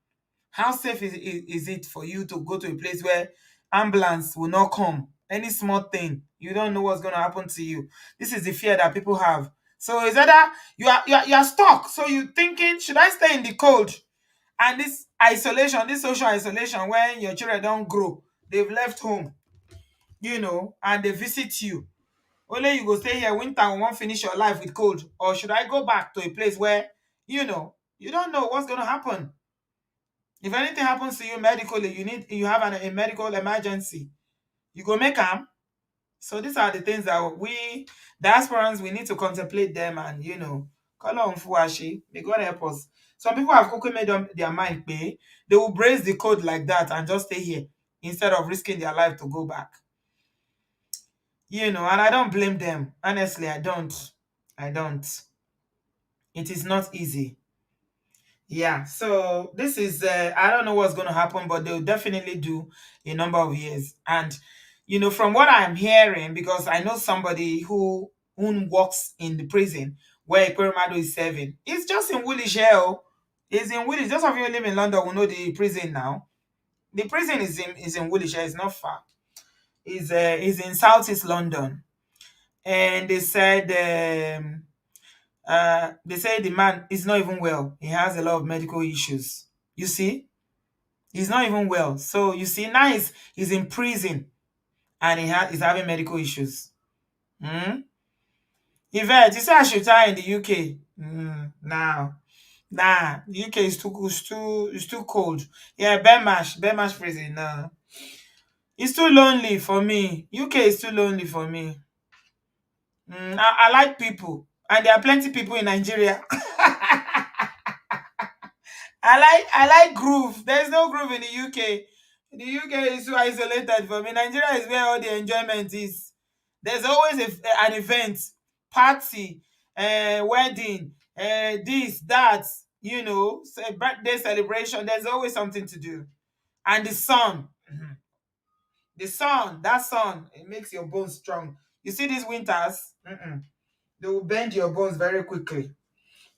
How safe is it for you to go to a place where ambulance will not come? Any small thing, You don't know what's going to happen to you. This is the fear that people have. So is either you are stuck. So you thinking, should I stay in the cold? And this isolation, this social isolation, when your children don't grow, they've left home, and they visit you. Only you go stay here winter and won't finish your life with cold. Or should I go back to a place where, you don't know what's going to happen. If anything happens to you medically, you have a medical emergency. You go make them. So these are the things that we diasporans we need to contemplate them and call on Fuashi. May God help us. Some people have quickly made up their mind pay. They will brace the code like that and just stay here instead of risking their life to go back. And I don't blame them. Honestly, I don't. It is not easy. Yeah, so this is I don't know what's going to happen, but they'll definitely do a number of years. And from what I'm hearing, because I know somebody who works in the prison where Ekweremadu is serving. It's just in Woolwich here. It's in Woolwich. Those of you who live in London will know the prison now. The prison is in Woolwich here. It's not far. Is in Southeast London, and they said the man is not even well. He has a lot of medical issues. You see, he's not even well. So you see, now he's in prison, and he's having medical issues. Yvette, you say I should die in the UK? Now, nah, the UK is too cold. Yeah, Benmash prison. Nah, it's too lonely for me. UK is too lonely for me. I like people, and there are plenty people in Nigeria. I like groove. There's no groove in the UK. The UK is so isolated for me. Nigeria is where all the enjoyment is. There's always an event, party, wedding, this, that, birthday celebration. There's always something to do. And the sun. That sun, it makes your bones strong. You see these winters, they will bend your bones very quickly.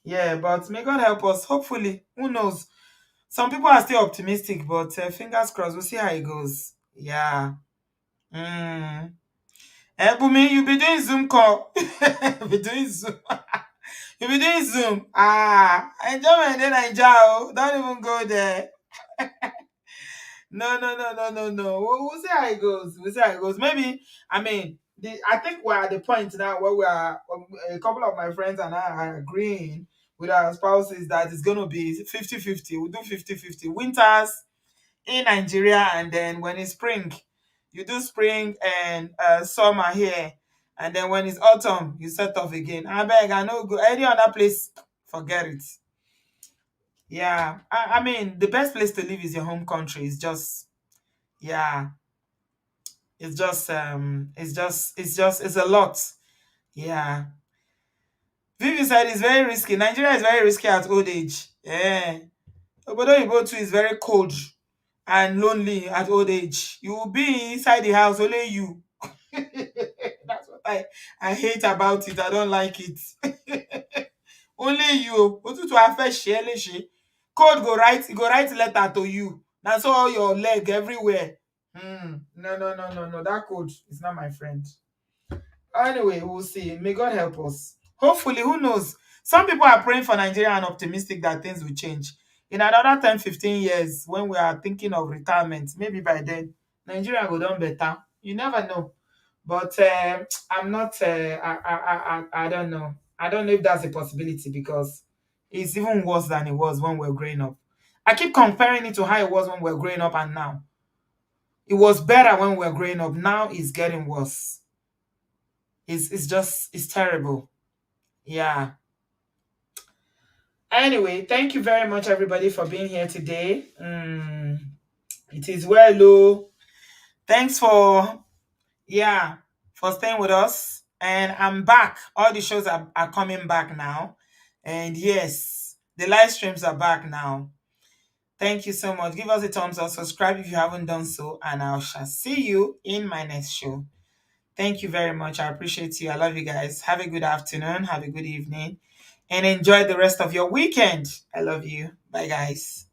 Yeah, but may God help us. Hopefully, who knows? Some people are still optimistic, but fingers crossed. We'll see how it goes. Yeah. Bumi, you be doing Zoom call. You be doing Zoom. You be doing Zoom. Enjoyment in Nigeria. Don't even go there. No. We'll see how it goes. Maybe, I think we're at the point now where we are, a couple of my friends and I are agreeing with our spouses that it's going to be 50-50. We'll do 50-50. Winters in Nigeria, and then when it's spring, you do spring and summer here. And then when it's autumn, you set off again. I beg, I know go any other place, forget it. Yeah. The best place to live is your home country. It's just, yeah, it's a lot. Yeah. Vivi said it's very risky. Nigeria is very risky at old age. Yeah. Obodooyinbo too is very cold and lonely at old age. You will be inside the house, only you. That's what I hate about it. I don't like it. Only you. Otutu afe she. Cold go write letter to you. That's all your leg everywhere. No. That cold is not my friend. Anyway, we'll see. May God help us. Hopefully, who knows? Some people are praying for Nigeria and optimistic that things will change. In another 10-15 years, when we are thinking of retirement, maybe by then, Nigeria will done better. You never know. But I'm not, I don't know. I don't know if that's a possibility because it's even worse than it was when we were growing up. I keep comparing it to how it was when we were growing up and now. It was better when we were growing up. Now it's getting worse. It's terrible. Yeah. Anyway, thank you very much everybody for being here today. It is well, Lou. Thanks for staying with us. And I'm back. All the shows are coming back now. And yes, the live streams are back now. Thank you so much. Give us a thumbs up, subscribe if you haven't done so, and I shall see you in my next show. Thank you very much. I appreciate you. I love you guys. Have a good afternoon. Have a good evening. And enjoy the rest of your weekend. I love you. Bye, guys.